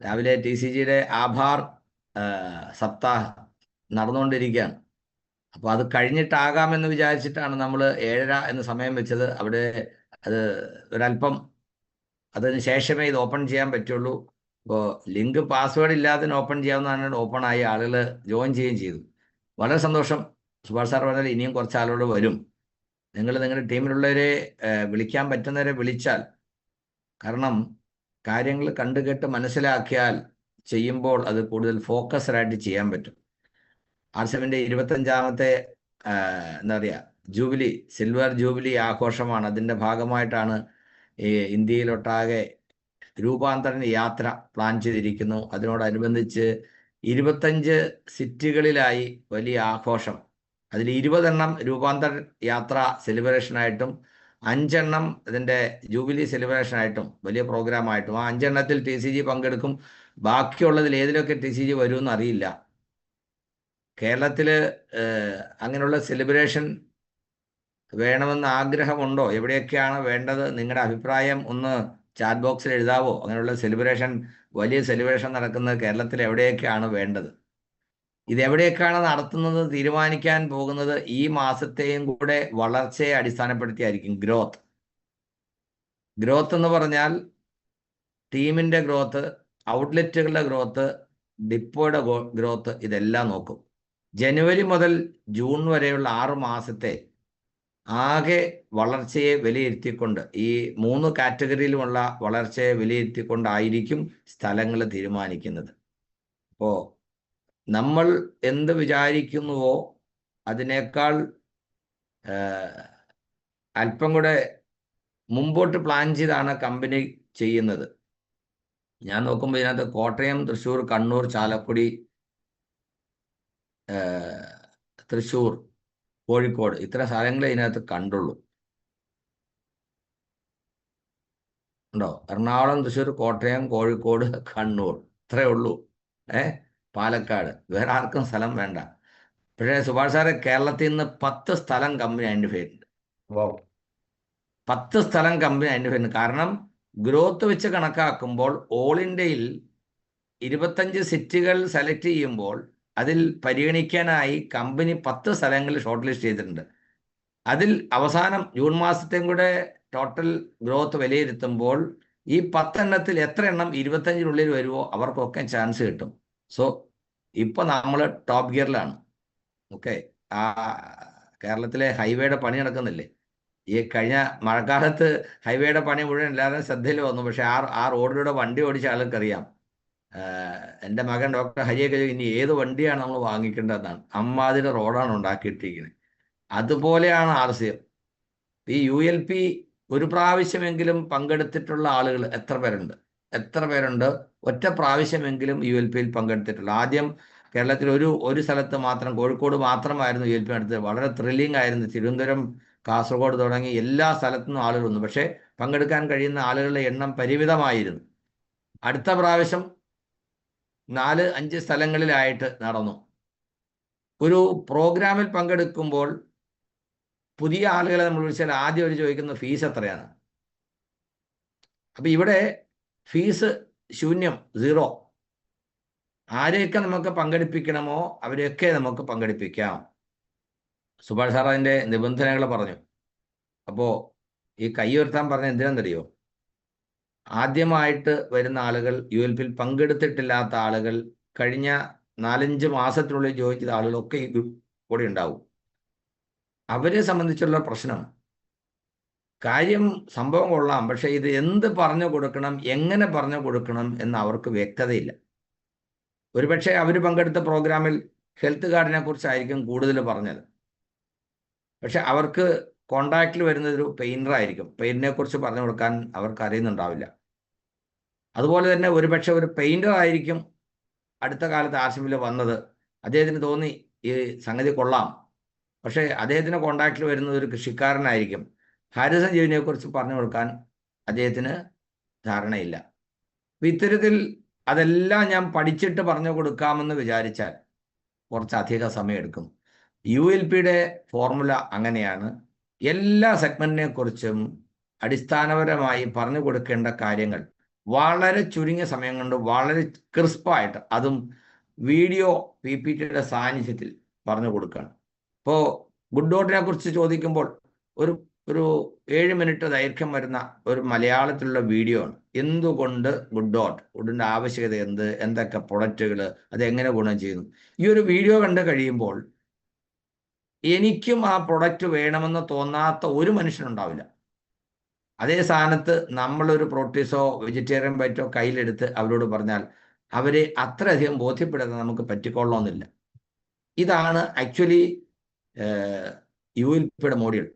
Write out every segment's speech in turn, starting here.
രാവിലെ T C ജിയുടെ ആഭാർ സപ്താഹ് നടന്നുകൊണ്ടിരിക്കുകയാണ്. അപ്പോൾ അത് കഴിഞ്ഞിട്ടാകാമെന്ന് വിചാരിച്ചിട്ടാണ് നമ്മൾ 7:30 എന്ന് സമയം വെച്ചത്. അവിടെ അത് ഒരല്പം അതിന് ശേഷമേ ഇത് ഓപ്പൺ ചെയ്യാൻ പറ്റുള്ളൂ. ഇപ്പോൾ ലിങ്ക് പാസ്വേഡ് ഇല്ലാതെ ഓപ്പൺ ചെയ്യാവുന്നതാണ്. ഓപ്പൺ ആയി ആളുകൾ ജോയിൻ ചെയ്യുകയും ചെയ്തു. വളരെ സന്തോഷം. സുഭാഷ് സാർ പറഞ്ഞാൽ ഇനിയും കുറച്ച് ആളുകൾ വരും. നിങ്ങൾ നിങ്ങളുടെ ടീമിലുള്ളവരെ വിളിക്കാൻ പറ്റുന്നവരെ വിളിച്ചാൽ, കാരണം കാര്യങ്ങൾ കണ്ടു കേട്ട് മനസ്സിലാക്കിയാൽ ചെയ്യുമ്പോൾ അത് കൂടുതൽ ഫോക്കസ്ഡ് ആയിട്ട് ചെയ്യാൻ പറ്റും. ആർസെമിൻ്റെ 25ാമത്തെ എന്താ പറയുക ജൂബിലി, സിൽവർ ജൂബിലി ആഘോഷമാണ്. അതിൻ്റെ ഭാഗമായിട്ടാണ് ഈ ഇന്ത്യയിലൊട്ടാകെ രൂപാന്തരണ യാത്ര പ്ലാൻ ചെയ്തിരിക്കുന്നു. അതിനോടനുബന്ധിച്ച് 25 സിറ്റികളിലായി വലിയ ആഘോഷം. അതിൽ 20 രൂപാന്തര യാത്ര സെലിബ്രേഷനായിട്ടും 5 ഇതിൻ്റെ ജൂബിലി സെലിബ്രേഷനായിട്ടും വലിയ പ്രോഗ്രാമായിട്ടും. ആ 5 ടി സി ജി പങ്കെടുക്കും. ബാക്കിയുള്ളതിൽ ഏതിലൊക്കെ ടി സി ജി വരുമെന്ന് അറിയില്ല. കേരളത്തിൽ അങ്ങനെയുള്ള സെലിബ്രേഷൻ വേണമെന്ന് ആഗ്രഹമുണ്ടോ? എവിടെയൊക്കെയാണ് വേണ്ടത്? നിങ്ങളുടെ അഭിപ്രായം ഒന്ന് ചാറ്റ് ബോക്സിൽ എഴുതാവോ? അങ്ങനെയുള്ള സെലിബ്രേഷൻ, വലിയ സെലിബ്രേഷൻ നടക്കുന്നത് കേരളത്തിൽ എവിടെയൊക്കെയാണ് വേണ്ടത്? ഇതെവിടെയൊക്കെയാണ് നടത്തുന്നത് തീരുമാനിക്കാൻ പോകുന്നത് ഈ മാസത്തെയും കൂടെ വളർച്ചയെ അടിസ്ഥാനപ്പെടുത്തിയായിരിക്കും. ഗ്രോത്ത് എന്ന് പറഞ്ഞാൽ ടീമിൻ്റെ ഗ്രോത്ത്, ഔട്ട്ലെറ്റുകളുടെ ഗ്രോത്ത്, ഡിപ്പോയുടെ ഗ്രോത്ത്, ഇതെല്ലാം നോക്കും. ജനുവരി മുതൽ ജൂൺ വരെയുള്ള 6 മാസത്തെ ആകെ വളർച്ചയെ വിലയിരുത്തിക്കൊണ്ട്, ഈ 3 കാറ്റഗറിയിലുമുള്ള വളർച്ചയെ വിലയിരുത്തിക്കൊണ്ടായിരിക്കും സ്ഥലങ്ങൾ തീരുമാനിക്കുന്നത്. അപ്പോൾ നമ്മൾ എന്ത് വിചാരിക്കുന്നുവോ അതിനേക്കാൾ അല്പം കൂടെ മുമ്പോട്ട് പ്ലാൻ ചെയ്താണ് കമ്പനി ചെയ്യുന്നത്. ഞാൻ നോക്കുമ്പോൾ ഇതിനകത്ത് കോട്ടയം, തൃശ്ശൂർ, കണ്ണൂർ, ചാലക്കുടി, തൃശ്ശൂർ, കോഴിക്കോട്, ഇത്ര സ്ഥലങ്ങളെ ഇതിനകത്ത് കണ്ടുള്ളൂ. ഉണ്ടോ? എറണാകുളം, തൃശ്ശൂർ, കോട്ടയം, കോഴിക്കോട്, കണ്ണൂർ, ഇത്രയേ ഉള്ളൂ. പാലക്കാട്, വേറെ ആർക്കും സ്ഥലം വേണ്ട. പക്ഷേ സുഭാഷ് സാറെ, കേരളത്തിൽ നിന്ന് 10 സ്ഥലം കമ്പനി ഐഡൻറ്റിഫൈ ചെയ്യുന്നുണ്ട്. 10 സ്ഥലം കമ്പനി ഐഡൻറ്റിഫൈ ചെയ്യുന്നുണ്ട്. കാരണം ഗ്രോത്ത് വെച്ച് കണക്കാക്കുമ്പോൾ ഓൾ ഇന്ത്യയിൽ 25 സിറ്റികൾ സെലക്ട് ചെയ്യുമ്പോൾ അതിൽ പരിഗണിക്കാനായി കമ്പനി 10 സ്ഥലങ്ങളിൽ ഷോർട്ട് ലിസ്റ്റ് ചെയ്തിട്ടുണ്ട്. അതിൽ അവസാനം ജൂൺ മാസത്തെയും കൂടെ ടോട്ടൽ ഗ്രോത്ത് വിലയിരുത്തുമ്പോൾ ഈ 10 എത്ര എണ്ണം 25-നുള്ളിൽ വരുമോ അവർക്കൊക്കെ ചാൻസ് കിട്ടും. സോ ഇപ്പോൾ നമ്മൾ ടോപ്പ് ഗിയറിലാണ്. ഓക്കെ, ആ കേരളത്തിലെ ഹൈവേയുടെ പണി നടക്കുന്നില്ലേ? ഈ കഴിഞ്ഞ മഴക്കാലത്ത് ഹൈവേയുടെ പണി മുഴുവൻ എല്ലാവരും ശ്രദ്ധയിൽ വന്നു. പക്ഷെ ആ റോഡിലൂടെ വണ്ടി ഓടിച്ച ആൾക്കറിയാം. എൻ്റെ മകൻ ഡോക്ടർ ഹരിയൊക്കെ ഇനി ഏത് വണ്ടിയാണ് നമ്മൾ വാങ്ങിക്കേണ്ടതെന്നാണ്. അമ്മാതിരി റോഡാണ് ഉണ്ടാക്കിയിട്ടിരിക്കുന്നത്. അതുപോലെയാണ് RCM. ഈ ULP ഒരു പ്രാവശ്യമെങ്കിലും പങ്കെടുത്തിട്ടുള്ള ആളുകൾ എത്ര പേരുണ്ട്? ഒറ്റ പ്രാവശ്യമെങ്കിലും ULPയിൽ പങ്കെടുത്തിട്ടുള്ള. ആദ്യം കേരളത്തിൽ ഒരു സ്ഥലത്ത് മാത്രം, കോഴിക്കോട് മാത്രമായിരുന്നു ULP നടത്തിയത്. വളരെ ത്രില്ലിംഗ് ആയിരുന്നു. തിരുവനന്തപുരം, കാസർഗോഡ് തുടങ്ങി എല്ലാ സ്ഥലത്തുനിന്നും ആളുകൾ വന്നു. പക്ഷേ പങ്കെടുക്കാൻ കഴിയുന്ന ആളുകളുടെ എണ്ണം പരിമിതമായിരുന്നു. അടുത്ത പ്രാവശ്യം 4-5 സ്ഥലങ്ങളിലായിട്ട് നടന്നു. ഒരു പ്രോഗ്രാമിൽ പങ്കെടുക്കുമ്പോൾ പുതിയ ആളുകളെ നമ്മൾ വിളിച്ചാൽ ആദ്യം അവർ ചോദിക്കുന്ന ഫീസ് എത്രയാണ്. അപ്പം ഇവിടെ ഫീസ് ശൂന്യം, 0. ആരെയൊക്കെ നമുക്ക് പങ്കെടുപ്പിക്കണമോ അവരെയൊക്കെ നമുക്ക് പങ്കെടുപ്പിക്കാം. സുഭാഷ് സാർ അതിൻ്റെ നിബന്ധനകൾ പറഞ്ഞു. അപ്പോൾ ഈ കൈ ഉയർത്താൻ പറഞ്ഞ എന്തിനാണെന്നറിയോ? ആദ്യമായിട്ട് വരുന്ന ആളുകൾ, ULPയിൽ പങ്കെടുത്തിട്ടില്ലാത്ത ആളുകൾ, കഴിഞ്ഞ 4-5 മാസത്തിനുള്ളിൽ ജോയിൻ ചെയ്ത ആളുകളൊക്കെ ഇത് കൂടെ ഉണ്ടാവും. അവരെ സംബന്ധിച്ചുള്ള പ്രശ്നം, കാര്യം സംഭവം കൊള്ളാം, പക്ഷേ ഇത് എന്ത് പറഞ്ഞു കൊടുക്കണം, എങ്ങനെ പറഞ്ഞു കൊടുക്കണം എന്ന് അവർക്ക് വ്യക്തതയില്ല. ഒരുപക്ഷെ അവർ പങ്കെടുത്ത പ്രോഗ്രാമിൽ ഹെൽത്ത് കാർഡിനെ കുറിച്ചായിരിക്കും കൂടുതൽ പറഞ്ഞത്. പക്ഷെ അവർക്ക് കോണ്ടാക്റ്റിൽ വരുന്നതൊരു പെയിൻറ്ററായിരിക്കും. പെയിൻറ്റിനെ കുറിച്ച് പറഞ്ഞു കൊടുക്കാൻ അവർക്ക് അറിയുന്നുണ്ടാവില്ല. അതുപോലെ തന്നെ ഒരുപക്ഷെ ഒരു പെയിൻറ്റർ ആയിരിക്കും അടുത്ത കാലത്ത് RCMൽ വന്നത്. അദ്ദേഹത്തിന് തോന്നി ഈ സംഗതി കൊള്ളാം. പക്ഷേ അദ്ദേഹത്തിന് കോണ്ടാക്റ്റിൽ വരുന്നത് ഒരു കൃഷിക്കാരനായിരിക്കും. ഹാരിസൺ ജീവിനെക്കുറിച്ച് പറഞ്ഞു കൊടുക്കാൻ അദ്ദേഹത്തിന് ധാരണയില്ല. ഇത്തരത്തിൽ അതെല്ലാം ഞാൻ പഠിച്ചിട്ട് പറഞ്ഞു കൊടുക്കാമെന്ന് വിചാരിച്ചാൽ കുറച്ചധികം സമയമെടുക്കും. ULPയുടെ ഫോർമുല അങ്ങനെയാണ്. എല്ലാ സെഗ്മെൻറ്റിനെ കുറിച്ചും അടിസ്ഥാനപരമായി പറഞ്ഞു കൊടുക്കേണ്ട കാര്യങ്ങൾ വളരെ ചുരുങ്ങിയ സമയം കൊണ്ട് വളരെ ക്രിസ്പായിട്ട്, അതും വീഡിയോ PPTയുടെ സാന്നിധ്യത്തിൽ പറഞ്ഞു കൊടുക്കുകയാണ്. ഇപ്പോൾ ഗുഡ് ഡോട്ടിനെ കുറിച്ച് ചോദിക്കുമ്പോൾ ഒരു ഒരു 7 മിനിറ്റ് ദൈർഘ്യം വരുന്ന ഒരു മലയാളത്തിലുള്ള വീഡിയോ ആണ്. എന്തുകൊണ്ട് ഗുഡിൻ്റെ ആവശ്യകത എന്ത്, എന്തൊക്കെ പ്രൊഡക്റ്റുകൾ, അത് എങ്ങനെ ഗുണം ചെയ്യുന്നു. ഈ ഒരു വീഡിയോ കണ്ട് കഴിയുമ്പോൾ എനിക്കും ആ പ്രൊഡക്റ്റ് വേണമെന്ന് തോന്നാത്ത ഒരു മനുഷ്യനുണ്ടാവില്ല. അതേ സ്ഥാനത്ത് നമ്മളൊരു പ്രോട്ടീസോ വെജിറ്റേറിയൻ ബൈറ്റോ കയ്യിലെടുത്ത് അവരോട് പറഞ്ഞാൽ അവരെ അത്രയധികം ബോധ്യപ്പെടുത്താൻ നമുക്ക് പറ്റിക്കൊള്ളണമെന്നില്ല. ഇതാണ് ആക്ച്വലി ULPയുടെ module,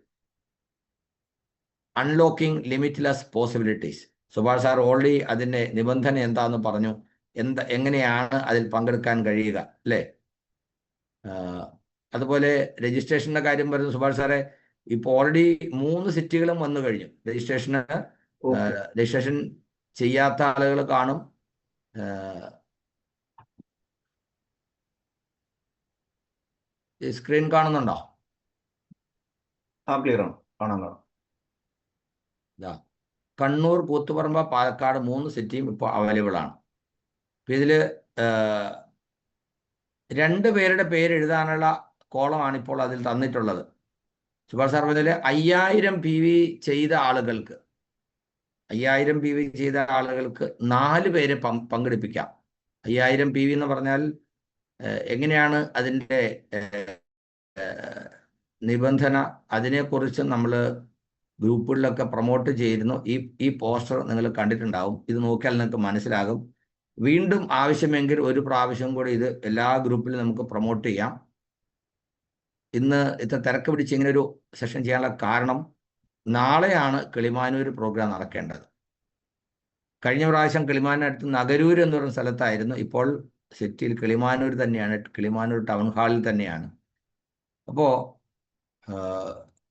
unlocking limitless possibilities. Subhash sir already അതിൻ്റെ നിബന്ധന എന്താണെന്ന് പറഞ്ഞു, എങ്ങനെയാണ് അതിൽ പങ്കെടുക്കാൻ കഴിയുക, അല്ലേ? അതുപോലെ രജിസ്ട്രേഷൻ്റെ കാര്യം പറഞ്ഞു സുഭാഷ് സാറെ. ഇപ്പോൾ ഓൾറെഡി 3 സിറ്റികളും വന്നു കഴിഞ്ഞു. രജിസ്ട്രേഷൻ ചെയ്യാത്ത ആളുകൾ കാണും. സ്ക്രീൻ കാണുന്നുണ്ടോ? ക്ലിയർ ആണ്, കാണാം. കണ്ണൂർ, കൂത്തുപറമ്പ്, പാലക്കാട് 3 സിറ്റിയും ഇപ്പോൾ അവൈലബിൾ ആണ്. അപ്പോൾ ഇതിൽ 2 പേരുടെ പേര് എഴുതാനുള്ള കോളമാണ് ഇപ്പോൾ അതിൽ തന്നിട്ടുള്ളത്. സുഭാഷ് സാർ പറഞ്ഞാൽ 5000 PV ചെയ്ത ആളുകൾക്ക് 4 പേരെ പങ്കെടുപ്പിക്കാം. 5000 PV എന്ന് പറഞ്ഞാൽ എങ്ങനെയാണ് അതിൻ്റെ നിബന്ധന, അതിനെക്കുറിച്ച് നമ്മൾ ഗ്രൂപ്പുകളിലൊക്കെ പ്രൊമോട്ട് ചെയ്യുന്നു. ഈ പോസ്റ്റർ നിങ്ങൾ കണ്ടിട്ടുണ്ടാവും. ഇത് നോക്കിയാൽ നിങ്ങൾക്ക് മനസ്സിലാകും. വീണ്ടും ആവശ്യമെങ്കിൽ ഒരു പ്രാവശ്യം കൂടി ഇത് എല്ലാ ഗ്രൂപ്പിലും നമുക്ക് പ്രൊമോട്ട് ചെയ്യാം. ഇന്ന് ഇത്ര തിരക്ക് പിടിച്ച് ഇങ്ങനെ ഒരു സെഷൻ ചെയ്യാനുള്ള കാരണം, നാളെയാണ് കിളിമാനൂർ പ്രോഗ്രാം നടക്കേണ്ടത്. കഴിഞ്ഞ പ്രാവശ്യം കിളിമാനൂരടുത്ത് നഗരൂർ എന്ന് പറയുന്ന സ്ഥലത്തായിരുന്നു. ഇപ്പോൾ സിറ്റിയിൽ കിളിമാനൂർ തന്നെയാണ്, കിളിമാനൂർ ടൗൺ ഹാളിൽ തന്നെയാണ്. അപ്പോൾ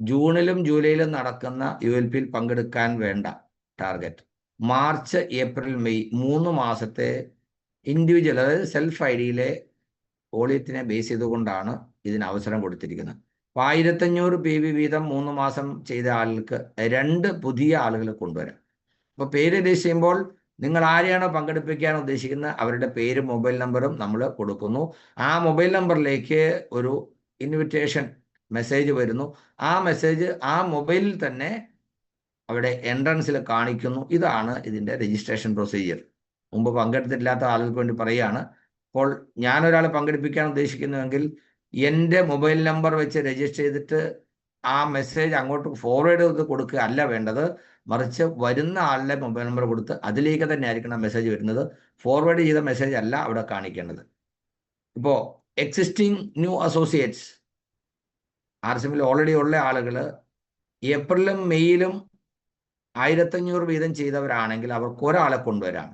ജൂണിലും ജൂലൈയിലും നടക്കുന്ന ULPയിൽ പങ്കെടുക്കാൻ വേണ്ട ടാർഗറ്റ് മാർച്ച്, ഏപ്രിൽ, മെയ് 3 മാസത്തെ ഇൻഡിവിജ്വൽ, അതായത് സെൽഫ് IDയിലെ വോളിയത്തിനെ ബേസ് ചെയ്തുകൊണ്ടാണ് ഇതിന് അവസരം കൊടുത്തിരിക്കുന്നത്. അപ്പോൾ 1500 PV വീതം 3 മാസം ചെയ്ത ആളുകൾക്ക് 2 പുതിയ ആളുകളെ കൊണ്ടുവരാം. അപ്പോൾ പേര് രജിസ്റ്റർ ചെയ്യുമ്പോൾ നിങ്ങൾ ആരെയാണോ പങ്കെടുപ്പിക്കാൻ ഉദ്ദേശിക്കുന്നത് അവരുടെ പേരും മൊബൈൽ നമ്പറും നമ്മൾ കൊടുക്കുന്നു. ആ മൊബൈൽ നമ്പറിലേക്ക് ഒരു ഇൻവിറ്റേഷൻ മെസ്സേജ് വരുന്നു. ആ മെസ്സേജ് ആ മൊബൈലിൽ തന്നെ അവിടെ എൻട്രൻസിൽ കാണിക്കുന്നു. ഇതാണ് ഇതിൻ്റെ രജിസ്ട്രേഷൻ പ്രൊസീജിയർ. മുമ്പ് പങ്കെടുത്തിട്ടില്ലാത്ത ആളുകൾക്ക് വേണ്ടി പറയുകയാണ്. അപ്പോൾ ഞാനൊരാളെ പങ്കെടുപ്പിക്കാൻ ഉദ്ദേശിക്കുന്നുവെങ്കിൽ എൻ്റെ മൊബൈൽ നമ്പർ വെച്ച് രജിസ്റ്റർ ചെയ്തിട്ട് ആ മെസ്സേജ് അങ്ങോട്ട് ഫോർവേഡ് ചെയ്ത് കൊടുക്കുക അല്ല വേണ്ടത്. മറിച്ച് വരുന്ന ആളുടെ മൊബൈൽ നമ്പർ കൊടുത്ത് അതിലേക്ക് തന്നെ ആയിരിക്കണം മെസ്സേജ് വരുന്നത്. ഫോർവേഡ് ചെയ്ത മെസ്സേജ് അല്ല അവിടെ കാണിക്കേണ്ടത്. ഇപ്പോൾ എക്സിസ്റ്റിംഗ് ന്യൂ അസോസിയേറ്റ്സ് RCMൽ ഓൾറെഡി ഉള്ള ആളുകൾ ഏപ്രിലും മെയ്യിലും 1500 വീതം ചെയ്തവരാണെങ്കിൽ അവർക്ക് ഒരാളെ കൊണ്ടുവരാം.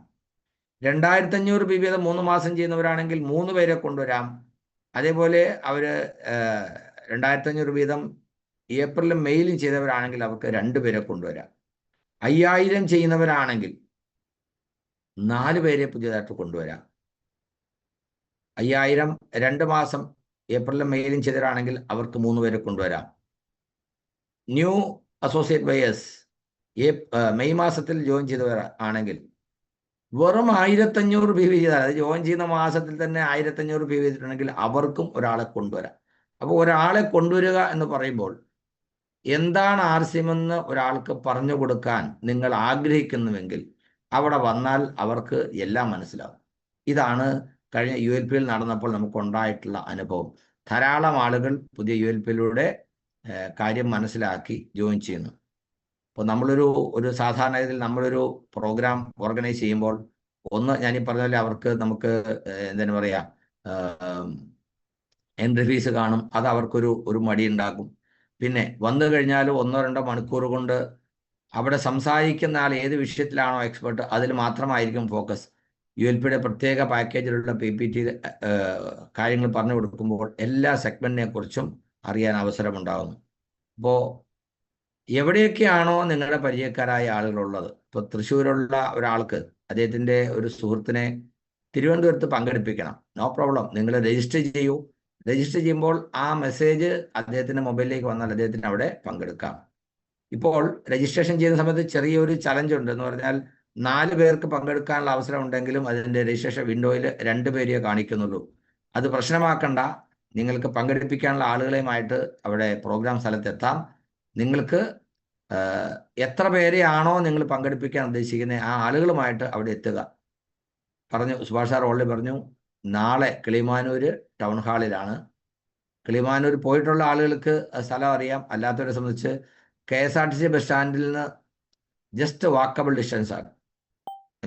2500 വീതം 3 മാസം ചെയ്യുന്നവരാണെങ്കിൽ 3 പേരെ കൊണ്ടുവരാം. അതേപോലെ അവർ 2500 വീതം ഏപ്രിലും മെയ്യിലും ചെയ്തവരാണെങ്കിൽ അവർക്ക് 2 പേരെ കൊണ്ടുവരാം. 5000 ചെയ്യുന്നവരാണെങ്കിൽ 4 പേരെ പുതിയതായിട്ട് കൊണ്ടുവരാം. 5000 2 മാസം ഏപ്രിലും മെയ്യിലും ചെയ്തവരാണെങ്കിൽ അവർക്ക് 3 പേരെ കൊണ്ടുവരാം. ന്യൂ അസോസിയേറ്റ് ബയേഴ്സ് മെയ് മാസത്തിൽ ജോയിൻ ചെയ്തവർ ആണെങ്കിൽ വെറും 1500 PV ചെയ്താൽ, അത് ജോയിൻ ചെയ്യുന്ന മാസത്തിൽ തന്നെ 1500 PV ചെയ്തിട്ടുണ്ടെങ്കിൽ അവർക്കും ഒരാളെ കൊണ്ടുവരാം. അപ്പോൾ ഒരാളെ കൊണ്ടുവരിക എന്ന് പറയുമ്പോൾ എന്താണ് RCM എന്ന് ഒരാൾക്ക് പറഞ്ഞു കൊടുക്കാൻ നിങ്ങൾ ആഗ്രഹിക്കുന്നുവെങ്കിൽ അവിടെ വന്നാൽ അവർക്ക് എല്ലാം മനസ്സിലാവും. ഇതാണ് കഴിഞ്ഞ ULPയിൽ നടന്നപ്പോൾ നമുക്കുണ്ടായിട്ടുള്ള അനുഭവം. ധാരാളം ആളുകൾ പുതിയ ULPയിലൂടെ കാര്യം മനസ്സിലാക്കി ജോയിൻ ചെയ്യുന്നു. അപ്പോൾ നമ്മളൊരു സാധാരണ രീതിയിൽ നമ്മളൊരു പ്രോഗ്രാം ഓർഗനൈസ് ചെയ്യുമ്പോൾ ഞാനീ പറഞ്ഞ പോലെ അവർക്ക് നമുക്ക് എന്താണ് പറയുക, എൻട്രി ഫീസ് കാണും. അത് അവർക്കൊരു മടി ഉണ്ടാക്കും. പിന്നെ വന്നു കഴിഞ്ഞാൽ 1-2 മണിക്കൂർ കൊണ്ട് അവിടെ സംസാരിക്കുന്ന ആൾ ഏത് വിഷയത്തിലാണോ എക്സ്പെർട്ട് അതിൽ മാത്രമായിരിക്കും ഫോക്കസ്. ULPയുടെ പ്രത്യേക പാക്കേജിലുള്ള PPT കാര്യങ്ങൾ പറഞ്ഞു കൊടുക്കുമ്പോൾ എല്ലാ സെഗ്മെന്റിനെ കുറിച്ചും അറിയാൻ അവസരമുണ്ടാകുന്നു. അപ്പോൾ എവിടെയൊക്കെയാണോ നിങ്ങളുടെ പരിചയക്കാരായ ആളുകളുള്ളത്, ഇപ്പോൾ തൃശ്ശൂരുള്ള ഒരാൾക്ക് അദ്ദേഹത്തിൻ്റെ ഒരു സുഹൃത്തിനെ തിരുവനന്തപുരത്ത് പങ്കെടുപ്പിക്കണം, നോ പ്രോബ്ലം. നിങ്ങൾ രജിസ്റ്റർ ചെയ്യൂ. രജിസ്റ്റർ ചെയ്യുമ്പോൾ ആ മെസ്സേജ് അദ്ദേഹത്തിൻ്റെ മൊബൈലിലേക്ക് വന്നാൽ അദ്ദേഹത്തിന് അവിടെ പങ്കെടുക്കാം. ഇപ്പോൾ രജിസ്ട്രേഷൻ ചെയ്യുന്ന സമയത്ത് ചെറിയൊരു ചലഞ്ച് ഉണ്ട്. എന്ന് പറഞ്ഞാൽ 4 പേർക്ക് പങ്കെടുക്കാനുള്ള അവസരം ഉണ്ടെങ്കിലും അതിൻ്റെ രജിസ്ട്രേഷൻ വിൻഡോയിൽ 2 പേരെയേ കാണിക്കുന്നുള്ളൂ. അത് പ്രശ്നമാക്കണ്ട. നിങ്ങൾക്ക് പങ്കെടുപ്പിക്കാനുള്ള ആളുകളെയുമായിട്ട് അവിടെ പ്രോഗ്രാം സ്ഥലത്തെത്താം. നിങ്ങൾക്ക് എത്ര പേരെയാണോ നിങ്ങൾ പങ്കെടുപ്പിക്കാൻ ഉദ്ദേശിക്കുന്നത് ആ ആളുകളുമായിട്ട് അവിടെ എത്തുക. പറഞ്ഞു, സുഭാഷ് സാർ ഓൾറെഡി പറഞ്ഞു, നാളെ കിളിമാനൂർ ടൗൺ ഹാളിലാണ്. കിളിമാനൂർ പോയിട്ടുള്ള ആളുകൾക്ക് സ്ഥലം അറിയാം. അല്ലാത്തവരെ സംബന്ധിച്ച് KSRTC ബസ് സ്റ്റാൻഡിൽ നിന്ന് ജസ്റ്റ് വാക്കബിൾ ഡിസ്റ്റൻസാണ്.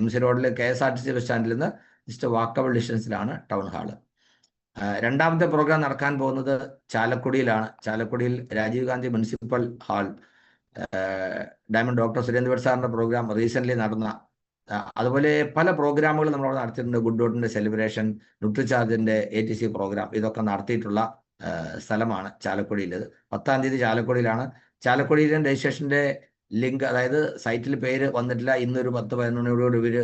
MC റോഡിൽ KSRTC ബസ് സ്റ്റാൻഡിൽ നിന്ന് ജസ്റ്റ് വാക്കബിൾ ഡിസ്റ്റൻസിലാണ് ടൗൺ ഹാള്. രണ്ടാമത്തെ പ്രോഗ്രാം നടക്കാൻ പോകുന്നത് ചാലക്കുടിയിലാണ്. ചാലക്കുടിയിൽ Rajiv Gandhi municipal hall, diamond doctor Surendra സാറിൻ്റെ പ്രോഗ്രാം റീസെൻ്റ്ലി നടന്ന, അതുപോലെ പല പ്രോഗ്രാമുകൾ നമ്മളവിടെ നടത്തിയിട്ടുണ്ട്. ഗുഡ് ഡോട്ടിൻ്റെ സെലിബ്രേഷൻ, ന്യൂട്രിചാർജിൻ്റെ ATC പ്രോഗ്രാം, ഇതൊക്കെ നടത്തിയിട്ടുള്ള സ്ഥലമാണ് ചാലക്കുടിയിലേത്. 10-ാം തീയതി ചാലക്കുടിയിലാണ്. ചാലക്കുടിയിലെ രജിസ്ട്രേഷൻ്റെ ലിങ്ക്, അതായത് സൈറ്റിൽ പേര് വന്നിട്ടില്ല, ഇന്നൊരു 10-11 മണിയോടുകൂടി ഇവർ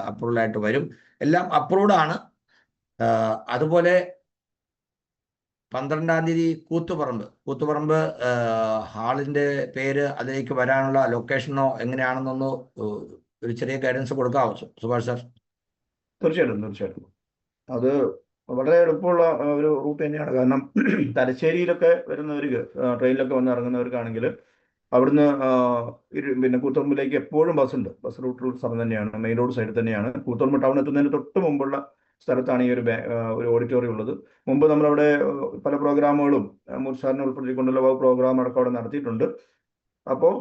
അപ്രൂവലായിട്ട് വരും. എല്ലാം അപ്രൂവ്ഡാണ്. അതുപോലെ 12-ാം തീയതി കൂത്തുപറമ്പ് ഹാളിൻ്റെ പേര്, അതിലേക്ക് വരാനുള്ള ലൊക്കേഷനോ എങ്ങനെയാണെന്നൊന്ന് ഒരു ചെറിയ ഗൈഡൻസ് കൊടുക്കാമോ സുഭാഷ് സാർ? തീർച്ചയായിട്ടും. അത് വളരെ എളുപ്പമുള്ള ഒരു റൂട്ട് തന്നെയാണ്. കാരണം തലശ്ശേരിയിലൊക്കെ വരുന്നവർക്ക്, ട്രെയിനിലൊക്കെ വന്ന് ഇറങ്ങുന്നവർക്കാണെങ്കിൽ അവിടുന്ന് പിന്നെ കൂത്തുപറമ്പിലേക്ക് എപ്പോഴും ബസ്സുണ്ട്. ബസ് റൂട്ട് സ്ഥലം തന്നെയാണ്, മെയിൻ റോഡ് സൈഡിൽ തന്നെയാണ്. കൂത്തുപറമ്പ് ടൗൺ എത്തുന്നതിന് തൊട്ട് മുമ്പുള്ള സ്ഥലത്താണ് ഈ ഒരു ഓഡിറ്റോറിയം ഉള്ളത്. മുമ്പ് നമ്മളവിടെ പല പ്രോഗ്രാമുകളും മുർസാറിനെ ഉൾപ്പെടുത്തിക്കൊണ്ടുള്ള പ്രോഗ്രാം അടക്കം അവിടെ നടത്തിയിട്ടുണ്ട്. അപ്പോൾ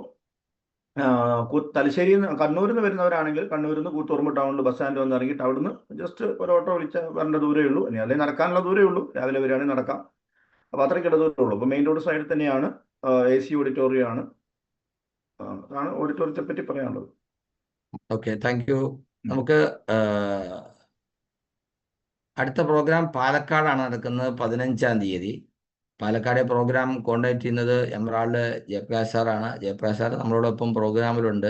തലശ്ശേരിയിൽ നിന്ന്, കണ്ണൂരിൽ നിന്ന് വരുന്നവരാണെങ്കിൽ കണ്ണൂരിൽ നിന്ന് കൂത്തുപറമ്പ് ടൗണിൽ ബസ് സ്റ്റാൻഡ് വന്ന് ഇറങ്ങിയിട്ട് അവിടുന്ന് ജസ്റ്റ് ഒരു ഓട്ടോ വിളിച്ചാൽ വരേണ്ട ദൂരമേ ഉള്ളൂ. ഇനി അല്ലെങ്കിൽ നടക്കാനുള്ള ദൂരമേ ഉള്ളൂ. രാവിലെ വരികയാണെങ്കിൽ നടക്കാം. അപ്പോൾ അത്രയ്ക്ക് ദൂരമേ ഉള്ളൂ. അപ്പോൾ മെയിൻ റോഡ് സൈഡിൽ തന്നെയാണ്. AC ഓഡിറ്റോറിയം ആണ്. അതാണ് ഓഡിറ്റോറിയത്തെ പറ്റി പറയാനുള്ളത്. Okay, thank U. നമുക്ക് അടുത്ത പ്രോഗ്രാം പാലക്കാടാണ് നടക്കുന്നത്, 15-ാം തീയതി. പാലക്കാട് പ്രോഗ്രാം കോണ്ടാക്ട് ചെയ്യുന്നത് എമറാൾഡ് ജയപ്രകാശ് സാറാണ്. ജയപ്രകാശ് സാർ നമ്മളോടൊപ്പം പ്രോഗ്രാമിലുണ്ട്.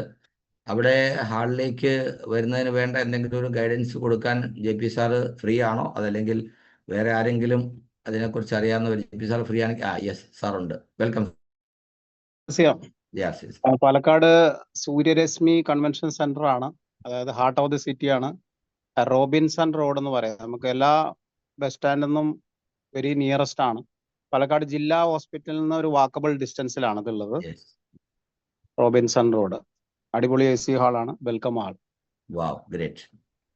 അവിടെ ഹാളിലേക്ക് വരുന്നതിന് വേണ്ട എന്തെങ്കിലും ഒരു ഗൈഡൻസ് കൊടുക്കാൻ JP സാറ് ഫ്രീ ആണോ, അതല്ലെങ്കിൽ വേറെ ആരെങ്കിലും അതിനെക്കുറിച്ച് അറിയാവുന്നവർ? JP സാർ ഫ്രീ ആണെങ്കിൽ യെസ് സാറുണ്ട്. Welcome. Palakkad Suryarashmi convention centre ആണ്, അതായത് ഹാർട്ട് ഓഫ് ദി സിറ്റി ആണ്. റോബിൻസൺ റോഡ് എന്ന് പറയാം. നമുക്ക് എല്ലാ ബസ് സ്റ്റാൻഡിൽ നിന്നും വെരി നിയറസ്റ്റ് ആണ്. പാലക്കാട് ജില്ലാ ഹോസ്പിറ്റലിൽ നിന്ന് ഒരു വാക്കബിൾ ഡിസ്റ്റൻസിലാണ് ഇതുള്ളത്. റോബിൻസൺ റോഡ്, അടിപൊളി AC ഹാളാണ്, വെൽക്കം ഹാൾ. വാവ്, ഗ്രേറ്റ്.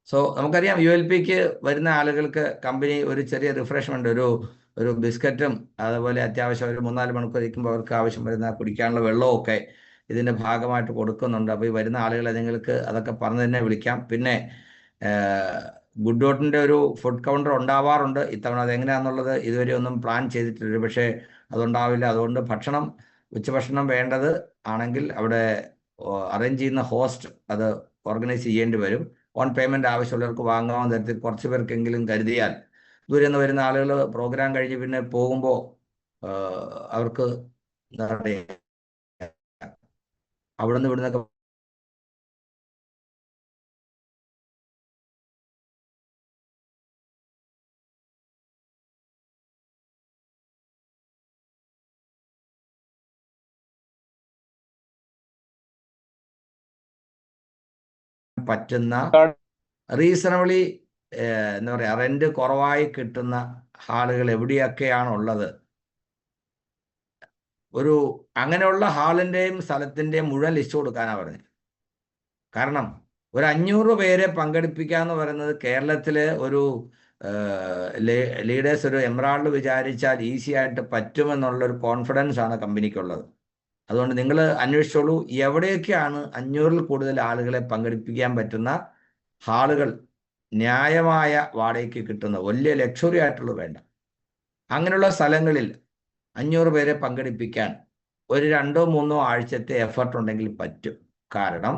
സോ നമുക്കറിയാം ULPക്ക് വരുന്ന ആളുകൾക്ക് കമ്പനി ഒരു ചെറിയ റിഫ്രഷ്മെന്റ്, ഒരു ബിസ്ക്കറ്റും അതുപോലെ അത്യാവശ്യം ഒരു 3-4 മണിക്കൂർ ഇരിക്കുമ്പോൾ അവർക്ക് ആവശ്യം വരുന്ന കുടിക്കാനുള്ള വെള്ളവും ഒക്കെ ഇതിൻ്റെ ഭാഗമായിട്ട് കൊടുക്കുന്നുണ്ട്. അപ്പോൾ ഈ വരുന്ന ആളുകളെ നിങ്ങൾക്ക് അതൊക്കെ പറഞ്ഞ് തന്നെ വിളിക്കാം. പിന്നെ ഗുഡ് ഡോട്ടിൻ്റെ ഒരു ഫുഡ് കൗണ്ടർ ഉണ്ടാവാറുണ്ട്. ഇത്തവണ അതെങ്ങനെയാണെന്നുള്ളത് ഇതുവരെ ഒന്നും പ്ലാൻ ചെയ്തിട്ടില്ല, പക്ഷേ അതുണ്ടാവില്ല. അതുകൊണ്ട് ഉച്ചഭക്ഷണം വേണ്ടത് ആണെങ്കിൽ അവിടെ അറേഞ്ച് ചെയ്യുന്ന ഹോസ്റ്റ് അത് ഓർഗനൈസ് ചെയ്യേണ്ടി വരും. ഓൺ പേയ്മെൻറ്റ് ആവശ്യമുള്ളവർക്ക് വാങ്ങാവുന്ന തരത്തിൽ കുറച്ച് പേർക്കെങ്കിലും കരുതിയാൽ ദൂരെ നിന്ന് വരുന്ന ആളുകൾ പ്രോഗ്രാം കഴിഞ്ഞ് പിന്നെ പോകുമ്പോൾ അവർക്ക് എന്താ പറയുക, അവിടെ നിന്ന് ഇവിടുന്നൊക്കെ പറ്റുന്ന റീസണബിളി എന്താ പറയുക, റെന്റ് കുറവായി കിട്ടുന്ന ഹാളുകൾ എവിടെയൊക്കെയാണുള്ളത്, അങ്ങനെയുള്ള ഹാളിൻ്റെയും സ്ഥലത്തിൻ്റെയും മുഴുവൻ ലിസ്റ്റ് കൊടുക്കാനാണ് പറഞ്ഞത്. കാരണം ഒരു 500 പേരെ പങ്കെടുപ്പിക്കുക എന്ന് പറയുന്നത് കേരളത്തിലെ ഒരു ലീഡേഴ്സ്, ഒരു എമറാൾഡ് വിചാരിച്ചാൽ ഈസി ആയിട്ട് പറ്റുമെന്നുള്ളൊരു കോൺഫിഡൻസ് ആണ് കമ്പനിക്കുള്ളത്. അതുകൊണ്ട് നിങ്ങൾ അന്വേഷിച്ചോളൂ എവിടെയൊക്കെയാണ് 500-ൽ കൂടുതൽ ആളുകളെ പങ്കെടുപ്പിക്കാൻ പറ്റുന്ന ഹാളുകൾ, ന്യായമായ വാടകയ്ക്ക് കിട്ടുന്ന, വലിയ ലക്ഷറി ആയിട്ടുള്ളത് വേണ്ട, അങ്ങനെയുള്ള സ്ഥലങ്ങളിൽ 500 പേരെ പങ്കെടുപ്പിക്കാൻ ഒരു 2-3 ആഴ്ചത്തെ എഫർട്ട് ഉണ്ടെങ്കിൽ പറ്റും. കാരണം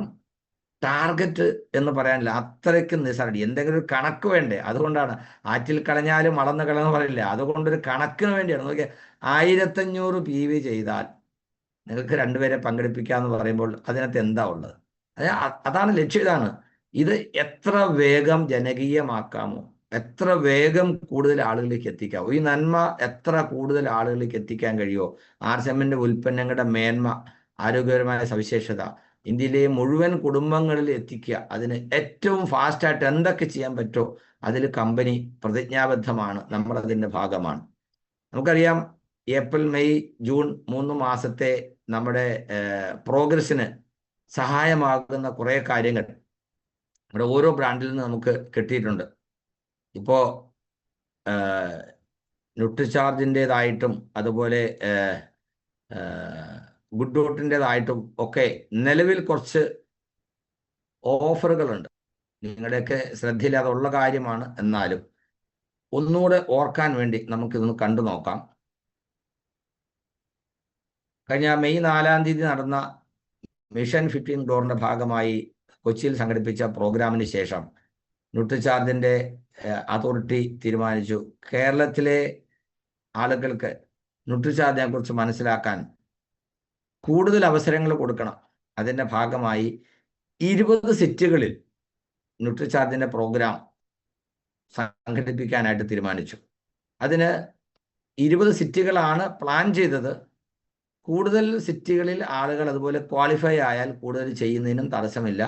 ടാർഗറ്റ് എന്ന് പറയാനില്ല, അത്രയ്ക്ക് നിസ്സാരം. എന്തെങ്കിലും ഒരു കണക്ക് വേണ്ടേ? അതുകൊണ്ടാണ് ആറ്റിൽ കളഞ്ഞാലും അളന്ന് കളന്ന് പറയില്ല. അതുകൊണ്ടൊരു കണക്കിന് വേണ്ടിയാണ്. നോക്കിയാൽ 1500 PV ചെയ്താൽ നിങ്ങൾക്ക് 2 പേരെ പങ്കെടുപ്പിക്കാമെന്ന് പറയുമ്പോൾ അതിനകത്ത് എന്താ ഉള്ളത്? അതാണ് ലക്ഷ്യം. ഇതാണ് ഇത്. എത്ര വേഗം ജനകീയമാക്കാമോ, എത്ര വേഗം കൂടുതൽ ആളുകളിലേക്ക് എത്തിക്കാമോ, ഈ നന്മ എത്ര കൂടുതൽ ആളുകളിലേക്ക് എത്തിക്കാൻ കഴിയുമോ, RSMന്റെ ഉൽപ്പന്നങ്ങളുടെ മേന്മ, ആരോഗ്യപരമായ സവിശേഷത, ഇന്ത്യയിലെ മുഴുവൻ കുടുംബങ്ങളിൽ എത്തിക്കുക. അതിന് ഏറ്റവും ഫാസ്റ്റായിട്ട് എന്തൊക്കെ ചെയ്യാൻ പറ്റുമോ അതിൽ കമ്പനി പ്രതിജ്ഞാബദ്ധമാണ്. നമ്മളതിൻ്റെ ഭാഗമാണ്. നമുക്കറിയാം ഏപ്രിൽ, മെയ്, ജൂൺ 3 മാസത്തെ നമ്മുടെ പ്രോഗ്രസ്സിന് സഹായമാകുന്ന കുറേ കാര്യങ്ങൾ ഇവിടെ ഓരോ ബ്രാൻഡിൽ നിന്ന് നമുക്ക് കിട്ടിയിട്ടുണ്ട്. ഇപ്പോൾ ന്യൂട്രിചാർജിൻ്റെതായിട്ടും അതുപോലെ ഗുഡ് ഡോട്ടിൻ്റെതായിട്ടും ഒക്കെ നിലവിൽ കുറച്ച് ഓഫറുകളുണ്ട്. നിങ്ങളുടെയൊക്കെ ശ്രദ്ധയിൽ അതുള്ള കാര്യമാണ്. എന്നാലും ഒന്നുകൂടെ ഓർക്കാൻ വേണ്ടി നമുക്കിതൊന്ന് കണ്ടു നോക്കാം. കഴിഞ്ഞ മെയ് 4-ാം തീയതി നടന്ന മിഷൻ 15 ക്രോറിന്റെ ഭാഗമായി കൊച്ചിയിൽ സംഘടിപ്പിച്ച പ്രോഗ്രാമിന് ശേഷം ന്യൂട്രിചാർജിന്റെ അതോറിറ്റി തീരുമാനിച്ചു കേരളത്തിലെ ആളുകൾക്ക് ന്യൂട്രിചാർജിനെ കുറിച്ച് മനസ്സിലാക്കാൻ കൂടുതൽ അവസരങ്ങൾ കൊടുക്കണം. അതിൻ്റെ ഭാഗമായി 20 സിറ്റികളിൽ ന്യൂട്രിചാർജിന്റെ പ്രോഗ്രാം സംഘടിപ്പിക്കാനായിട്ട് തീരുമാനിച്ചു. അതിന് 20 സിറ്റികളാണ് പ്ലാൻ ചെയ്തത്. കൂടുതൽ സിറ്റികളിൽ ആളുകൾ അതുപോലെ ക്വാളിഫൈ ആയാൽ കൂടുതൽ ചെയ്യുന്നതിനും തടസ്സമില്ല.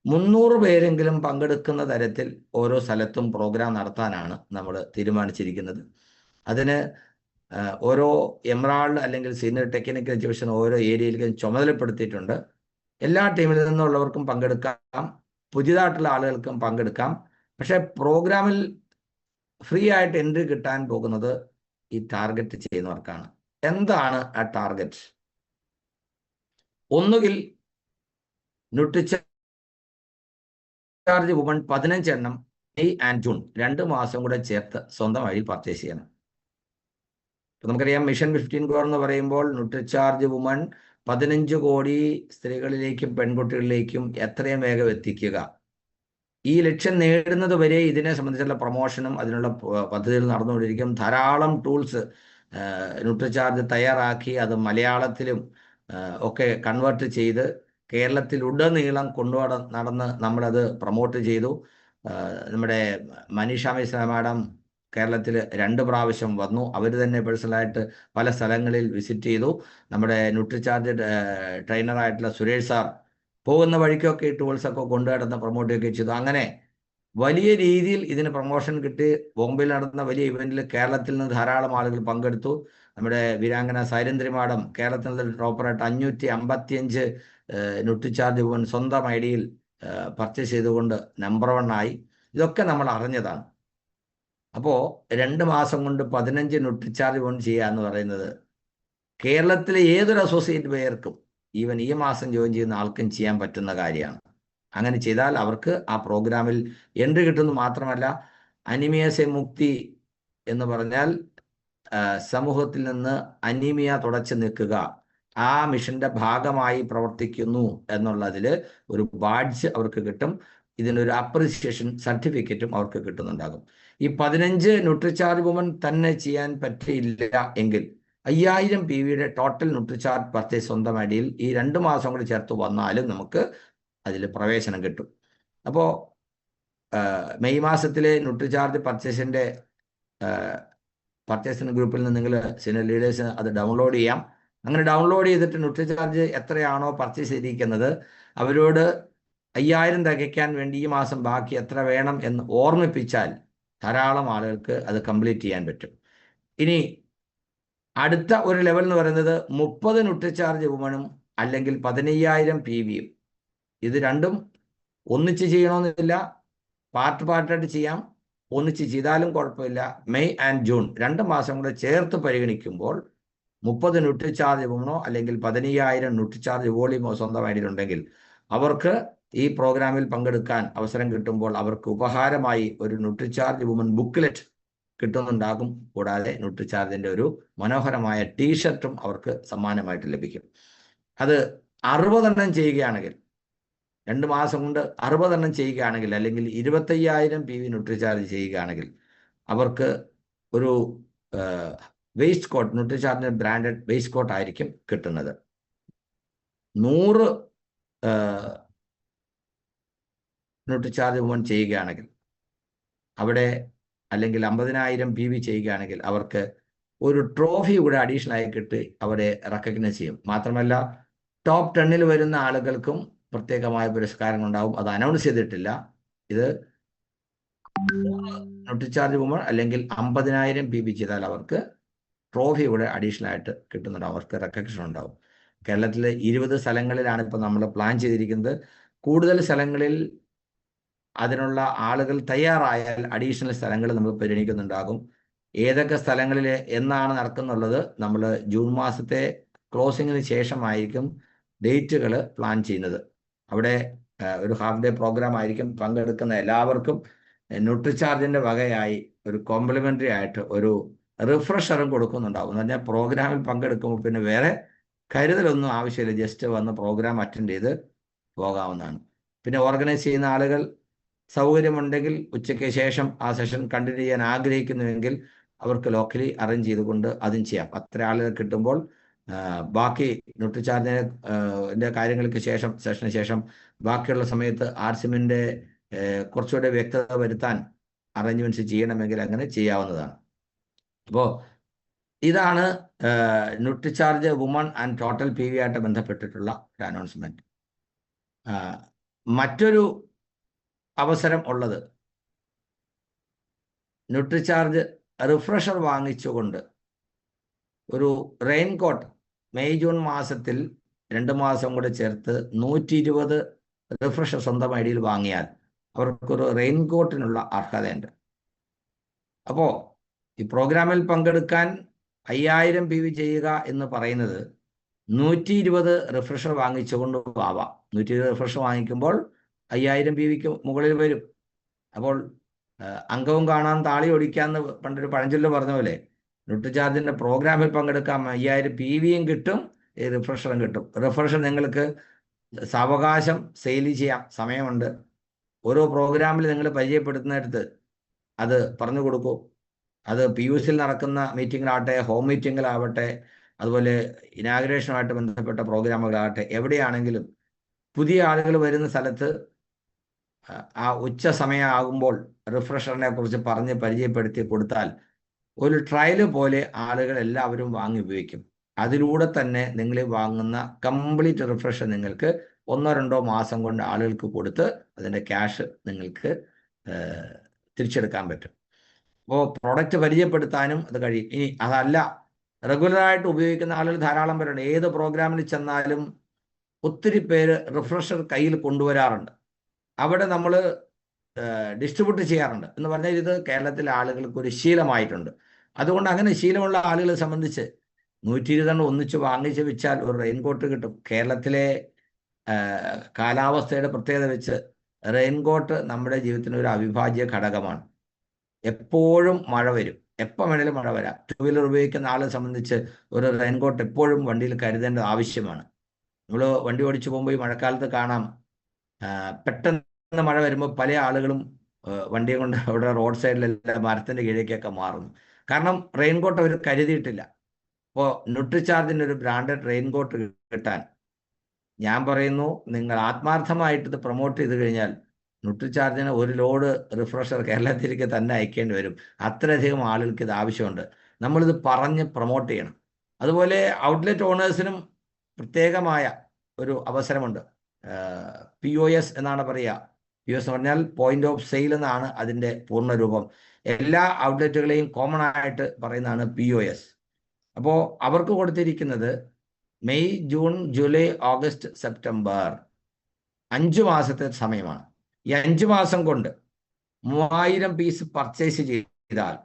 300 പേരെങ്കിലും പങ്കെടുക്കുന്ന തരത്തിൽ ഓരോ സ്ഥലത്തും പ്രോഗ്രാം നടത്താനാണ് നമ്മൾ തീരുമാനിച്ചിരിക്കുന്നത്. അതിന് ഓരോ എമറാൾഡ് അല്ലെങ്കിൽ സീനിയർ ടെക്നിക്കൽ എഡ്യൂക്കേഷൻ ഓരോ ഏരിയയിലേക്കും ചുമതലപ്പെടുത്തിയിട്ടുണ്ട്. എല്ലാ ടീമിൽ നിന്നുള്ളവർക്കും പങ്കെടുക്കാം, പുതിയതായിട്ടുള്ള ആളുകൾക്കും പങ്കെടുക്കാം. പക്ഷേ പ്രോഗ്രാമിൽ ഫ്രീ ആയിട്ട് എൻട്രി കിട്ടാൻ പോകുന്നത് ഈ ടാർഗറ്റ് ചെയ്യുന്നവർക്കാണ്. എന്താണ് ആ ടാർഗറ്റ്? ഒന്നുകിൽ ന്യൂട്രിചാർജ് വുമൺ 15 എണ്ണം മെയ് ആൻഡ് ജൂൺ 2 മാസം കൂടെ ചേർത്ത് സ്വന്തം വഴി പർച്ചേസ് ചെയ്യണം. നമുക്കറിയാം മിഷൻ 15 ക്രോർ എന്ന് പറയുമ്പോൾ ന്യൂട്രിചാർജ് വുമൺ 15 കോടി സ്ത്രീകളിലേക്കും പെൺകുട്ടികളിലേക്കും എത്രയും വേഗം എത്തിക്കുക. ഈ ലക്ഷ്യം നേടുന്നത് വരെ ഇതിനെ സംബന്ധിച്ചുള്ള പ്രൊമോഷനും അതിനുള്ള പദ്ധതികൾ നടന്നുകൊണ്ടിരിക്കും. ധാരാളം ടൂൾസ് ന്യൂട്രിചാർജ് തയ്യാറാക്കി അത് മലയാളത്തിലും ഒക്കെ കൺവേർട്ട് ചെയ്ത് കേരളത്തിലുടനീളം നടന്ന് നമ്മളത് പ്രൊമോട്ട് ചെയ്തു. നമ്മുടെ മനീഷ മിശ്ര മാഡം കേരളത്തിൽ 2 പ്രാവശ്യം വന്നു. അവർ തന്നെ പേഴ്സണലായിട്ട് പല സ്ഥലങ്ങളിൽ വിസിറ്റ് ചെയ്തു. നമ്മുടെ ന്യൂട്രിചാർജ് ട്രെയിനറായിട്ടുള്ള സുരേഷ് സാർ പോകുന്ന വഴിക്കൊക്കെ ഈ ടൂൾസൊക്കെ കൊണ്ടുനടന്ന് പ്രൊമോട്ടൊക്കെ ചെയ്തു. അങ്ങനെ വലിയ രീതിയിൽ ഇതിന് പ്രൊമോഷൻ കിട്ടി. ബോംബെയിൽ നടന്ന വലിയ ഇവന്റിൽ കേരളത്തിൽ നിന്ന് ധാരാളം ആളുകൾ പങ്കെടുത്തു. നമ്മുടെ വീരാംഗന സൈരന്ദ്രി മാഡം കേരളത്തിൽ നിന്ന് ടോപ്പറായിട്ട് 555 ന്യൂട്രിചാർജ് വുമൺ സ്വന്തം ഐഡിയിൽ പർച്ചേസ് ചെയ്തുകൊണ്ട് നമ്പർ 1 ആയി. ഇതൊക്കെ നമ്മൾ അറിഞ്ഞതാണ്. അപ്പോൾ 2 മാസം കൊണ്ട് 15 ന്യൂട്രിചാർജ് വുമൺ ചെയ്യുക എന്ന് പറയുന്നത് കേരളത്തിലെ ഏതൊരു അസോസിയേറ്റ് പേർക്കും ഈവൻ ഈ മാസം ജോയിൻ ചെയ്യുന്ന ആൾക്കും ചെയ്യാൻ പറ്റുന്ന കാര്യമാണ്. അങ്ങനെ ചെയ്താൽ അവർക്ക് ആ പ്രോഗ്രാമിൽ എൻട്രി കിട്ടുന്നത് മാത്രമല്ല, അനീമിയ സെ മുക്തി എന്ന് പറഞ്ഞാൽ സമൂഹത്തിൽ നിന്ന് അനീമിയ തുടച്ചു നിൽക്കുക, ആ മിഷന്റെ ഭാഗമായി പ്രവർത്തിക്കുന്നു എന്നുള്ളതിൽ ഒരു ബാഡ്ജ് അവർക്ക് കിട്ടും. ഇതിനൊരു അപ്രിസിയേഷൻ സർട്ടിഫിക്കറ്റും അവർക്ക് കിട്ടുന്നുണ്ടാകും. ഈ 15 ന്യൂട്രിചാർജ് വുമൺ തന്നെ ചെയ്യാൻ പറ്റിയില്ല എങ്കിൽ 5000 PVയുടെ ടോട്ടൽ ന്യൂട്രിചാർജ് പർച്ചേസ് സ്വന്തം ഐഡിയിൽ ഈ 2 മാസം കൂടി ചേർത്ത് വന്നാലും നമുക്ക് അതിൽ പ്രവേശനം കിട്ടും. അപ്പോൾ മെയ് മാസത്തിലെ ന്യൂട്രിചാർജ് പർച്ചേസിന് ഗ്രൂപ്പിൽ നിന്ന് നിങ്ങൾ സീനിയർ ലീഡേഴ്സ് അത് ഡൗൺലോഡ് ചെയ്യാം. അങ്ങനെ ഡൗൺലോഡ് ചെയ്തിട്ട് ന്യൂട്രിചാർജ് എത്രയാണോ പർച്ചേസ് ചെയ്തിരിക്കുന്നത് അവരോട് 5000 തികയ്ക്കാൻ വേണ്ടി ഈ മാസം ബാക്കി എത്ര വേണം എന്ന് ഓർമ്മിപ്പിച്ചാൽ ധാരാളം ആളുകൾക്ക് അത് കംപ്ലീറ്റ് ചെയ്യാൻ പറ്റും. ഇനി അടുത്ത ഒരു ലെവൽ എന്ന് പറയുന്നത് 30 ന്യൂട്രിചാർജ് വുമണും അല്ലെങ്കിൽ 15000 PVയും. ഇത് രണ്ടും ഒന്നിച്ച് ചെയ്യണമെന്നില്ല, പാർട്ടായിട്ട് ചെയ്യാം. ഒന്നിച്ച് ചെയ്താലും കുഴപ്പമില്ല. മെയ് ആൻഡ് ജൂൺ 2 മാസം കൂടെ ചേർത്ത് പരിഗണിക്കുമ്പോൾ 30 ന്യൂട്രിചാർജ് വുമണോ അല്ലെങ്കിൽ 15000 ന്യൂട്രിചാർജ് വോളിയമോ സ്വന്തമായിട്ടുണ്ടെങ്കിൽ അവർക്ക് ഈ പ്രോഗ്രാമിൽ പങ്കെടുക്കാൻ അവസരം കിട്ടുമ്പോൾ അവർക്ക് ഉപഹാരമായി ഒരു ന്യൂട്രിചാർജ് വുമൺ ബുക്ക്ലെറ്റ് കിട്ടുന്നുണ്ടാകും. കൂടാതെ ന്യൂട്രിചാർജിന്റെ ഒരു മനോഹരമായ ടീഷർട്ടും അവർക്ക് സമ്മാനമായിട്ട് ലഭിക്കും. അത് 60 എണ്ണം ചെയ്യുകയാണെങ്കിൽ, 2 മാസം കൊണ്ട് 60 എണ്ണം ചെയ്യുകയാണെങ്കിൽ, അല്ലെങ്കിൽ 25000 PV ന്യൂട്രിചാർജ് ചെയ്യുകയാണെങ്കിൽ അവർക്ക് ഒരു വേസ്റ്റ് കോട്ട്, ന്യൂട്രിചാർജിന്റെ ബ്രാൻഡഡ് വേസ്റ്റ് കോട്ട് ആയിരിക്കും കിട്ടുന്നത്. 100 ന്യൂട്രിചാർജ് വുമൺ ചെയ്യുകയാണെങ്കിൽ അവിടെ, അല്ലെങ്കിൽ 50000 PV ചെയ്യുകയാണെങ്കിൽ അവർക്ക് ഒരു ട്രോഫി കൂടെ അഡീഷണൽ ആയി കിട്ടി അവരെ റെക്കഗ്നൈസ് ചെയ്യും. മാത്രമല്ല ടോപ്പ് 10 വരുന്ന ആളുകൾക്കും പ്രത്യേകമായ പുരസ്കാരങ്ങൾ ഉണ്ടാവും. അത് അനൗൺസ് ചെയ്തിട്ടില്ല. ഇത് ന്യൂട്രിചാർജ് വുമൺ അല്ലെങ്കിൽ 50,000 PB ചെയ്താൽ അവർക്ക് ട്രോഫി കൂടെ അഡീഷണൽ ആയിട്ട് കിട്ടുന്നുണ്ട്. അവർക്ക് റെക്കഗ്നിഷൻ ഉണ്ടാവും. കേരളത്തിലെ 20 സ്ഥലങ്ങളിലാണ് ഇപ്പോൾ നമ്മൾ പ്ലാൻ ചെയ്തിരിക്കുന്നത്. കൂടുതൽ സ്ഥലങ്ങളിൽ അതിനുള്ള ആളുകൾ തയ്യാറായാൽ അഡീഷണൽ സ്ഥലങ്ങൾ നമ്മൾ പരിഗണിക്കുന്നുണ്ടാകും. ഏതൊക്കെ സ്ഥലങ്ങളിൽ എന്നാണ് നടക്കുന്നുള്ളത് നമ്മൾ ജൂൺ മാസത്തെ ക്ലോസിങ്ങിന് ശേഷമായിരിക്കും ഡേറ്റുകൾ പ്ലാൻ ചെയ്യുന്നത്. അവിടെ ഒരു ഹാഫ് ഡേ പ്രോഗ്രാം ആയിരിക്കും. പങ്കെടുക്കുന്ന എല്ലാവർക്കും ന്യൂട്രിചാർജിൻ്റെ വകയായി ഒരു കോംപ്ലിമെൻ്ററി ആയിട്ട് ഒരു റിഫ്രഷറും കൊടുക്കുന്നുണ്ടാവും. എന്ന് പറഞ്ഞാൽ പ്രോഗ്രാമിൽ പങ്കെടുക്കുമ്പോൾ പിന്നെ വേറെ കരുതലൊന്നും ആവശ്യമില്ല. ജസ്റ്റ് വന്ന് പ്രോഗ്രാം അറ്റൻഡ് ചെയ്ത് പോകാവുന്നതാണ്. പിന്നെ ഓർഗനൈസ് ചെയ്യുന്ന ആളുകൾ സൗകര്യമുണ്ടെങ്കിൽ ഉച്ചയ്ക്ക് ശേഷം ആ സെഷൻ കണ്ടിന്യൂ ചെയ്യാൻ ആഗ്രഹിക്കുന്നുവെങ്കിൽ അവർക്ക് ലോക്കലി അറേഞ്ച് ചെയ്തുകൊണ്ട് അതും ചെയ്യാം. അത്ര ആളുകൾ കിട്ടുമ്പോൾ ബാക്കി ന്യൂട്രിചാർജിൻ്റെ കാര്യങ്ങൾക്ക് ശേഷം സെഷന് ശേഷം ബാക്കിയുള്ള സമയത്ത് ആർസിമിൻ്റെ കുറച്ചുകൂടെ വ്യക്തത വരുത്താൻ അറേഞ്ച്മെൻറ്റ്സ് ചെയ്യണമെങ്കിൽ അങ്ങനെ ചെയ്യാവുന്നതാണ്. അപ്പോൾ ഇതാണ് Nutricharge woman and total PV ആയിട്ട് ബന്ധപ്പെട്ടിട്ടുള്ള ഒരു അനൗൺസ്മെൻറ്റ്. മറ്റൊരു അവസരം ഉള്ളത് ന്യൂട്രിചാർജ് റിഫ്രഷർ വാങ്ങിച്ചുകൊണ്ട് ഒരു റെയിൻകോട്ട് മെയ് ജൂൺ മാസത്തിൽ 2 മാസം കൂടെ ചേർത്ത് 120 റിഫ്രഷർ സ്വന്തം ഐഡിയിൽ വാങ്ങിയാൽ അവർക്കൊരു റെയിൻകോട്ടിനുള്ള അർഹതയുണ്ട്. അപ്പോൾ ഈ പ്രോഗ്രാമിൽ പങ്കെടുക്കാൻ 5000 PV ചെയ്യുക എന്ന് പറയുന്നത് 120 റിഫ്രഷർ വാങ്ങിച്ചുകൊണ്ട് ആവാം. 120 റിഫ്രഷർ വാങ്ങിക്കുമ്പോൾ 5000 PVക്ക് മുകളിൽ വരും. അപ്പോൾ അംഗവും കാണാൻ താളി ഒടിക്കാന്ന് പണ്ടൊരു പഴഞ്ചൊല്ല് പറഞ്ഞ പോലെ ന്യൂട്രിചാർജിൻ്റെ പ്രോഗ്രാമിൽ പങ്കെടുക്കാൻ 5000 PVയും കിട്ടും, ഈ റിഫ്രഷറും കിട്ടും. റിഫ്രഷർ നിങ്ങൾക്ക് സാവകാശം സെയിൽ ചെയ്യാം, സമയമുണ്ട്. ഓരോ പ്രോഗ്രാമിൽ നിങ്ങൾ പരിചയപ്പെടുത്തുന്നിടത്ത് അത് പറഞ്ഞു കൊടുക്കൂ. അത് PUCയിൽ നടക്കുന്ന മീറ്റിങ്ങിലാവട്ടെ, ഹോം മീറ്റിങ്ങിലാവട്ടെ, അതുപോലെ ഇനാഗുറേഷനുമായിട്ട് ബന്ധപ്പെട്ട പ്രോഗ്രാമുകളാകട്ടെ, എവിടെയാണെങ്കിലും പുതിയ ആളുകൾ വരുന്ന സ്ഥലത്ത് ആ ഉച്ച സമയമാകുമ്പോൾ റിഫ്രഷറിനെ കുറിച്ച് പറഞ്ഞ് പരിചയപ്പെടുത്തി കൊടുത്താൽ ഒരു ട്രയൽ പോലെ ആളുകൾ എല്ലാവരും വാങ്ങി ഉപയോഗിക്കും. അതിലൂടെ തന്നെ നിങ്ങൾ വാങ്ങുന്ന കംപ്ലീറ്റ് റിഫ്രഷർ നിങ്ങൾക്ക് 1-2 മാസം കൊണ്ട് ആളുകൾക്ക് കൊടുത്ത് അതിൻ്റെ ക്യാഷ് നിങ്ങൾക്ക് തിരിച്ചെടുക്കാൻ പറ്റും. അപ്പോൾ പ്രോഡക്റ്റ് പരിചയപ്പെടുത്താനും അത് കഴിയും. ഇനി അതല്ല, റെഗുലറായിട്ട് ഉപയോഗിക്കുന്ന ആളുകൾ ധാരാളം പേരുണ്ട്. ഏത് പ്രോഗ്രാമിൽ ചെന്നാലും ഒത്തിരി പേര് റിഫ്രഷർ കയ്യിൽ കൊണ്ടുവരാറുണ്ട്. അവിടെ നമ്മൾ ഡിസ്ട്രിബ്യൂട്ട് ചെയ്യാറുണ്ട്. എന്ന് പറഞ്ഞാൽ ഇത് കേരളത്തിലെ ആളുകൾക്ക് ഒരു ശീലമായിട്ടുണ്ട്. അതുകൊണ്ട് അങ്ങനെ ശീലമുള്ള ആളുകളെ സംബന്ധിച്ച് 120 ഒന്നിച്ച് വാങ്ങിച്ച് വെച്ചാൽ ഒരു റെയിൻകോട്ട് കിട്ടും. കേരളത്തിലെ കാലാവസ്ഥയുടെ പ്രത്യേകത വെച്ച് റെയിൻകോട്ട് നമ്മുടെ ജീവിതത്തിന് ഒരു അവിഭാജ്യ ഘടകമാണ്. എപ്പോഴും മഴ വരും, എപ്പോൾ വേണേലും മഴ വരാം. 2 വീലർ ഉപയോഗിക്കുന്ന ആളെ സംബന്ധിച്ച് ഒരു റെയിൻകോട്ട് എപ്പോഴും വണ്ടിയിൽ കരുതേണ്ടത് ആവശ്യമാണ്. നമ്മൾ വണ്ടി ഓടിച്ചു പോകുമ്പോൾ ഈ മഴക്കാലത്ത് കാണാം, പെട്ടെന്ന് മഴ വരുമ്പോൾ പല ആളുകളും വണ്ടിയെ കൊണ്ട് അവിടെ റോഡ് സൈഡിലെല്ലാം മരത്തിൻ്റെ കീഴേക്കൊക്കെ മാറുന്നു. കാരണം റെയിൻകോട്ട് അവർ കരുതിയിട്ടില്ല. അപ്പോൾ ന്യൂട്രിചാർജിൻ്റെ ഒരു ബ്രാൻഡഡ് റെയിൻകോട്ട് കിട്ടാൻ ഞാൻ പറയുന്നു, നിങ്ങൾ ആത്മാർത്ഥമായിട്ട് ഇത് പ്രൊമോട്ട് ചെയ്ത് കഴിഞ്ഞാൽ ന്യൂട്രിചാർജിന് ഒരു ലോഡ് റിഫ്രഷർ കേരളത്തിലേക്ക് തന്നെ അയക്കേണ്ടി വരും. അത്രയധികം ആളുകൾക്ക് ഇത് ആവശ്യമുണ്ട്. നമ്മളിത് പറഞ്ഞ് പ്രൊമോട്ട് ചെയ്യണം. അതുപോലെ ഔട്ട്ലെറ്റ് ഓണേഴ്സിനും പ്രത്യേകമായ ഒരു അവസരമുണ്ട്. POS എന്നാണ് പറയുക. POS എന്ന് പറഞ്ഞാൽ പോയിന്റ് ഓഫ് സെയിൽ എന്നാണ് അതിൻ്റെ പൂർണ്ണരൂപം. എല്ലാ ഔട്ട്ലെറ്റുകളെയും കോമൺ ആയിട്ട് പറയുന്നതാണ് POS. അപ്പോൾ അവർക്ക് കൊടുത്തിരിക്കുന്നത് May June July August September 5 മാസത്തെ സമയമാണ്. ഈ 5 മാസം കൊണ്ട് 3000 പീസ് പർച്ചേസ് ചെയ്താൽ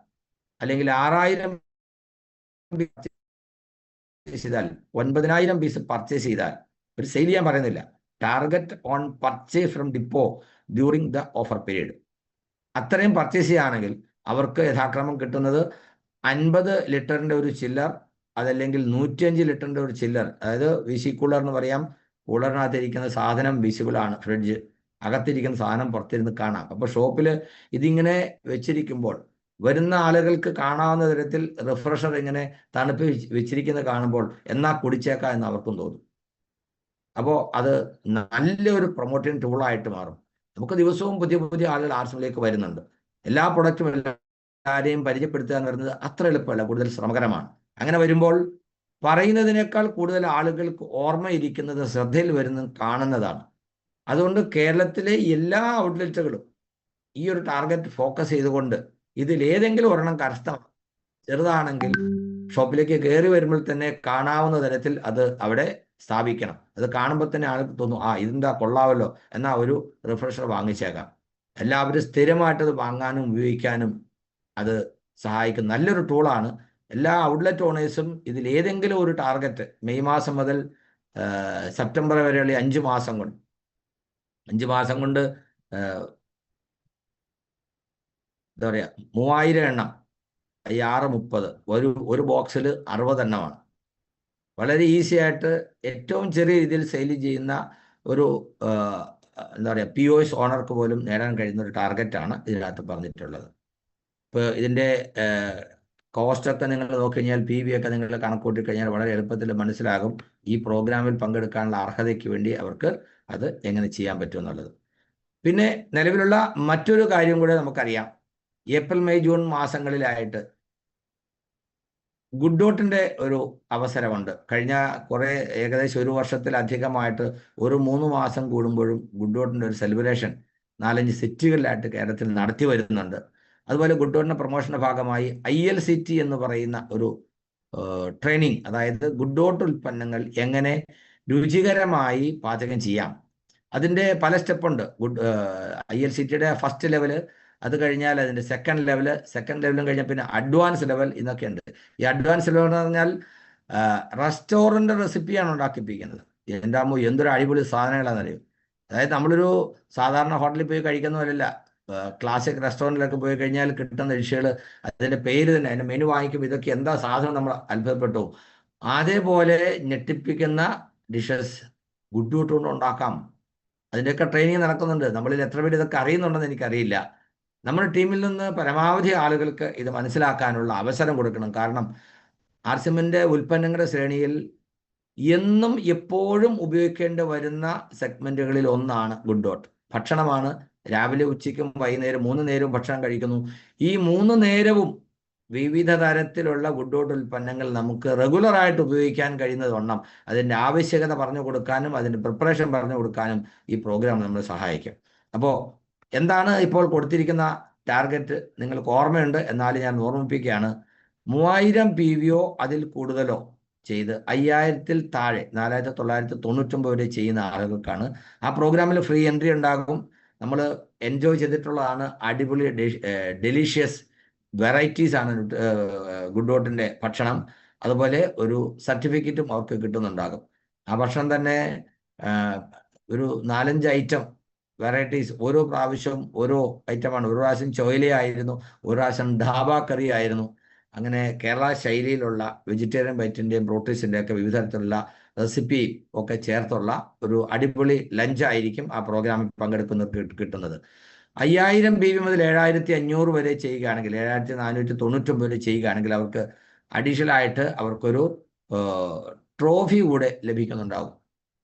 അല്ലെങ്കിൽ 6000 ചെയ്താൽ 9000 പീസ് പർച്ചേസ് ചെയ്താൽ, ഒരു സെയിൽ ചെയ്യാൻ പറയുന്നില്ല, target on purchase from depot during the offer period, അത്രയും പർച്ചേസ് ചെയ്യുകയാണെങ്കിൽ അവർക്ക് യഥാക്രമം കിട്ടുന്നത് 50 ലിറ്ററിൻ്റെ ഒരു ചില്ലർ, അതല്ലെങ്കിൽ 105 ലിറ്ററിൻ്റെ ഒരു ചില്ലർ. അതായത് VC കൂളർ എന്ന് പറയാം. കൂളറിനകത്തിരിക്കുന്ന സാധനം വിസിബിൾ ആണ്, ഫ്രിഡ്ജ് അകത്തിരിക്കുന്ന സാധനം പുറത്തിരുന്ന് കാണാം. അപ്പോൾ ഷോപ്പിൽ ഇതിങ്ങനെ വെച്ചിരിക്കുമ്പോൾ വരുന്ന ആളുകൾക്ക് കാണാവുന്ന തരത്തിൽ റിഫ്രഷർ ഇങ്ങനെ തണുപ്പ് വെച്ചിരിക്കുന്നത് കാണുമ്പോൾ എന്നാ കുടിച്ചേക്കാം എന്ന് അവർക്കും തോന്നും. അപ്പോൾ അത് നല്ലൊരു പ്രൊമോട്ടിങ് ടൂളായിട്ട് മാറും. നമുക്ക് ദിവസവും പുതിയ പുതിയ ആളുകൾ ആർസിമിലേക്ക് വരുന്നുണ്ട്. എല്ലാ പ്രൊഡക്റ്റും എല്ലാവരെയും പരിചയപ്പെടുത്തുക എന്ന് പറയുന്നത് അത്ര എളുപ്പമല്ല, കൂടുതൽ ശ്രമകരമാണ്. അങ്ങനെ വരുമ്പോൾ പറയുന്നതിനേക്കാൾ കൂടുതൽ ആളുകൾക്ക് ഓർമ്മയിരിക്കുന്നത്, ശ്രദ്ധയിൽ വരുന്നതും കാണുന്നതാണ്. അതുകൊണ്ട് കേരളത്തിലെ എല്ലാ ഔട്ട്ലെറ്റുകളും ഈ ഒരു ടാർഗറ്റ് ഫോക്കസ് ചെയ്തുകൊണ്ട് ഇതിലേതെങ്കിലും ഒരെണ്ണം കരസ്ഥമാക്കണം. ചെറുതാണെങ്കിൽ ഷോപ്പിലേക്ക് കയറി വരുമ്പോൾ തന്നെ കാണാവുന്ന തരത്തിൽ അത് അവിടെ സ്ഥാപിക്കണം. അത് കാണുമ്പോൾ തന്നെ ആൾക്ക് തോന്നും, ഇതെന്താ കൊള്ളാവല്ലോ, എന്നാ ഒരു റിഫ്രഷർ വാങ്ങിച്ചേക്കാം. എല്ലാവരും സ്ഥിരമായിട്ടത് വാങ്ങാനും ഉപയോഗിക്കാനും അത് സഹായിക്കും. നല്ലൊരു ടൂളാണ്. എല്ലാ ഔട്ട്ലെറ്റ് ഓണേഴ്സും ഇതിലേതെങ്കിലും ഒരു ടാർഗറ്റ് മെയ് മാസം മുതൽ സെപ്റ്റംബർ വരെയുള്ള 5 മാസം കൊണ്ട് 5 മാസം കൊണ്ട് എന്താ പറയുക 3000 എണ്ണം, 6 30 ഒരു ബോക്സിൽ 60 എണ്ണമാണ്. വളരെ ഈസി ആയിട്ട് ഏറ്റവും ചെറിയ രീതിയിൽ സെയിൽ ചെയ്യുന്ന ഒരു എന്താ പറയുക POS ഓണർക്ക് പോലും നേടാൻ കഴിയുന്ന ഒരു ടാർഗറ്റാണ് ഇതിനകത്ത് പറഞ്ഞിട്ടുള്ളത്. ഇപ്പോൾ ഇതിൻ്റെ കോസ്റ്റൊക്കെ നിങ്ങൾ നോക്കിക്കഴിഞ്ഞാൽ PV ഒക്കെ നിങ്ങൾ കണക്കൂട്ടി കഴിഞ്ഞാൽ വളരെ എളുപ്പത്തിൽ മനസ്സിലാകും ഈ പ്രോഗ്രാമിൽ പങ്കെടുക്കാനുള്ള അർഹതയ്ക്ക് വേണ്ടി അവർക്ക് അത് എങ്ങനെ ചെയ്യാൻ പറ്റും എന്നുള്ളത്. പിന്നെ നിലവിലുള്ള മറ്റൊരു കാര്യം കൂടെ നമുക്കറിയാം. ഏപ്രിൽ മെയ് ജൂൺ മാസങ്ങളിലായിട്ട് ഗുഡ് ഡോട്ടിൻ്റെ ഒരു അവസരമുണ്ട്. കഴിഞ്ഞ ഏകദേശം 1 വർഷത്തിലധികമായിട്ട് ഒരു 3 മാസം കൂടുമ്പോഴും ഗുഡ് ഡോട്ടിൻ്റെ ഒരു സെലിബ്രേഷൻ 4-5 സിറ്റികളിലായിട്ട് കേരളത്തിൽ നടത്തി വരുന്നുണ്ട്. അതുപോലെ ഗുഡ് ഡോട്ടിൻ്റെ പ്രൊമോഷൻ്റെ ഭാഗമായി ILCT എന്ന് പറയുന്ന ഒരു ട്രെയിനിങ്, അതായത് ഗുഡ് ഡോട്ട് ഉൽപ്പന്നങ്ങൾ എങ്ങനെ രുചികരമായി പാചകം ചെയ്യാം, അതിൻ്റെ പല സ്റ്റെപ്പുണ്ട്. ILCTയുടെ ഫസ്റ്റ് ലെവല്, അത് കഴിഞ്ഞാൽ അതിൻ്റെ സെക്കൻഡ് ലെവലും കഴിഞ്ഞാൽ പിന്നെ അഡ്വാൻസ് ലെവൽ എന്നൊക്കെ ഉണ്ട്. ഈ അഡ്വാൻസ് ലെവൽ എന്ന് പറഞ്ഞാൽ റെസ്റ്റോറൻ്റ് റെസിപ്പിയാണ് ഉണ്ടാക്കിപ്പിക്കുന്നത്. എൻ്റെ അമ്മ എന്തൊരു അടിപൊളി സാധനങ്ങളാണെന്നറിയും. അതായത് നമ്മളൊരു സാധാരണ ഹോട്ടലിൽ പോയി കഴിക്കുന്ന പോലെയല്ല. ക്ലാസിക് റെസ്റ്റോറൻറ്റിലൊക്കെ പോയി കഴിഞ്ഞാൽ കിട്ടുന്ന ഡിഷുകൾ, അതിൻ്റെ പേര് തന്നെ, അതിൻ്റെ മെനു വാങ്ങിക്കുമ്പോൾ ഇതൊക്കെ എന്താ സാധനം നമ്മൾ അത്ഭുതപ്പെട്ടു. അതേപോലെ ഞെട്ടിപ്പിക്കുന്ന ഡിഷസ് ഗുഡ് ഡോട്ട് കൊണ്ട് ഉണ്ടാക്കാം. അതിൻ്റെയൊക്കെ ട്രെയിനിങ് നടക്കുന്നുണ്ട്. നമ്മളിൽ എത്ര പേര് ഇതൊക്കെ അറിയുന്നുണ്ടെന്ന് എനിക്കറിയില്ല. നമ്മുടെ ടീമിൽ നിന്ന് പരമാവധി ആളുകൾക്ക് ഇത് മനസ്സിലാക്കാനുള്ള അവസരം കൊടുക്കണം. കാരണം RCMൻ്റെ ഉൽപ്പന്നങ്ങളുടെ ശ്രേണിയിൽ എന്നും എപ്പോഴും ഉപയോഗിക്കേണ്ടി വരുന്ന സെഗ്മെൻറ്റുകളിൽ ഒന്നാണ് ഗുഡ് ഡോട്ട്. ഭക്ഷണമാണ്. രാവിലെ ഉച്ചയ്ക്കും വൈകുന്നേരം 3 നേരവും ഭക്ഷണം കഴിക്കുന്നു. ഈ 3 നേരവും വിവിധ തരത്തിലുള്ള ഗുഡ് ഡോട്ട് ഉൽപ്പന്നങ്ങൾ നമുക്ക് റെഗുലറായിട്ട് ഉപയോഗിക്കാൻ കഴിയുന്നതൊണ്ണം അതിൻ്റെ ആവശ്യകത പറഞ്ഞു കൊടുക്കാനും അതിൻ്റെ പ്രിപ്പറേഷൻ പറഞ്ഞു കൊടുക്കാനും ഈ പ്രോഗ്രാം നമ്മളെ സഹായിക്കും. അപ്പോൾ എന്താണ് ഇപ്പോൾ കൊടുത്തിരിക്കുന്ന ടാർഗറ്റ് നിങ്ങൾക്ക് ഓർമ്മയുണ്ട്, എന്നാലും ഞാൻ ഓർമ്മിപ്പിക്കുകയാണ്. 3000 PVO അതിൽ കൂടുതലോ ചെയ്ത് 5000-ൽ താഴെ 4999 വരെ ചെയ്യുന്ന ആളുകൾക്കാണ് ആ പ്രോഗ്രാമിൽ ഫ്രീ എൻട്രി ഉണ്ടാകും. നമ്മൾ എൻജോയ് ചെയ്തിട്ടുള്ളതാണ്. അടിപൊളി ഡെലീഷ്യസ് വെറൈറ്റീസ് ആണ് ഗുഡ് ഡോട്ടിൻ്റെ ഭക്ഷണം. അതുപോലെ ഒരു സർട്ടിഫിക്കറ്റും അവർക്ക് കിട്ടുന്നുണ്ടാകും. ആ ഭക്ഷണം തന്നെ ഒരു 4-5 ഐറ്റം വെറൈറ്റീസ്, ഓരോ പ്രാവശ്യവും ഓരോ ഐറ്റമാണ്. ഒരു പ്രാവശ്യം ചോയിലയായിരുന്നു, ഒരു പ്രാവശ്യം ധാബ കറി ആയിരുന്നു. അങ്ങനെ കേരള ശൈലിയിലുള്ള വെജിറ്റേറിയൻ ബൈറ്റിൻ്റെയും പ്രോട്ടീൻസിൻ്റെ ഒക്കെ വിവിധ തരത്തിലുള്ള റെസിപ്പി ഒക്കെ ചേർത്തുള്ള ഒരു അടിപൊളി ലഞ്ചായിരിക്കും ആ പ്രോഗ്രാമിൽ പങ്കെടുക്കുന്നവർക്ക് കിട്ടുന്നത്. 5000 PV മുതൽ 7500 വരെ ചെയ്യുകയാണെങ്കിൽ, 7499 വരെ ചെയ്യുകയാണെങ്കിൽ അവർക്ക് അഡീഷണൽ ആയിട്ട് അവർക്കൊരു ട്രോഫി കൂടെ ലഭിക്കുന്നുണ്ടാകും.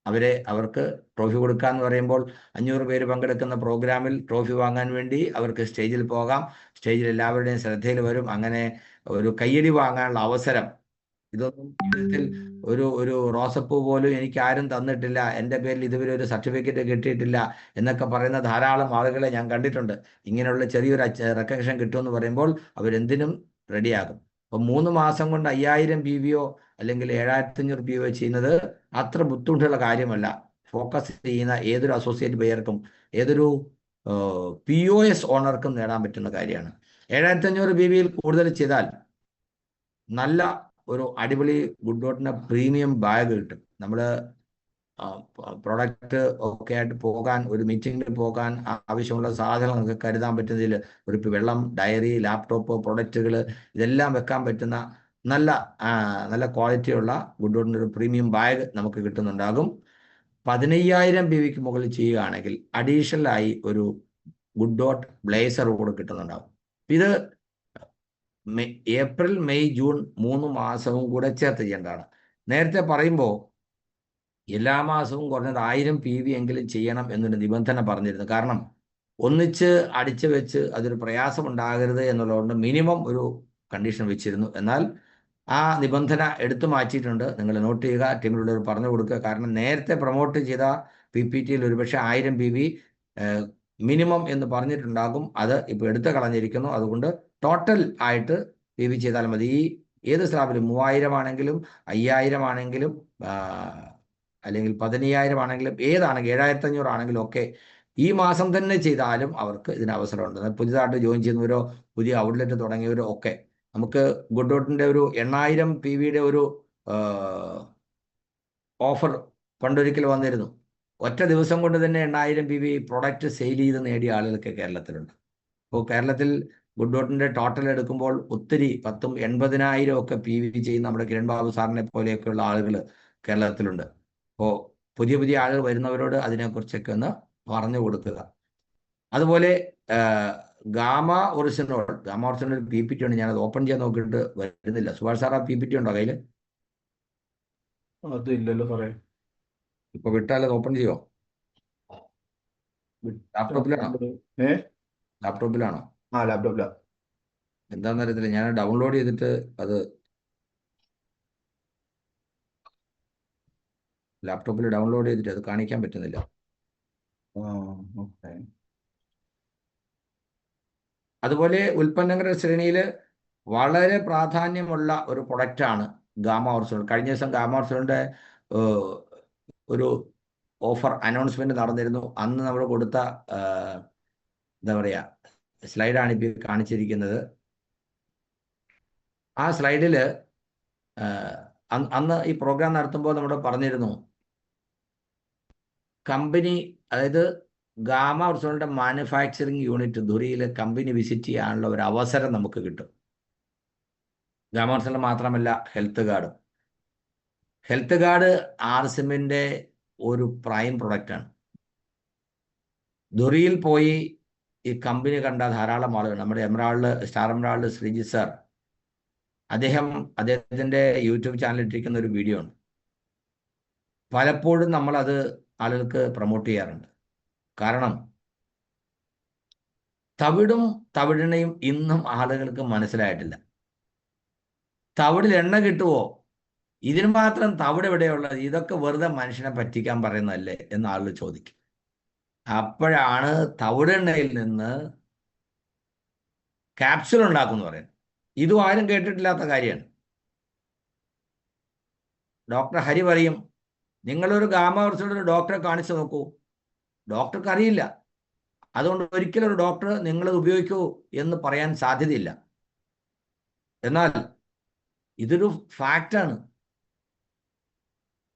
അവർക്ക് ട്രോഫി കൊടുക്കുക എന്ന് പറയുമ്പോൾ 500 പേര് പങ്കെടുക്കുന്ന പ്രോഗ്രാമിൽ ട്രോഫി വാങ്ങാൻ വേണ്ടി അവർക്ക് സ്റ്റേജിൽ പോകാം. സ്റ്റേജിൽ എല്ലാവരുടെയും ശ്രദ്ധയിൽ വരും. അങ്ങനെ ഒരു കയ്യടി വാങ്ങാനുള്ള അവസരം. ഇതൊന്നും ജീവിതത്തിൽ ഒരു റോസപ്പൂ പോലും എനിക്ക് ആരും തന്നിട്ടില്ല, എൻ്റെ പേരിൽ ഇതുവരെ ഒരു സർട്ടിഫിക്കറ്റ് കിട്ടിയിട്ടില്ല എന്നൊക്കെ പറയുന്ന ധാരാളം ആളുകളെ ഞാൻ കണ്ടിട്ടുണ്ട്. ഇങ്ങനെയുള്ള ചെറിയൊരു റെക്കഗ്നിഷൻ കിട്ടുമെന്ന് പറയുമ്പോൾ അവരെന്തിനും റെഡിയാകും. അപ്പം 3 മാസം കൊണ്ട് 5000 PVO അല്ലെങ്കിൽ 7500 PVO ചെയ്യുന്നത് അത്ര ബുദ്ധിമുട്ടുള്ള കാര്യമല്ല. ഫോക്കസ് ചെയ്യുന്ന ഏതൊരു അസോസിയേറ്റ് ബയർക്കും ഏതൊരു POS ഓണർക്കും നേടാൻ പറ്റുന്ന കാര്യമാണ്. 7500 PVയിൽ കൂടുതൽ ചെയ്താൽ നല്ല ഒരു അടിപൊളി ഗുഡ് ഡോട്ടിൻ്റെ പ്രീമിയം ബാഗ് കിട്ടും. നമ്മൾ പ്രൊഡക്റ്റ് ഒക്കെ ആയിട്ട് പോകാൻ, ഒരു മീറ്റിങ്ങിന് പോകാൻ ആവശ്യമുള്ള സാധനങ്ങളൊക്കെ കരുതാൻ പറ്റുന്നതിൽ ഒരു വെള്ളം, ഡയറി, ലാപ്ടോപ്പ്, പ്രൊഡക്റ്റുകൾ ഇതെല്ലാം വെക്കാൻ പറ്റുന്ന നല്ല ക്വാളിറ്റിയുള്ള ഗുഡ് ഡോട്ടിൻ്റെ ഒരു പ്രീമിയം ബാഗ് നമുക്ക് കിട്ടുന്നുണ്ടാകും. 15000 PVക്ക് മുകളിൽ ചെയ്യുകയാണെങ്കിൽ അഡീഷണലായി ഒരു ഗുഡ് ഡോട്ട് ബ്ലേസർ കൂടെ കിട്ടുന്നുണ്ടാകും. ഇത് ഏപ്രിൽ മെയ് ജൂൺ 3 മാസവും കൂടെ ചേർത്ത് ചെയ്യേണ്ടതാണ്. നേരത്തെ പറയുമ്പോൾ എല്ലാ മാസവും കുറഞ്ഞത് 1000 PV എങ്കിലും ചെയ്യണം എന്നൊരു നിബന്ധന പറഞ്ഞിരുന്നു. കാരണം ഒന്നിച്ച് അടിച്ചു വെച്ച് അതൊരു പ്രയാസം ഉണ്ടാകരുത് എന്നുള്ളതുകൊണ്ട് മിനിമം ഒരു കണ്ടീഷൻ വെച്ചിരുന്നു. എന്നാൽ ആ നിബന്ധന എടുത്തു മാറ്റിയിട്ടുണ്ട്. നിങ്ങൾ നോട്ട് ചെയ്യുക, ടീമിലുള്ളവർ പറഞ്ഞു കൊടുക്കുക. കാരണം നേരത്തെ പ്രൊമോട്ട് ചെയ്ത PPT-യിൽ ഒരുപക്ഷെ 1000 PV മിനിമം എന്ന് പറഞ്ഞിട്ടുണ്ടാകും. അത് ഇപ്പോൾ എടുത്തു കളഞ്ഞിരിക്കുന്നു. അതുകൊണ്ട് ടോട്ടൽ ആയിട്ട് PV ചെയ്താൽ മതി. ഈ ഏത് സ്ലാബിലും 3000 ആണെങ്കിലും 5000 ആണെങ്കിലും അല്ലെങ്കിൽ 15000 ആണെങ്കിലും ഏതാണെങ്കിലും 7500 ആണെങ്കിലും ഒക്കെ ഈ മാസം തന്നെ ചെയ്താലും അവർക്ക് ഇതിന് അവസരമുണ്ട്. പുതിയതായിട്ട് ജോയിൻ ചെയ്യുന്നവരോ പുതിയ ഔട്ട്ലെറ്റ് തുടങ്ങിയവരോ ഒക്കെ നമുക്ക് ഗുഡ്ഡോട്ടിൻ്റെ ഒരു 8000 PV-യുടെ ഒരു ഓഫർ പണ്ടൊരിക്കൽ വന്നിരുന്നു. ഒറ്റ ദിവസം കൊണ്ട് തന്നെ 8000 PV പ്രൊഡക്റ്റ് സെയിൽ ചെയ്ത് നേടിയ ആളുകളൊക്കെ കേരളത്തിലുണ്ട്. അപ്പോൾ കേരളത്തിൽ ഗുഡ്ഡോട്ടിൻ്റെ ടോട്ടൽ എടുക്കുമ്പോൾ ഒത്തിരി 10,000 80,000 ഒക്കെ PV ചെയ്യുന്ന നമ്മുടെ കിരൺ ബാബു സാറിനെ പോലെയൊക്കെയുള്ള ആളുകൾ കേരളത്തിലുണ്ട്. അപ്പോൾ പുതിയ പുതിയ ആളുകൾ വരുന്നവരോട് അതിനെക്കുറിച്ചൊക്കെ ഒന്ന് പറഞ്ഞു കൊടുക്കുക. അതുപോലെ ഗാമ ഒറിജിനോൾ ഒരു PPT ഉണ്ട്. ഞാനത് ഓപ്പൺ ചെയ്യാൻ നോക്കിയിട്ട് വരുന്നില്ല. സുഭാഷ് സാർ, ആ PPT ഉണ്ടോ കയ്യിൽ? അതില്ലല്ലോ സാറേ. ഇപ്പൊ വിട്ടാൽ അത് ഓപ്പൺ ചെയ്യോ? ലാപ്ടോപ്പിലാണോ? ലാപ്ടോപ്പിലാണോ? ലാപ്ടോപ്പിലാ. എന്താണെന്ന് അറിയത്തില്ല. ഞാൻ ഡൗൺലോഡ് ചെയ്തിട്ട് അത് ലാപ്ടോപ്പിൽ ഡൗൺലോഡ് ചെയ്തിട്ട് അത് കാണിക്കാൻ പറ്റുന്നില്ല. അതുപോലെ ഉൽപ്പന്നങ്ങളുടെ ശ്രേണിയിൽ വളരെ പ്രാധാന്യമുള്ള ഒരു പ്രൊഡക്റ്റാണ് ഗാമ ഒറിജിനൽ. കഴിഞ്ഞ ദിവസം ഗാമ ഒറിജിനലിൻ്റെ ഒരു ഓഫർ അനൗൺസ്മെന്റ് നടന്നിരുന്നു. അന്ന് നമ്മൾ കൊടുത്ത എന്താ പറയുക സ്ലൈഡാണ് ഇപ്പോൾ കാണിച്ചിരിക്കുന്നത്. ആ സ്ലൈഡിൽ അന്ന് ഈ പ്രോഗ്രാം നടത്തുമ്പോൾ നമ്മൾ പറഞ്ഞിരുന്നു, കമ്പനി, അതായത് ഗാമ ഒറിജിനലിൻ്റെ മാനുഫാക്ചറിങ് യൂണിറ്റ് ധുരിയിൽ കമ്പനി വിസിറ്റ് ചെയ്യാനുള്ള ഒരു അവസരം നമുക്ക് കിട്ടും. ഗാമ ഒറിജിനൽ മാത്രമല്ല, ഹെൽത്ത് ഗാർഡ് ആർസിമിൻ്റെ ഒരു പ്രൈം പ്രൊഡക്റ്റാണ്. ധുരിയിൽ പോയി ഈ കമ്പനി കണ്ട ധാരാളം ആളുകൾ, നമ്മുടെ സ്റ്റാർ എമറാൾഡ് ശ്രീജിത്ത് സാർ, അദ്ദേഹത്തിൻ്റെ യൂട്യൂബ് ചാനലിൽ ഇട്ടിരിക്കുന്ന ഒരു വീഡിയോ ഉണ്ട്. പലപ്പോഴും നമ്മളത് ആളുകൾക്ക് പ്രൊമോട്ട് ചെയ്യാറുണ്ട്. കാരണം തവിടിനെയും ഇന്നും ആളുകൾക്ക് മനസ്സിലായിട്ടില്ല. തവിടിൽ എണ്ണ കിട്ടുമോ? ഇതിന് മാത്രം തവിട് എവിടെയുള്ളത്? ഇതൊക്കെ വെറുതെ മനുഷ്യനെ പറ്റിക്കാൻ പറയുന്നതല്ലേ എന്ന് ആളുകൾ ചോദിക്കും. അപ്പോഴാണ് തവിടെണ്ണയിൽ നിന്ന് ക്യാപ്സ്യൂൾ ഉണ്ടാക്കുമെന്ന് പറയുന്നത്. ഇതും ആരും കേട്ടിട്ടില്ലാത്ത കാര്യമാണ്. ഡോക്ടർ ഹരി പറയും, നിങ്ങളൊരു ഗാമ ഒറിജിനൽ ഡോക്ടറെ കാണിച്ചു നോക്കൂ. ഡോക്ടർക്ക് അറിയില്ല. അതുകൊണ്ട് ഒരിക്കലും ഒരു ഡോക്ടർ നിങ്ങളത് ഉപയോഗിക്കൂ എന്ന് പറയാൻ സാധ്യതയില്ല. എന്നാൽ ഇതൊരു ഫാക്റ്റാണ്.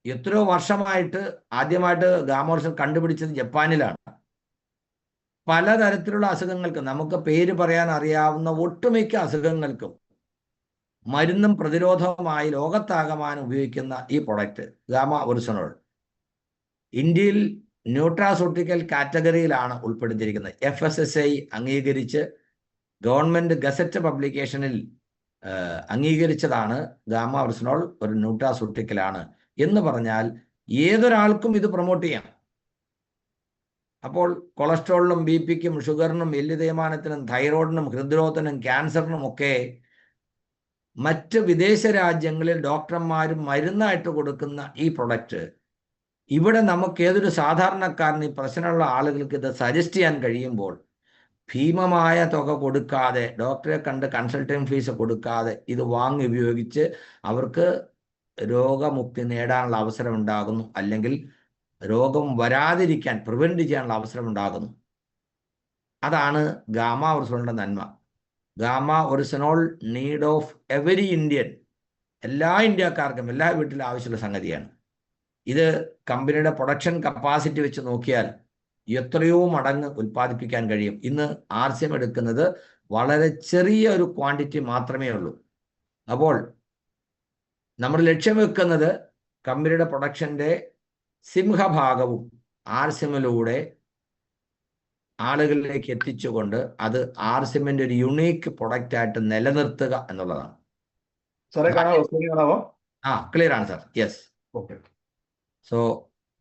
എത്രയോ വർഷമായിട്ട് ആദ്യമായിട്ട് ഗാമ ഒറിജിനൽ കണ്ടുപിടിച്ചത് ജപ്പാനിലാണ്. പലതരത്തിലുള്ള അസുഖങ്ങൾക്ക്, നമുക്ക് പേര് പറയാൻ അറിയാവുന്ന ഒട്ടുമിക്ക അസുഖങ്ങൾക്കും മരുന്നും പ്രതിരോധവുമായി ലോകത്താകമാനം ഉപയോഗിക്കുന്ന ഈ പ്രൊഡക്റ്റ് ഗാമ ഒറിജിനൽ ഇന്ത്യയിൽ ന്യൂട്രാസ്യൂട്ടിക്കൽ കാറ്റഗറിയിലാണ് ഉൾപ്പെടുത്തിയിരിക്കുന്നത്. FSSAI അംഗീകരിച്ച് ഗവൺമെന്റ് ഗസറ്റ് പബ്ലിക്കേഷനിൽ അംഗീകരിച്ചതാണ് ഗാമ ഒറിജിനൽ ഒരു ന്യൂട്രാസ്യൂട്ടിക്കലാണ് എന്ന് പറഞ്ഞാൽ ഏതൊരാൾക്കും ഇത് പ്രൊമോട്ട് ചെയ്യാം. അപ്പോൾ കൊളസ്ട്രോളിനും BP-ക്കും ഷുഗറിനും എല്ല് തേയ്മാനത്തിനും തൈറോയിഡിനും ഹൃദ്രോഗത്തിനും ക്യാൻസറിനും ഒക്കെ മറ്റ് വിദേശ രാജ്യങ്ങളിൽ ഡോക്ടർമാരും മരുന്നായിട്ട് കൊടുക്കുന്ന ഈ പ്രൊഡക്റ്റ് ഇവിടെ നമുക്ക് ഏതൊരു സാധാരണക്കാരന് ഈ പ്രശ്നമുള്ള ആളുകൾക്ക് ഇത് സജസ്റ്റ് ചെയ്യാൻ കഴിയുമ്പോൾ ഭീമമായ തുക കൊടുക്കാതെ, ഡോക്ടറെ കണ്ട് കൺസൾട്ടൻറ്റ് ഫീസ് കൊടുക്കാതെ ഇത് വാങ്ങി ഉപയോഗിച്ച് അവർക്ക് രോഗമുക്തി നേടാനുള്ള അവസരം ഉണ്ടാകുന്നു. അല്ലെങ്കിൽ രോഗം വരാതിരിക്കാൻ പ്രിവെൻറ്റ് ചെയ്യാനുള്ള അവസരം ഉണ്ടാകുന്നു. അതാണ് ഗാമ ഒറിജിനലിൻ്റെ നന്മ. Gamma original need of every Indian, എല്ലാ ഇന്ത്യക്കാർക്കും എല്ലാ വീട്ടിലും ആവശ്യമുള്ള സംഗതിയാണ്. ഇത് കമ്പനിയുടെ പ്രൊഡക്ഷൻ കപ്പാസിറ്റി വെച്ച് നോക്കിയാൽ എത്രയോ മടങ്ങ് ഉൽപ്പാദിപ്പിക്കാൻ കഴിയും. ഇന്ന് RCM എടുക്കുന്നത് വളരെ ചെറിയ ഒരു ക്വാണ്ടിറ്റി മാത്രമേ ഉള്ളൂ. അപ്പോൾ നമ്മൾ ലക്ഷ്യം വെക്കുന്നത് കമ്പനിയുടെ പ്രൊഡക്ഷൻ്റെ സിംഹഭാഗവും RCMലൂടെ ആളുകളിലേക്ക് എത്തിച്ചുകൊണ്ട് അത് RCMന്റെ ഒരു യുണീക്ക് പ്രൊഡക്റ്റ് ആയിട്ട് നിലനിർത്തുക എന്നുള്ളതാണ്. ക്ലിയർ ആണ് സാർ? യെസ്. ഓക്കെ. സോ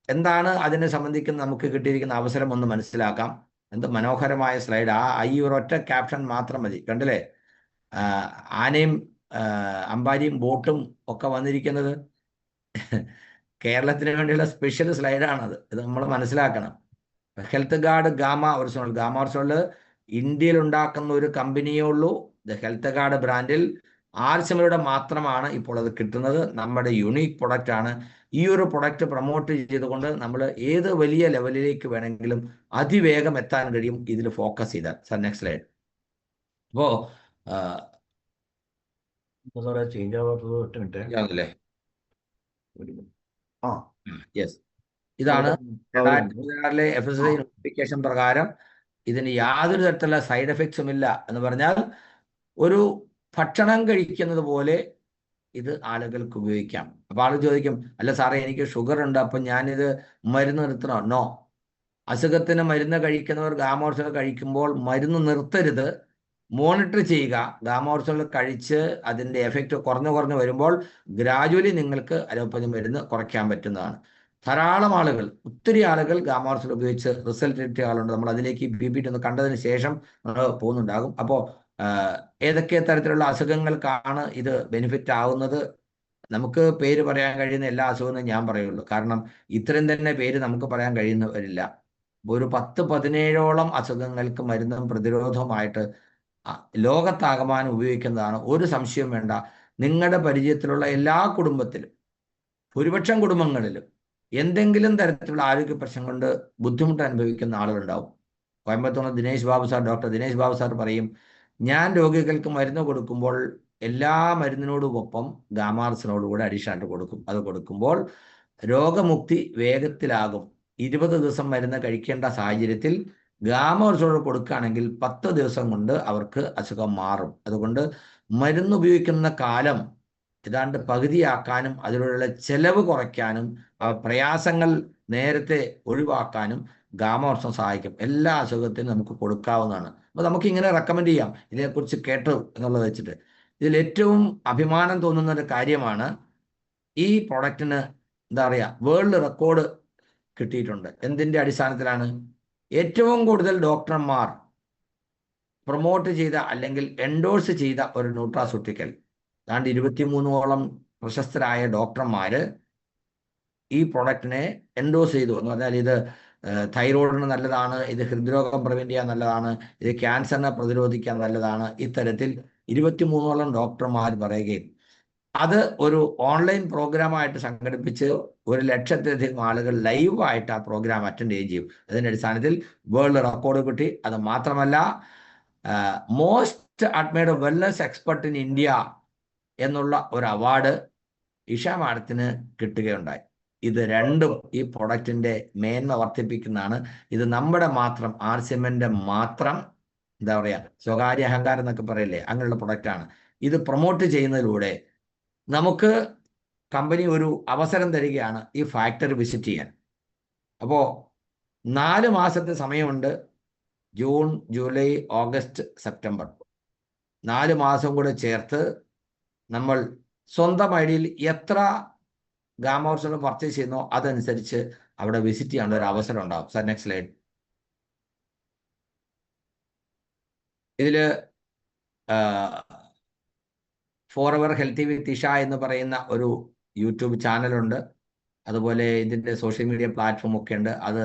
എന്താണ് അതിനെ സംബന്ധിക്കുന്ന നമുക്ക് കിട്ടിയിരിക്കുന്ന അവസരം ഒന്ന് മനസ്സിലാക്കാം. എന്ത് മനോഹരമായ സ്ലൈഡ്! ഈ ഒരൊറ്റ ക്യാപ്ഷൻ മാത്രം മതി. കണ്ടില്ലേ? ആനയും അമ്പാരിയും ബോട്ടും ഒക്കെ വന്നിരിക്കുന്നത് കേരളത്തിന് വേണ്ടിയുള്ള സ്പെഷ്യൽ സ്ലൈഡാണത്. ഇത് നമ്മൾ മനസ്സിലാക്കണം. ഹെൽത്ത് ഗാർഡ് ഗാമ ഒറിജിനൽ ഇന്ത്യയിൽ ഉണ്ടാക്കുന്ന ഒരു കമ്പനിയേ ഉള്ളൂ. ദ ഹെൽത്ത് ഗാർഡ് ബ്രാൻഡിൽ ആർസിഎമ്മിലൂടെ മാത്രമാണ് ഇപ്പോൾ അത് കിട്ടുന്നത്. നമ്മുടെ യുണീക്ക് പ്രൊഡക്റ്റ് ആണ്. ഈ ഒരു പ്രൊഡക്റ്റ് പ്രൊമോട്ട് ചെയ്തുകൊണ്ട് നമ്മൾ ഏത് വലിയ ലെവലിലേക്ക് വേണമെങ്കിലും അതിവേഗം എത്താൻ കഴിയും ഇതിൽ ഫോക്കസ് ചെയ്താൽ. Sir next slide. അപ്പോൾ സാറേ ചേഞ്ച് ആവാത്തത് 8 മിനിറ്റ്. ഇതാണല്ലേ? ആ യെസ്, ഇതാണ് 2016 FSSAI നോട്ടിഫിക്കേഷൻ പ്രകാരം. ഇതിന് യാതൊരു തരത്തിലുള്ള സൈഡ് എഫക്ട്സും ഇല്ല എന്ന് പറഞ്ഞാൽ ഒരു ഭക്ഷണം കഴിക്കുന്നത് പോലെ ഇത് ആളുകൾക്ക് ഉപയോഗിക്കാം. അപ്പോൾ ആൾ ചോദിക്കും, അല്ല സാറേ എനിക്ക് ഷുഗർ ഉണ്ട്, അപ്പം ഞാനിത് മരുന്ന് നിർത്തണോ? നോ. അസുഖത്തിന് മരുന്ന് കഴിക്കുന്നവർ ഗാമോർസൽ കഴിക്കുമ്പോൾ മരുന്ന് നിർത്തരുത്, മോണിറ്റർ ചെയ്യുക. ഗാമോർസൽ കഴിച്ച് അതിൻ്റെ എഫക്റ്റ് കുറഞ്ഞു വരുമ്പോൾ ഗ്രാജുവലി നിങ്ങൾക്ക് അലോപ്പതി മരുന്ന് കുറയ്ക്കാൻ പറ്റുന്നതാണ്. ധാരാളം ആളുകൾ, ഒത്തിരി ആളുകൾ ഗാമോർസൽ ഉപയോഗിച്ച് റിസൾട്ട് കിട്ടിയ ആളുണ്ട്. നമ്മൾ അതിലേക്ക് BPT ഒന്ന് കണ്ടതിന് ശേഷം നമ്മൾ പോകുന്നുണ്ടാകും. അപ്പോൾ ഏതൊക്കെ തരത്തിലുള്ള അസുഖങ്ങൾക്കാണ് ഇത് ബെനിഫിറ്റ് ആവുന്നത്? നമുക്ക് പേര് പറയാൻ കഴിയുന്ന എല്ലാ അസുഖവും ഞാൻ പറയുള്ളൂ. കാരണം ഇത്രയും തന്നെ പേര് നമുക്ക് പറയാൻ കഴിയുന്നവരില്ല. ഒരു 10-17ഓളം അസുഖങ്ങൾക്ക് മരുന്നും പ്രതിരോധവുമായിട്ട് ലോകത്താകമാനം ഉപയോഗിക്കുന്നതാണ്. ഒരു സംശയം വേണ്ട. നിങ്ങളുടെ പരിചയത്തിലുള്ള എല്ലാ കുടുംബത്തിലും, ഭൂരിപക്ഷം കുടുംബങ്ങളിലും എന്തെങ്കിലും തരത്തിലുള്ള ആരോഗ്യ പ്രശ്നം കൊണ്ട് ബുദ്ധിമുട്ട് അനുഭവിക്കുന്ന ആളുകളുണ്ടാവും. കോയമ്പത്തൂർ ഡോക്ടർ ദിനേശ് ബാബു സാർ പറയും, ഞാൻ രോഗികൾക്ക് മരുന്ന് കൊടുക്കുമ്പോൾ എല്ലാ മരുന്നിനോടുമൊപ്പം ഗാമാർസിനോടുകൂടെ അഡീഷൻ ആയിട്ട് കൊടുക്കും. അത് കൊടുക്കുമ്പോൾ രോഗമുക്തി വേഗത്തിലാകും. 20 ദിവസം മരുന്ന് കഴിക്കേണ്ട സാഹചര്യത്തിൽ ഗാമാർസിനോട് കൊടുക്കുകയാണെങ്കിൽ 10 ദിവസം കൊണ്ട് അവർക്ക് അസുഖം മാറും. അതുകൊണ്ട് മരുന്ന് ഉപയോഗിക്കുന്ന കാലം ഏതാണ്ട് പകുതിയാക്കാനും അതിലുള്ള ചെലവ് കുറയ്ക്കാനും പ്രയാസങ്ങൾ നേരത്തെ ഒഴിവാക്കാനും ഗാമാർസം സഹായിക്കും. എല്ലാ അസുഖത്തിനും നമുക്ക് കൊടുക്കാവുന്നതാണ്. അപ്പോൾ നമുക്ക് ഇങ്ങനെ റെക്കമെൻഡ് ചെയ്യാം. ഇതിനെക്കുറിച്ച് കേട്ടു എന്നുള്ളത് വെച്ചിട്ട് ഇതിൽ ഏറ്റവും അഭിമാനം തോന്നുന്ന ഒരു കാര്യമാണ്, ഈ പ്രൊഡക്റ്റിന് എന്താ പറയുക, വേൾഡ് റെക്കോർഡ് കിട്ടിയിട്ടുണ്ട്. എന്തിൻ്റെ അടിസ്ഥാനത്തിലാണ്? ഏറ്റവും കൂടുതൽ ഡോക്ടർമാർ പ്രൊമോട്ട് ചെയ്ത അല്ലെങ്കിൽ എൻഡോഴ്സ് ചെയ്ത ഒരു ന്യൂട്രാസ്യൂട്ടിക്കൽ. ഏതാണ്ട് 23ഓളം പ്രശസ്തരായ ഡോക്ടർമാർ ഈ പ്രൊഡക്റ്റിനെ എൻഡോഴ്സ് ചെയ്തു. എന്ന് പറഞ്ഞാൽ ഇത് തൈറോയിഡിന് നല്ലതാണ്, ഇത് ഹൃദ്രോഗം പ്രിവെന്റ് ചെയ്യാൻ നല്ലതാണ്, ഇത് ക്യാൻസറിനെ പ്രതിരോധിക്കാൻ നല്ലതാണ്. ഇത്തരത്തിൽ 23ഓളം ഡോക്ടർമാർ പറയുകയും അത് ഒരു ഓൺലൈൻ പ്രോഗ്രാമായിട്ട് സംഘടിപ്പിച്ച് 1,00,000-ലധികം ആളുകൾ ലൈവായിട്ട് ആ പ്രോഗ്രാം അറ്റൻഡ് ചെയ്യുകയും ചെയ്യും. അതിൻ്റെ അടിസ്ഥാനത്തിൽ വേൾഡ് റെക്കോർഡ് കിട്ടി. അത് മാത്രമല്ല, most admired wellness expert in India എന്നുള്ള ഒരു അവാർഡ് ഇഷ മാഡത്തിന് കിട്ടുകയുണ്ടായി. ഇത് രണ്ടും ഈ പ്രൊഡക്റ്റിൻ്റെ മേന്മ വർദ്ധിപ്പിക്കുന്നതാണ്. ഇത് നമ്മുടെ മാത്രം ആർസിഎമ്മിൻ്റെ മാത്രം എന്താ പറയുക, സ്വകാര്യ അഹങ്കാരം എന്നൊക്കെ പറയില്ലേ, അങ്ങനെയുള്ള പ്രൊഡക്റ്റാണ്. ഇത് പ്രൊമോട്ട് ചെയ്യുന്നതിലൂടെ നമുക്ക് കമ്പനി ഒരു അവസരം തരികയാണ് ഈ ഫാക്ടറി വിസിറ്റ് ചെയ്യാൻ. അപ്പോൾ 4 മാസത്തെ സമയമുണ്ട്. ജൂൺ, ജൂലൈ, ഓഗസ്റ്റ്, സെപ്റ്റംബർ 4 മാസം കൂടെ ചേർത്ത് നമ്മൾ സ്വന്തം ഐഡിയിൽ എത്ര ഗാമോർസൽ പർച്ചേസ് ചെയ്യുന്നോ അതനുസരിച്ച് അവിടെ വിസിറ്റ് ചെയ്യാനുള്ള ഒരു അവസരം ഉണ്ടാവും. Sir next slide. ഇതിൽ ഫോറെവർ ഹെൽത്തി വിത്ത് ഇഷ എന്ന് പറയുന്ന ഒരു യൂട്യൂബ് ചാനലുണ്ട്. അതുപോലെ ഇതിൻ്റെ സോഷ്യൽ മീഡിയ പ്ലാറ്റ്ഫോം ഒക്കെ ഉണ്ട്. അത്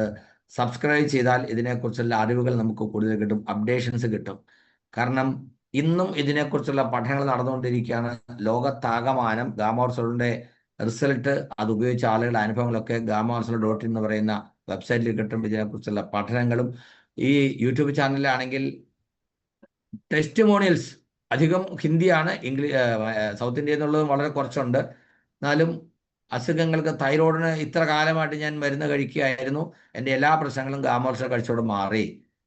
സബ്സ്ക്രൈബ് ചെയ്താൽ ഇതിനെക്കുറിച്ചുള്ള അറിവുകൾ നമുക്ക് കൂടുതൽ കിട്ടും, അപ്ഡേഷൻസ് കിട്ടും. കാരണം ഇന്നും ഇതിനെക്കുറിച്ചുള്ള പഠനങ്ങൾ നടന്നുകൊണ്ടിരിക്കുകയാണ്. ലോകത്താകമാനം ഗാമോർസലിൻ്റെ റിസൾട്ട്, അത് ഉപയോഗിച്ച ആളുകളുടെ അനുഭവങ്ങളൊക്കെ ഗാമോർസൽ.in എന്ന് പറയുന്ന വെബ്സൈറ്റിൽ കിട്ടും. ഇതിനെക്കുറിച്ചുള്ള പഠനങ്ങളും ഈ യൂട്യൂബ് ചാനലിലാണെങ്കിൽ ടെസ്റ്റിമോണിയൽസ് അധികം ഹിന്ദിയാണ്, സൗത്ത് ഇന്ത്യയിൽ നിന്നുള്ളതും വളരെ കുറച്ചുണ്ട്. എന്നാലും അസുഖങ്ങൾക്ക്, തൈറോയിഡിന് ഇത്ര കാലമായിട്ട് ഞാൻ മരുന്ന് കഴിക്കുകയായിരുന്നു, എൻ്റെ എല്ലാ പ്രശ്നങ്ങളും ഗാമോർസൽ കഴിച്ചോട് മാറി.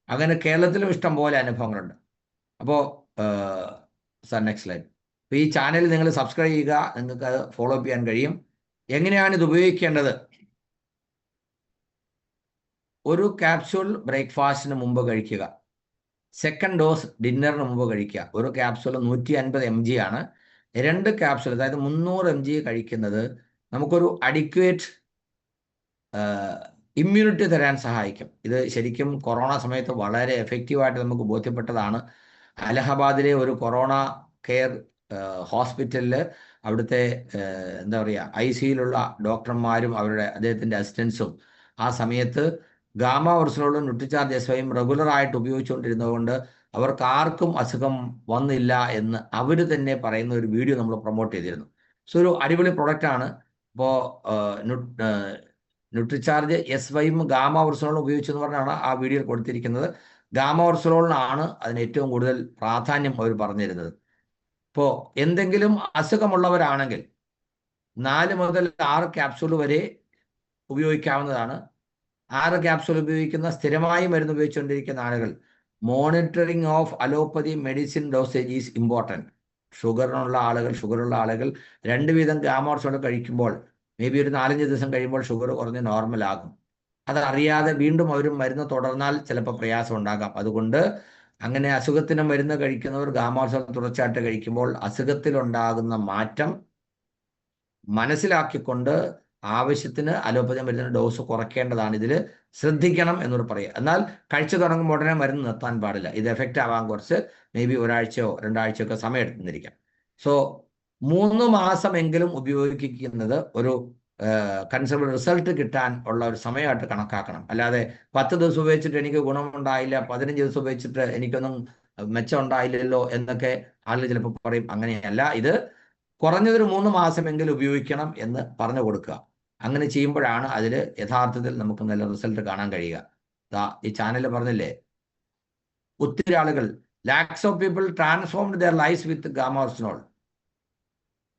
അങ്ങനെ കേരളത്തിലും ഇഷ്ടം പോലെ അനുഭവങ്ങളുണ്ട്. അപ്പോൾ സാർ നെക്സ്റ്റ് സ്ലൈഡ്. അപ്പോൾ ഈ ചാനൽ നിങ്ങൾ സബ്സ്ക്രൈബ് ചെയ്യുക, നിങ്ങൾക്ക് അത് ഫോളോ അപ്പ് ചെയ്യാൻ കഴിയും. എങ്ങനെയാണ് ഇത് ഉപയോഗിക്കേണ്ടത്? ഒരു ക്യാപ്സ്യൂൾ ബ്രേക്ക്ഫാസ്റ്റിന് മുമ്പ് കഴിക്കുക. സെക്കൻഡ് ഡോസ് ഡിന്നറിന് മുമ്പ് കഴിക്കുക. ഒരു ക്യാപ്സ്യൂൾ 150 mg ആണ്. 2 ക്യാപ്സ്യൂൾ, അതായത് 300 mg കഴിക്കുന്നത് നമുക്കൊരു അഡിക്വേറ്റ് ഇമ്മ്യൂണിറ്റി തരാൻ സഹായിക്കും. ഇത് ശരിക്കും കൊറോണ സമയത്ത് വളരെ എഫക്റ്റീവായിട്ട് നമുക്ക് ബോധ്യപ്പെട്ടതാണ്. അലഹബാദിലെ ഒരു കൊറോണ കെയർ ഹോസ്പിറ്റലിൽ അവിടുത്തെ എന്താ പറയുക ICUയിലുള്ള ഡോക്ടർമാരും അദ്ദേഹത്തിൻ്റെ അസിസ്റ്റൻസും ആ സമയത്ത് ഗാമ ഒറിജിനോളും ന്യൂട്രിചാർജ് SYM റെഗുലറായിട്ട് ഉപയോഗിച്ചുകൊണ്ടിരുന്നതുകൊണ്ട് അവർക്ക് ആർക്കും അസുഖം വന്നില്ല എന്ന് അവർ തന്നെ പറയുന്ന ഒരു വീഡിയോ നമ്മൾ പ്രൊമോട്ട് ചെയ്തിരുന്നു. സോ ഒരു അടിപൊളി പ്രൊഡക്റ്റാണ്. ഇപ്പോൾ ന്യൂട്രിചാർജ് SYM ഗാമ ഒറിജിനോളും ഉപയോഗിച്ചെന്ന് പറഞ്ഞാണ് ആ വീഡിയോയിൽ കൊടുത്തിരിക്കുന്നത്. ഗാമ ഒറിജിനോളിനാണ് അതിന് ഏറ്റവും കൂടുതൽ പ്രാധാന്യം അവർ പറഞ്ഞിരുന്നത്. ഇപ്പോൾ എന്തെങ്കിലും അസുഖമുള്ളവരാണെങ്കിൽ 4 മുതൽ 6 ക്യാപ്സൂൾ വരെ ഉപയോഗിക്കാവുന്നതാണ്. 6 ക്യാപ്സൂൾ ഉപയോഗിക്കുന്ന സ്ഥിരമായി മരുന്ന് ഉപയോഗിച്ചുകൊണ്ടിരിക്കുന്ന ആളുകൾ monitoring of allopathy medicine dosage is important. ഷുഗറുള്ള ആളുകൾ 2 വീതം ഗാമ ഒറിജിനോൾ കഴിക്കുമ്പോൾ മേ ബി ഒരു 4-5 ദിവസം കഴിയുമ്പോൾ ഷുഗർ കുറഞ്ഞ് നോർമലാകും. അതറിയാതെ വീണ്ടും അവർ മരുന്ന് തുടർന്നാൽ ചിലപ്പോൾ പ്രയാസം ഉണ്ടാകാം. അതുകൊണ്ട് അങ്ങനെ അസുഖത്തിന് മരുന്ന് കഴിക്കുന്നവർ ഗാമ ഒറിജിനോൾ തുടർച്ചയായിട്ട് കഴിക്കുമ്പോൾ അസുഖത്തിലുണ്ടാകുന്ന മാറ്റം മനസ്സിലാക്കിക്കൊണ്ട് ആവശ്യത്തിന് അലോപ്പതി മരുന്നിന് ഡോസ് കുറയ്ക്കേണ്ടതാണ്. ഇതിൽ ശ്രദ്ധിക്കണം എന്നോട് പറയുക. എന്നാൽ കഴിച്ചു തുടങ്ങുമ്പോൾ ഉടനെ മരുന്ന് നിർത്താൻ പാടില്ല. ഇത് എഫക്റ്റ് ആവാൻ കുറച്ച് മേ ബി 1 ആഴ്ചയോ 2 ആഴ്ചയോ സമയം എടുത്തിരിക്കാം. സോ 3 മാസമെങ്കിലും ഉപയോഗിക്കുന്നത് ഒരു കൺസേർവ് റിസൾട്ട് കിട്ടാൻ ഉള്ള ഒരു സമയമായിട്ട് കണക്കാക്കണം. അല്ലാതെ 10 ദിവസം ഉപയോഗിച്ചിട്ട് എനിക്ക് ഗുണമുണ്ടായില്ല, 15 ദിവസം ഉപയോഗിച്ചിട്ട് എനിക്കൊന്നും മെച്ചം ഉണ്ടായില്ലല്ലോ എന്നൊക്കെ ആളുകൾ ചിലപ്പോൾ പറയും. അങ്ങനെയല്ല, ഇത് കുറഞ്ഞതൊരു 3 മാസമെങ്കിലും ഉപയോഗിക്കണം എന്ന് പറഞ്ഞു കൊടുക്കുക. അങ്ങനെ ചെയ്യുമ്പോഴാണ് അതിൽ യഥാർത്ഥത്തിൽ നമുക്ക് നല്ല റിസൾട്ട് കാണാൻ കഴിയുക. ഈ ചാനൽ പറഞ്ഞില്ലേ, ഒത്തിരി ആളുകൾ lakhs of people transformed their lifes with Gamma original.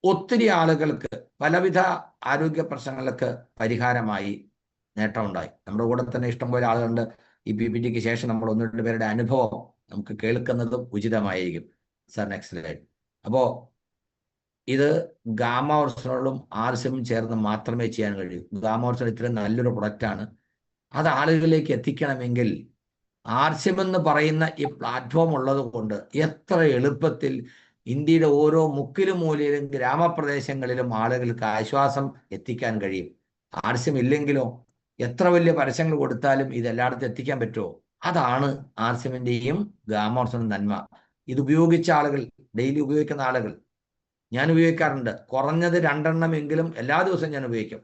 ഒത്തിരി ആളുകൾക്ക് പലവിധ ആരോഗ്യ പ്രശ്നങ്ങൾക്ക് പരിഹാരമായി നേട്ടമുണ്ടായി. നമ്മുടെ കൂടെ തന്നെ ഇഷ്ടംപോലെ ആളുകളുണ്ട്. ഈ PPTക്ക് ശേഷം നമ്മൾ 1-2 പേരുടെ അനുഭവം നമുക്ക് കേൾക്കുന്നതും ഉചിതമായിരിക്കും. Sir next slide. അപ്പോൾ ഇത് ഗാമ ഒറിജിനോളും RCM ചേർന്ന് മാത്രമേ ചെയ്യാൻ കഴിയൂ. ഗാമ ഒറിജിനോൾ ഇത്രയും നല്ലൊരു പ്രൊഡക്റ്റാണ്. അത് ആളുകളിലേക്ക് എത്തിക്കണമെങ്കിൽ RCM എന്ന് പറയുന്ന ഈ പ്ലാറ്റ്ഫോം ഉള്ളത് കൊണ്ട് എത്ര എളുപ്പത്തിൽ ഇന്ത്യയുടെ ഓരോ മുക്കിലും മൂലയിലും ഗ്രാമപ്രദേശങ്ങളിലും ആളുകൾക്ക് ആശ്വാസം എത്തിക്കാൻ കഴിയും. RCM ഇല്ലെങ്കിലോ എത്ര വലിയ പരസ്യങ്ങൾ കൊടുത്താലും ഇത് എല്ലായിടത്തും എത്തിക്കാൻ പറ്റുമോ? അതാണ് RCMന്റെയും ഗാമ ഒറിജിനൽ നന്മ. ഇത് ഉപയോഗിച്ച ആളുകൾ, ഡെയിലി ഉപയോഗിക്കുന്ന ആളുകൾ, ഞാൻ ഉപയോഗിക്കാറുണ്ട്. കുറഞ്ഞത് 2 എണ്ണമെങ്കിലും എല്ലാ ദിവസവും ഞാൻ ഉപയോഗിക്കും.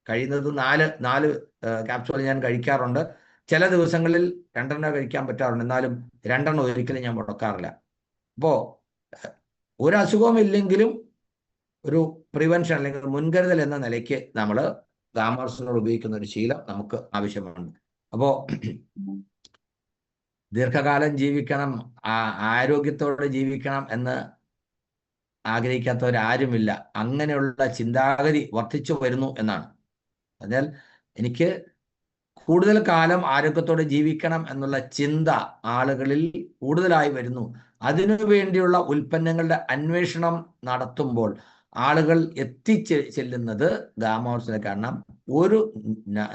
കഴിയുന്നത് 4 ക്യാപ്സൂൾ ഞാൻ കഴിക്കാറുണ്ട്. ചില ദിവസങ്ങളിൽ 2 എണ്ണം കഴിക്കാൻ പറ്റാറുണ്ട്. എന്നാലും 2 എണ്ണം ഒരിക്കലും ഞാൻ മുടക്കാറില്ല. അപ്പോൾ ഒരു അസുഖവും ഇല്ലെങ്കിലും ഒരു പ്രിവെൻഷൻ അല്ലെങ്കിൽ മുൻകരുതൽ എന്ന നിലയ്ക്ക് നമ്മൾ ഗാമ ഒറിജിനോൾ ഉപയോഗിക്കുന്ന ഒരു ശീലം നമുക്ക് ആവശ്യമുണ്ട്. അപ്പോൾ ദീർഘകാലം ജീവിക്കണം, ആരോഗ്യത്തോടെ ജീവിക്കണം എന്ന് ആഗ്രഹിക്കാത്തവരാരുമില്ല. അങ്ങനെയുള്ള ചിന്താഗതി വർദ്ധിച്ചു വരുന്നു എന്നാണ്. അതിനാൽ എനിക്ക് കൂടുതൽ കാലം ആരോഗ്യത്തോടെ ജീവിക്കണം എന്നുള്ള ചിന്ത ആളുകളിൽ കൂടുതലായി വരുന്നു. അതിനു വേണ്ടിയുള്ള ഉൽപ്പന്നങ്ങളുടെ അന്വേഷണം നടത്തുമ്പോൾ ആളുകൾ ചെല്ലുന്നത് ഗാമ ഒറിജിനൽ. കാരണം ഒരു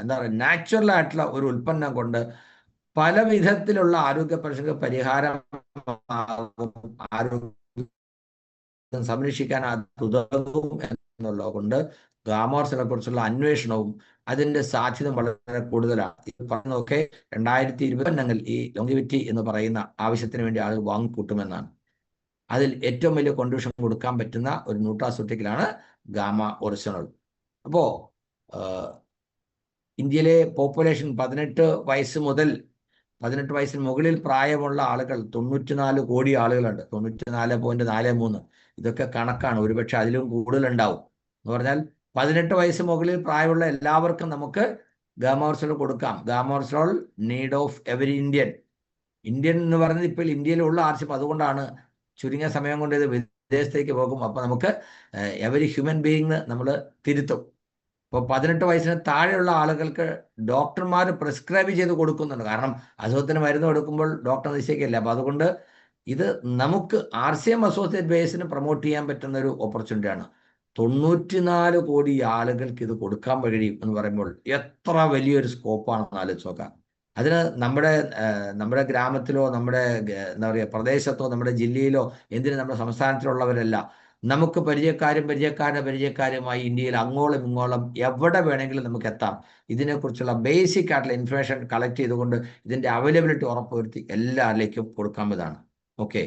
എന്താ പറയുക, നാച്ചുറൽ ആയിട്ടുള്ള ഒരു ഉൽപ്പന്നം കൊണ്ട് പല വിധത്തിലുള്ള ആരോഗ്യ പ്രശ്നങ്ങൾക്ക് പരിഹാരം സംരക്ഷിക്കാൻ ഉതകും എന്നുള്ളത് കൊണ്ട് ഗാമ ഒറിജിനലെ കുറിച്ചുള്ള അന്വേഷണവും അതിന്റെ സാധ്യത വളരെ കൂടുതലാണ്. ഇത് പറഞ്ഞതൊക്കെ 2020 ഈ ലോങ്കിവിറ്റി എന്ന് പറയുന്ന ആവശ്യത്തിന് വേണ്ടി ആളുകൾ വാങ്ങിക്കൂട്ടുമെന്നാണ്. അതിൽ ഏറ്റവും വലിയ കോൺട്രിബ്യൂഷൻ കൊടുക്കാൻ പറ്റുന്ന ഒരു ന്യൂട്രാസ്യൂട്ടിക്കലാണ് ഗാമ ഒറിജിനൽ. അപ്പോൾ ഇന്ത്യയിലെ പോപ്പുലേഷൻ 18 വയസ്സിന് മുകളിൽ പ്രായമുള്ള ആളുകൾ 94 കോടി ആളുകളുണ്ട്. 94.43. ഇതൊക്കെ കണക്കാണ്. ഒരുപക്ഷെ അതിലും കൂടുതലുണ്ടാവും. എന്ന് പറഞ്ഞാൽ 18 വയസ്സ് മുകളിൽ പ്രായമുള്ള എല്ലാവർക്കും നമുക്ക് ഗാമ ഒറിജിനൽ കൊടുക്കാം. Gamma original need of every Indian എന്ന് പറഞ്ഞത് ഇപ്പോൾ ഇന്ത്യയിലുള്ള RCM. അതുകൊണ്ടാണ് ചുരുങ്ങിയ സമയം കൊണ്ട് ഇത് വിദേശത്തേക്ക് പോകും. അപ്പോൾ നമുക്ക് എവരി ഹ്യൂമൻ ബീയിങ് നമ്മൾ തിരുത്തും. ഇപ്പോൾ 18 വയസ്സിന് താഴെയുള്ള ആളുകൾക്ക് ഡോക്ടർമാർ പ്രിസ്ക്രൈബ് ചെയ്ത് കൊടുക്കുന്നുണ്ട്. കാരണം അസുഖത്തിന് മരുന്ന് കൊടുക്കുമ്പോൾ ഡോക്ടർ നിശ്ചയിക്കില്ല. അപ്പോൾ അതുകൊണ്ട് ഇത് നമുക്ക് RCM അസോസിയേറ്റ് ബേസിന് പ്രൊമോട്ട് ചെയ്യാൻ പറ്റുന്ന ഒരു ഓപ്പർച്യൂണിറ്റിയാണ്. 94 കോടി ആളുകൾക്ക് ഇത് കൊടുക്കാൻ കഴിയും എന്ന് പറയുമ്പോൾ എത്ര വലിയൊരു സ്കോപ്പാണെന്ന് ആലോചിച്ച് നോക്കാം. അതിന് നമ്മുടെ ഗ്രാമത്തിലോ നമ്മുടെ എന്താ പറയുക പ്രദേശത്തോ നമ്മുടെ ജില്ലയിലോ എന്തിനും നമ്മുടെ സംസ്ഥാനത്തിലുള്ളവരല്ല, നമുക്ക് പരിചയക്കാരുമായി ഇന്ത്യയിൽ അങ്ങോളം ഇങ്ങോളം എവിടെ വേണമെങ്കിലും നമുക്ക് എത്താം. ഇതിനെക്കുറിച്ചുള്ള ബേസിക് ആയിട്ടുള്ള ഇൻഫർമേഷൻ കളക്ട് ചെയ്തുകൊണ്ട് ഇതിൻ്റെ അവൈലബിലിറ്റി ഉറപ്പുവരുത്തി എല്ലാവരിലേക്കും കൊടുക്കാവുന്നതാണ്. ഓക്കെ,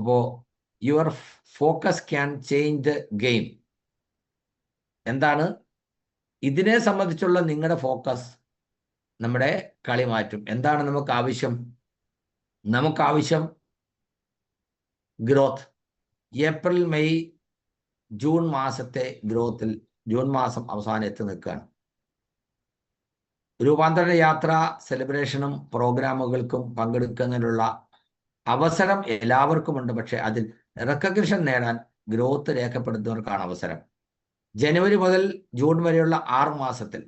അപ്പോൾ your focus can change the game. എന്താണ് ഇതിനെ സംബന്ധിച്ചുള്ള നിങ്ങളുടെ ഫോക്കസ് നമ്മുടെ കളി മാറ്റും. എന്താണ് നമുക്ക് ആവശ്യം? നമുക്കാവശ്യം ഗ്രോത്ത്. ഏപ്രിൽ മെയ് ജൂൺ മാസത്തെ ഗ്രോത്തിൽ ജൂൺ മാസം അവസാനം എത്തി നിൽക്കുകയാണ്. രൂപാന്തര യാത്ര സെലിബ്രേഷനും പ്രോഗ്രാമുകൾക്കും പങ്കെടുക്കുന്നതിനുള്ള അവസരം എല്ലാവർക്കുമുണ്ട്. പക്ഷെ അതിൽ റെക്കഗ്നിഷൻ നേടാൻ ഗ്രോത്ത് രേഖപ്പെടുത്തുന്നവർക്കാണ് അവസരം. ജനുവരി മുതൽ ജൂൺ വരെയുള്ള 6 മാസത്തിൽ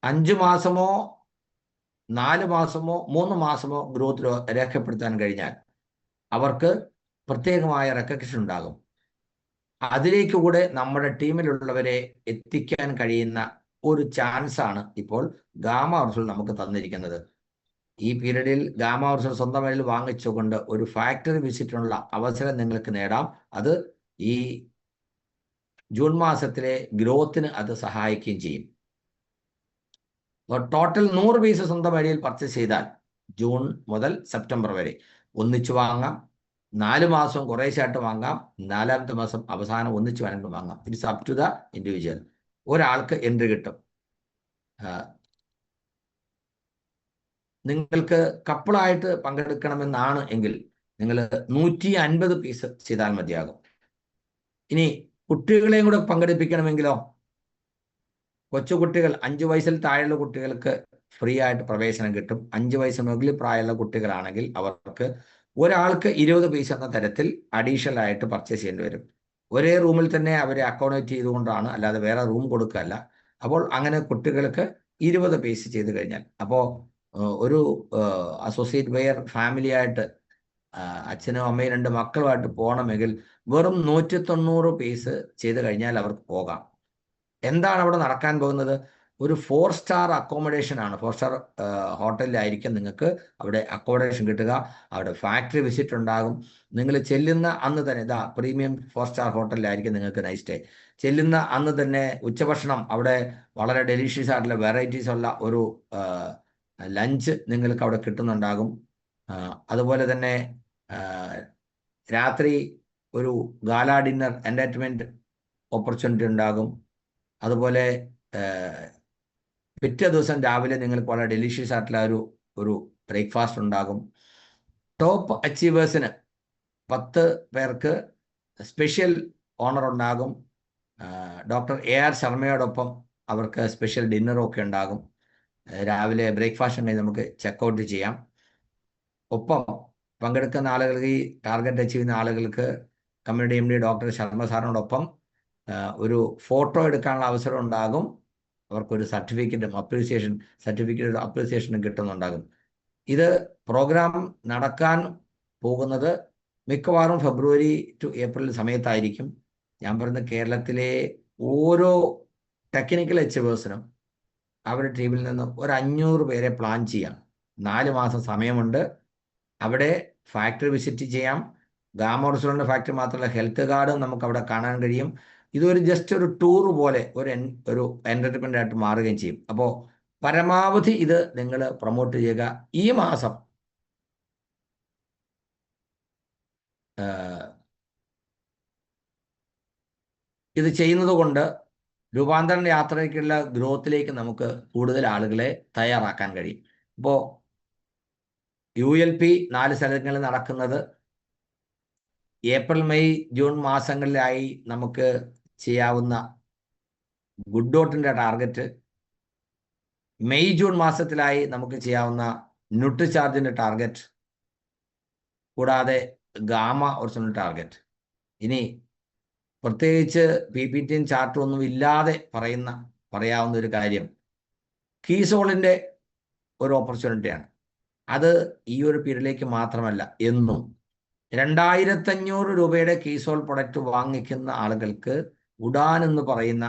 5 മാസമോ 4 മാസമോ 3 മാസമോ ഗ്രോത്ത് രേഖപ്പെടുത്താൻ കഴിഞ്ഞാൽ അവർക്ക് പ്രത്യേകമായ റെക്കഗ്നിഷൻ ഉണ്ടാകും. അതിലേക്ക് കൂടെ നമ്മുടെ ടീമിലുള്ളവരെ എത്തിക്കാൻ കഴിയുന്ന ഒരു ചാൻസാണ് ഇപ്പോൾ ഗാമ ഉർസുൽ നമുക്ക് തന്നിരിക്കുന്നത്. ഈ പീരീഡിൽ ഗാമ ഉർസുൽ സ്വന്തം വഴിയിൽ വാങ്ങിച്ചുകൊണ്ട് ഒരു ഫാക്ടറി വിസിറ്റിനുള്ള അവസരം നിങ്ങൾക്ക് നേടാം. അത് ഈ ജൂൺ മാസത്തിലെ ഗ്രോത്തിന് അത് സഹായിക്കുകയും ചെയ്യും. ടോട്ടൽ 100 പീസ് സ്വന്തം വഴിയിൽ പർച്ചേസ് ചെയ്താൽ ജൂൺ മുതൽ സെപ്റ്റംബർ വരെ ഒന്നിച്ചു വാങ്ങാം. 4 മാസം കുറേശ്ശായിട്ട് വാങ്ങാം. 4ാമത്തെ മാസം അവസാനം ഒന്നിച്ച് വേണമെങ്കിൽ വാങ്ങാം. It's up to the individual. ഒരാൾക്ക് എൻട്രി കിട്ടും. നിങ്ങൾക്ക് കപ്പിളായിട്ട് പങ്കെടുക്കണമെന്നാണ് എങ്കിൽ നിങ്ങൾ 150 പീസ് ചെയ്താൽ മതിയാകും. ഇനി കുട്ടികളെയും കൂടെ പങ്കെടുപ്പിക്കണമെങ്കിലോ, കൊച്ചുകുട്ടികൾ 5 വയസ്സിൽ താഴെയുള്ള കുട്ടികൾക്ക് ഫ്രീ ആയിട്ട് പ്രവേശനം കിട്ടും. 5 വയസ്സ് മുകളിൽ പ്രായമുള്ള കുട്ടികളാണെങ്കിൽ അവർക്ക് ഒരാൾക്ക് 20 പീസ് എന്ന തരത്തിൽ അഡീഷണൽ ആയിട്ട് പർച്ചേസ് ചെയ്യേണ്ടി വരും. ഒരേ റൂമിൽ തന്നെ അവരെ അക്കോമഡേറ്റ് ചെയ്തുകൊണ്ടാണ്, അല്ലാതെ വേറെ റൂം കൊടുക്കുകയല്ല. അപ്പോൾ അങ്ങനെ കുട്ടികൾക്ക് 20 പീസ് ചെയ്ത് കഴിഞ്ഞാൽ, അപ്പോൾ ഒരു അസോസിയേറ്റ് വെയർ ഫാമിലി ആയിട്ട് അച്ഛനും അമ്മയും 2 മക്കളുമായിട്ട് പോകണമെങ്കിൽ വെറും 190 പീസ് ചെയ്ത് കഴിഞ്ഞാൽ അവർക്ക് പോകാം. എന്താണ് അവിടെ നടക്കാൻ പോകുന്നത്? ഒരു 4 സ്റ്റാർ അക്കോമഡേഷൻ ആണ്. 4 സ്റ്റാർ ഹോട്ടലിലായിരിക്കും നിങ്ങൾക്ക് അവിടെ അക്കോമഡേഷൻ കിട്ടുക. അവിടെ ഫാക്ടറി വിസിറ്റ് ഉണ്ടാകും. നിങ്ങൾ ചെല്ലുന്ന അന്ന് തന്നെ പ്രീമിയം 4 സ്റ്റാർ ഹോട്ടലിലായിരിക്കും നിങ്ങൾക്ക് നൈറ്റ് സ്റ്റേ. ചെല്ലുന്ന അന്ന് തന്നെ ഉച്ചഭക്ഷണം അവിടെ വളരെ ഡെലീഷ്യസ് ആയിട്ടുള്ള വെറൈറ്റീസ് ഉള്ള ഒരു ലഞ്ച് നിങ്ങൾക്ക് അവിടെ കിട്ടുന്നുണ്ടാകും. അതുപോലെ തന്നെ രാത്രി ഒരു ഗാല ഡിന്നർ എൻ്റർടൈൻമെൻറ്റ് ഓപ്പർച്യൂണിറ്റി ഉണ്ടാകും. അതുപോലെ പിറ്റേ ദിവസം രാവിലെ നിങ്ങൾക്ക് വളരെ ഡെലീഷ്യസ് ആയിട്ടുള്ള ഒരു ബ്രേക്ക്ഫാസ്റ്റ് ഉണ്ടാകും. ടോപ്പ് അച്ചീവേഴ്സിന് 10 പേർക്ക് സ്പെഷ്യൽ ഓണർ ഉണ്ടാകും. ഡോക്ടർ AR ശർമ്മയോടൊപ്പം അവർക്ക് സ്പെഷ്യൽ ഡിന്നറൊക്കെ ഉണ്ടാകും. രാവിലെ ബ്രേക്ക്ഫാസ്റ്റ് ഉണ്ടെങ്കിൽ നമുക്ക് ചെക്കൗട്ട് ചെയ്യാം. ഒപ്പം പങ്കെടുക്കുന്ന ആളുകൾക്ക്, ഈ ടാർഗറ്റ് അച്ചീവ് ചെയ്യുന്ന ആളുകൾക്ക് കമ്മ്യൂണിറ്റി MD ഡോക്ടർ ശർമ്മ സാറിനോടൊപ്പം ഒരു ഫോട്ടോ എടുക്കാനുള്ള അവസരം ഉണ്ടാകും. അവർക്കൊരു സർട്ടിഫിക്കറ്റും അപ്രീസിയേഷനും കിട്ടുന്നുണ്ടാകും. ഇത് പ്രോഗ്രാം നടക്കാൻ പോകുന്നത് മിക്കവാറും ഫെബ്രുവരി ടു ഏപ്രിൽ സമയത്തായിരിക്കും. ഞാൻ പറയുന്ന കേരളത്തിലെ ഓരോ ടെക്നിക്കൽ അച്ചീവേഴ്സിനും അവരുടെ ടീമിൽ നിന്ന് ഒരു 500 പേരെ പ്ലാൻ ചെയ്യാം. 4 മാസം സമയമുണ്ട്. അവിടെ ഫാക്ടറി വിസിറ്റ് ചെയ്യാം. ഗാമ ഉർസുലിൻ്റെ ഫാക്ടറി മാത്രമല്ല, ഹെൽത്ത് കാർഡും നമുക്ക് അവിടെ കാണാൻ കഴിയും. ഇതൊരു ജസ്റ്റ് ഒരു ടൂർ പോലെ ഒരു എൻ്റർടൈൻമെൻ്റ് ആയിട്ട് മാറുകയും ചെയ്യും. അപ്പോൾ പരമാവധി ഇത് നിങ്ങൾ പ്രൊമോട്ട് ചെയ്യുക. ഈ മാസം ഇത് ചെയ്യുന്നത് കൊണ്ട് രൂപാന്തരണ യാത്രയ്ക്കുള്ള ഗ്രോത്തിലേക്ക് നമുക്ക് കൂടുതൽ ആളുകളെ തയ്യാറാക്കാൻ കഴിയും. ഇപ്പോൾ ULP 4 സ്ഥലങ്ങളിൽ നടക്കുന്നത് ഏപ്രിൽ മെയ് ജൂൺ മാസങ്ങളിലായി നമുക്ക് ചെയ്യാവുന്ന ഗുഡ് ഡോട്ടിൻ്റെ ടാർഗറ്റ്, മെയ് ജൂൺ മാസത്തിലായി നമുക്ക് ചെയ്യാവുന്ന ന്യൂട്രി ചാർജിൻ്റെ ടാർഗറ്റ്, കൂടാതെ ഗാമ ഉർസുലിൻ്റെ ടാർഗറ്റ്. ഇനി പ്രത്യേകിച്ച് PPTയും ചാർട്ടും ഒന്നും ഇല്ലാതെ പറയാവുന്ന ഒരു കാര്യം കീസോളിൻ്റെ ഒരു ഓപ്പർച്യൂണിറ്റിയാണ്. അത് ഈ ഒരു പീരീഡിലേക്ക് മാത്രമല്ല, എന്നും 2500 രൂപയുടെ കീസോൾ പ്രൊഡക്റ്റ് വാങ്ങിക്കുന്ന ആളുകൾക്ക് ഉഡാൻ എന്ന് പറയുന്ന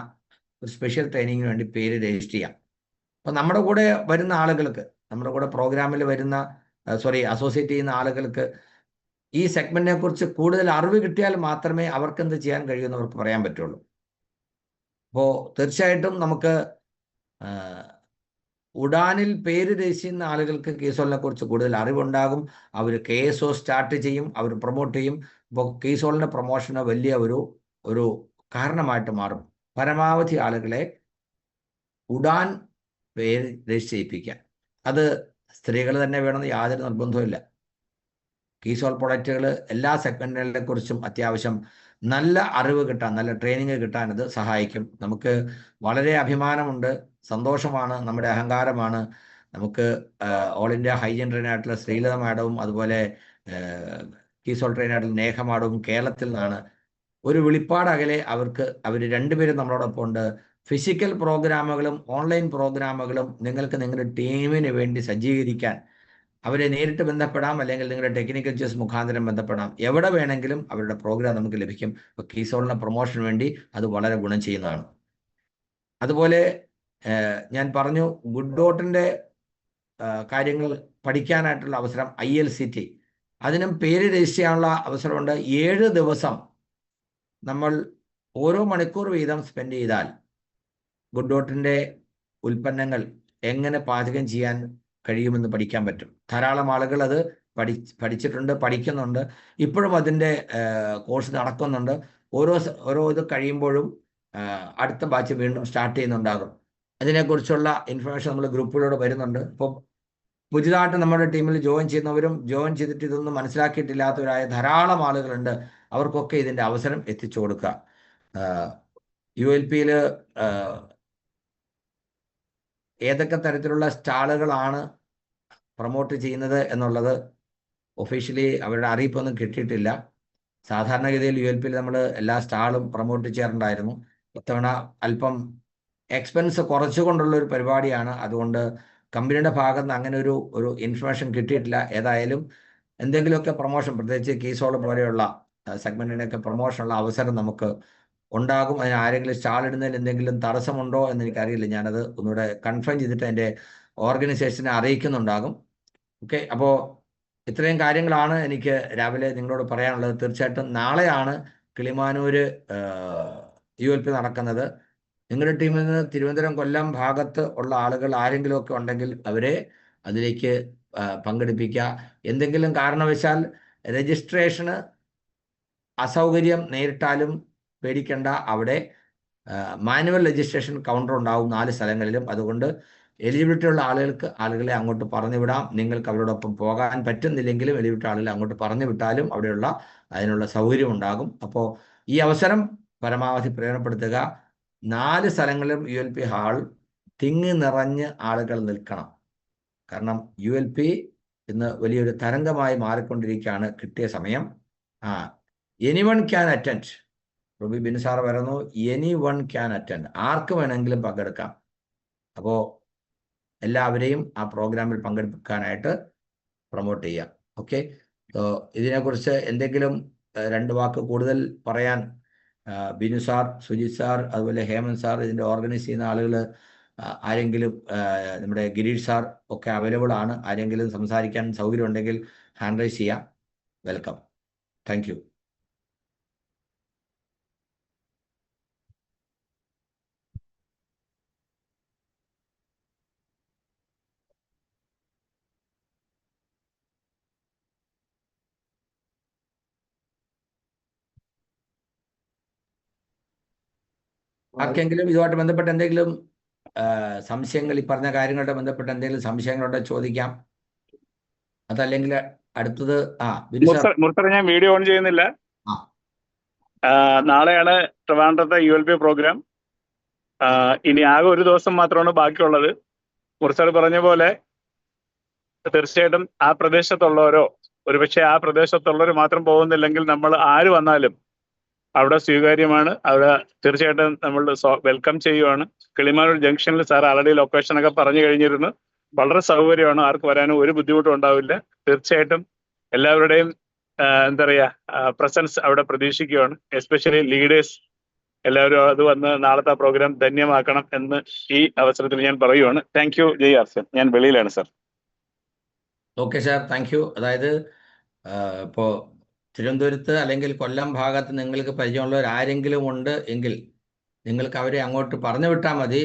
ഒരു സ്പെഷ്യൽ ട്രെയിനിങ്ങിന് വേണ്ടി പേര് രജിസ്റ്റർ ചെയ്യാം. അപ്പം നമ്മുടെ കൂടെ വരുന്ന ആളുകൾക്ക്, നമ്മുടെ കൂടെ പ്രോഗ്രാമിൽ വരുന്ന അസോസിയേറ്റ് ചെയ്യുന്ന ആളുകൾക്ക് ഈ സെഗ്മെന്റിനെ കുറിച്ച് കൂടുതൽ അറിവ് കിട്ടിയാൽ മാത്രമേ അവർക്ക് എന്ത് ചെയ്യാൻ കഴിയുമെന്ന് അവർക്ക് പറയാൻ പറ്റുള്ളൂ. അപ്പോൾ തീർച്ചയായിട്ടും നമുക്ക് ഉഡാനിൽ പേര് രജിസ്റ്റർ ചെയ്യുന്ന ആളുകൾക്ക് കീസോളിനെ കുറിച്ച് കൂടുതൽ അറിവുണ്ടാകും. അവർ KSO സ്റ്റാർട്ട് ചെയ്യും, അവർ പ്രൊമോട്ട് ചെയ്യും. അപ്പോൾ കീസോളിൻ്റെ പ്രൊമോഷന് വലിയ ഒരു കാരണമായിട്ട് മാറും. പരമാവധി ആളുകളെ ഉഡാൻ പേര് രജിസ്റ്റർ ചെയ്യിപ്പിക്കാൻ. അത് സ്ത്രീകൾ തന്നെ വേണമെന്ന് യാതൊരു നിർബന്ധവുമില്ല. കീസോൾ പ്രൊഡക്റ്റുകൾ എല്ലാ സെഗ്മെന്റുകളെ കുറിച്ചും അത്യാവശ്യം നല്ല അറിവ് കിട്ടാൻ, നല്ല ട്രെയിനിങ് കിട്ടാൻ ഇത് സഹായിക്കും. നമുക്ക് വളരെ അഭിമാനമുണ്ട്, സന്തോഷമാണ്, നമ്മുടെ അഹങ്കാരമാണ്. നമുക്ക് ഓൾ ഇന്ത്യ ഹൈജീൻ ട്രെയിനായിട്ടുള്ള ശ്രീലത മാഡവും അതുപോലെ കീസോൾ ട്രെയിനായിട്ടുള്ള നേഹ മാഡവും കേരളത്തിൽ നിന്നാണ്. ഒരു വിളിപ്പാടകലെ അവർ രണ്ടുപേരും നമ്മളോടൊപ്പം ഉണ്ട്. ഫിസിക്കൽ പ്രോഗ്രാമുകളും ഓൺലൈൻ പ്രോഗ്രാമുകളും നിങ്ങൾക്ക് നിങ്ങളുടെ ടീമിന് വേണ്ടി സജ്ജീകരിക്കാൻ അവരെ നേരിട്ട് ബന്ധപ്പെടാം, അല്ലെങ്കിൽ നിങ്ങളുടെ ടെക്നിക്കൽ ചെസ് മുഖാന്തരം ബന്ധപ്പെടാം. എവിടെ വേണമെങ്കിലും അവരുടെ പ്രോഗ്രാം നമുക്ക് ലഭിക്കും. ഇപ്പോൾ കീസോളിൻ്റെ പ്രൊമോഷന് വേണ്ടി അത് വളരെ ഗുണം ചെയ്യുന്നതാണ്. അതുപോലെ ഞാൻ പറഞ്ഞു, ഗുഡ് ഡോട്ടിൻ്റെ കാര്യങ്ങൾ പഠിക്കാനായിട്ടുള്ള അവസരം ILCT, അതിനും പേര് രജിസ്റ്റർ ചെയ്യാനുള്ള അവസരമുണ്ട്. 7 ദിവസം നമ്മൾ ഓരോ മണിക്കൂർ വീതം സ്പെൻഡ് ചെയ്താൽ ഗുഡ് ഡോട്ടിൻ്റെ ഉൽപ്പന്നങ്ങൾ എങ്ങനെ പാചകം ചെയ്യാൻ കഴിയുമെന്ന് പഠിക്കാൻ പറ്റും. ധാരാളം ആളുകൾ അത് പഠിച്ചിട്ടുണ്ട്, പഠിക്കുന്നുണ്ട്. ഇപ്പോഴും അതിൻ്റെ കോഴ്സ് നടക്കുന്നുണ്ട്. ഓരോ ഇത് കഴിയുമ്പോഴും അടുത്ത ബാച്ച് വീണ്ടും സ്റ്റാർട്ട് ചെയ്യുന്നുണ്ടാകും. അതിനെക്കുറിച്ചുള്ള ഇൻഫർമേഷൻ നമ്മൾ ഗ്രൂപ്പിലൂടെ വരുന്നുണ്ട്. ഇപ്പോൾ പുതിയതായിട്ട് നമ്മുടെ ടീമിൽ ജോയിൻ ചെയ്യുന്നവരും ജോയിൻ ചെയ്തിട്ട് ഇതൊന്നും മനസ്സിലാക്കിയിട്ടില്ലാത്തവരായ ധാരാളം ആളുകളുണ്ട്. അവർക്കൊക്കെ ഇതിൻ്റെ അവസരം എത്തിച്ചു കൊടുക്കുക. ULPയിൽ ഏതൊക്കെ തരത്തിലുള്ള സ്റ്റാളുകളാണ് പ്രൊമോട്ട് ചെയ്യുന്നത് എന്നുള്ളത് ഒഫീഷ്യലി അവരുടെ അറിയിപ്പൊന്നും കിട്ടിയിട്ടില്ല. സാധാരണഗതിയിൽ ULPയിൽ നമ്മൾ എല്ലാ സ്റ്റാളും പ്രൊമോട്ട് ചെയ്യാറുണ്ടായിരുന്നു. ഇത്തവണ അല്പം എക്സ്പെൻസ് കുറച്ചുകൊണ്ടുള്ള ഒരു പരിപാടിയാണ്. അതുകൊണ്ട് കമ്പനിയുടെ ഭാഗത്ത് നിന്ന് അങ്ങനെ ഒരു ഇൻഫർമേഷൻ കിട്ടിയിട്ടില്ല. ഏതായാലും എന്തെങ്കിലുമൊക്കെ പ്രൊമോഷൻ, പ്രത്യേകിച്ച് കീസോൾ പോലെയുള്ള സെഗ്മെന്റിനൊക്കെ പ്രൊമോഷനുള്ള അവസരം നമുക്ക് ഉണ്ടാകും. അതിന് ആരെങ്കിലും സ്റ്റാൾ ഇടുന്നതിൽ എന്തെങ്കിലും തടസ്സമുണ്ടോ എന്ന് എനിക്കറിയില്ല. ഞാനത് ഒന്നുകൂടെ കൺഫേം ചെയ്തിട്ട് എൻ്റെ ഓർഗനൈസേഷനെ അറിയിക്കുന്നുണ്ടാകും. ഓക്കെ, അപ്പോൾ ഇത്രയും കാര്യങ്ങളാണ് എനിക്ക് രാവിലെ നിങ്ങളോട് പറയാനുള്ളത്. തീർച്ചയായിട്ടും നാളെയാണ് കിളിമാനൂർ ULP നടക്കുന്നത്. നിങ്ങളുടെ ടീമിൽ നിന്ന് തിരുവനന്തപുരം, കൊല്ലം ഭാഗത്ത് ഉള്ള ആളുകൾ ആരെങ്കിലുമൊക്കെ ഉണ്ടെങ്കിൽ അവരെ അതിലേക്ക് പങ്കെടുപ്പിക്കുക. എന്തെങ്കിലും കാരണവശാൽ രജിസ്ട്രേഷന് അസൗകര്യം നേരിട്ടാലും പേടിക്കേണ്ട. അവിടെ മാനുവൽ രജിസ്ട്രേഷൻ കൗണ്ടർ ഉണ്ടാവും 4 സ്ഥലങ്ങളിലും. അതുകൊണ്ട് എലിജിബിലിറ്റി ഉള്ള ആളുകളെ അങ്ങോട്ട് പറഞ്ഞു വിടാം. നിങ്ങൾക്ക് അവരോടൊപ്പം പോകാൻ പറ്റുന്നില്ലെങ്കിലും എലിജിബിലിറ്റി ആളുകളെ അങ്ങോട്ട് പറഞ്ഞു വിട്ടാലും അവിടെയുള്ള അതിനുള്ള സൗകര്യം ഉണ്ടാകും. അപ്പോൾ ഈ അവസരം പരമാവധി പ്രയോജനപ്പെടുത്തുക. 4 സ്ഥലങ്ങളിലും ULP ഹാൾ തിങ്ങി നിറഞ്ഞ് ആളുകൾ നിൽക്കണം. കാരണം ULP ഇന്ന് വലിയൊരു തരംഗമായി മാറിക്കൊണ്ടിരിക്കുകയാണ്. കിട്ടിയ സമയം. Anyone can attend. Ruby bin sir പറയുന്നു, എനിവൺ ക്യാൻ അറ്റൻഡ്, ആർക്ക് വേണമെങ്കിലും പങ്കെടുക്കാം. അപ്പോൾ എല്ലാവരെയും ആ പ്രോഗ്രാമിൽ പങ്കെടുക്കാനായിട്ട് പ്രൊമോട്ട് ചെയ്യാം. ഓക്കെ, ഇതിനെക്കുറിച്ച് എന്തെങ്കിലും 2 വാക്ക് കൂടുതൽ പറയാൻ ബിനു സാർ, സുജിത് സാർ, അതുപോലെ ഹേമന്ത് സാർ, ഇതിൻ്റെ ഓർഗനൈസ് ചെയ്യുന്ന ആളുകൾ ആരെങ്കിലും, നമ്മുടെ ഗിരീഷ് സാർ ഒക്കെ അവൈലബിൾ ആണ്. ആരെങ്കിലും സംസാരിക്കാൻ സൗകര്യം ഉണ്ടെങ്കിൽ ഹാൻഡ് റൈസ് ചെയ്യാം. വെൽക്കം. Thank you. ആർക്കെങ്കിലും ഇതുമായിട്ട് ബന്ധപ്പെട്ട എന്തെങ്കിലും സംശയങ്ങൾ, ഈ പറഞ്ഞ കാര്യങ്ങളുടെ ബന്ധപ്പെട്ട എന്തെങ്കിലും സംശയങ്ങളുണ്ടോ ചോദിക്കാം. അതല്ലെങ്കിൽ അടുത്തത് മുർത്തർ, ഞാൻ വീഡിയോ ഓൺ ചെയ്യുന്നില്ല. നാളെയാണ് ട്രിവാൻഡ്രത്തെ ULP പ്രോഗ്രാം. ഇനി ആകെ ഒരു ദിവസം മാത്രമാണ് ബാക്കിയുള്ളത്. മുർത്തർ പറഞ്ഞ പോലെ തീർച്ചയായിട്ടും ആ പ്രദേശത്തുള്ളവരോ, ഒരുപക്ഷെ ആ പ്രദേശത്തുള്ളവർ മാത്രം പോകുന്നില്ലെങ്കിൽ നമ്മൾ ആര് വന്നാലും അവിടെ സ്വീകാര്യമാണ്. അവിടെ തീർച്ചയായിട്ടും നമ്മൾ വെൽക്കം ചെയ്യുവാണ്. കിളിമാനൂർ ജംഗ്ഷനിൽ സാർ ആൾറെഡി ലൊക്കേഷനൊക്കെ പറഞ്ഞു കഴിഞ്ഞിരുന്നു. വളരെ സൗകര്യമാണ്, ആർക്ക് വരാനും ഒരു ബുദ്ധിമുട്ടും ഉണ്ടാവില്ല. തീർച്ചയായിട്ടും എല്ലാവരുടെയും എന്താ പറയുക പ്രസൻസ് അവിടെ പ്രതീക്ഷിക്കുകയാണ്. എസ്പെഷ്യലി ലീഡേഴ്സ് എല്ലാവരും അത് വന്ന് നാളത്തെ പ്രോഗ്രാം ധന്യമാക്കണം എന്ന് ഈ അവസരത്തിൽ ഞാൻ പറയുവാണ്. Thank you. ജയ് ആർസൻ. ഞാൻ വെളിയിലാണ് sir. Okay sir, thank you. അതായത് ഇപ്പോൾ തിരുവനന്തപുരത്ത് അല്ലെങ്കിൽ കൊല്ലം ഭാഗത്ത് നിങ്ങൾക്ക് പരിചയമുള്ളവർ ആരെങ്കിലും ഉണ്ട് എങ്കിൽ നിങ്ങൾക്ക് അവരെ അങ്ങോട്ട് പറഞ്ഞു വിട്ടാൽ മതി.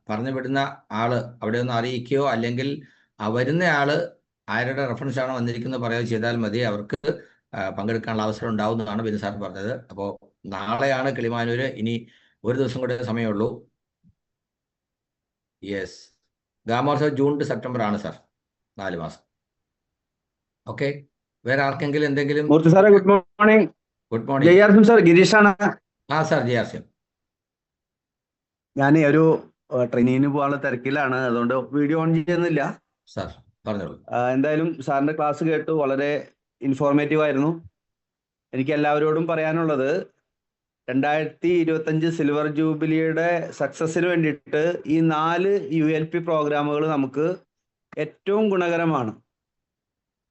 പറഞ്ഞു വിടുന്ന ആള് അവിടെ ഒന്ന് അറിയിക്കുകയോ അല്ലെങ്കിൽ വരുന്ന ആള് ആരുടെ റെഫറൻസ് ആണോ വന്നിരിക്കുന്നത് പറയുകയോ ചെയ്താൽ മതി, അവർക്ക് പങ്കെടുക്കാനുള്ള അവസരം ഉണ്ടാവുന്നതാണ് ബിനു സാർ പറഞ്ഞത്. അപ്പോൾ നാളെയാണ് കിളിമാനൂര്, ഇനി ഒരു ദിവസം കൂടെ സമയമുള്ളൂ. യെസ്, ഗാമോത്സവം ജൂൺ ടു സെപ്റ്റംബർ ആണ് സാർ, 4 മാസം. ഓക്കെ, വേറെ ആർക്കെങ്കിലും എന്തെങ്കിലും? മൂർത്തി സാറേ, good morning. Good morning. Jai RCM sir, ഗിരീഷാണ്. സാർ ജയാർസിം. ഞാൻ ഒരു ട്രെയിനിങ്ങിന് പോകാനുള്ള തിരക്കിലാണ്, അതുകൊണ്ട് വീഡിയോ ഓൺ ചെയ്യുന്നില്ല. സാർ പറഞ്ഞോളൂ. എന്തായാലും സാറിന്റെ ക്ലാസ് കേട്ടു, വളരെ ഇൻഫോർമേറ്റീവ് ആയിരുന്നു. എനിക്ക് എല്ലാവരോടും പറയാനുള്ളത്, 2025 സിൽവർ ജൂബിലിയുടെ സക്സസിന് വേണ്ടിയിട്ട് ഈ 4 ULP പ്രോഗ്രാമുകൾ നമുക്ക് ഏറ്റവും ഗുണകരമാണ്.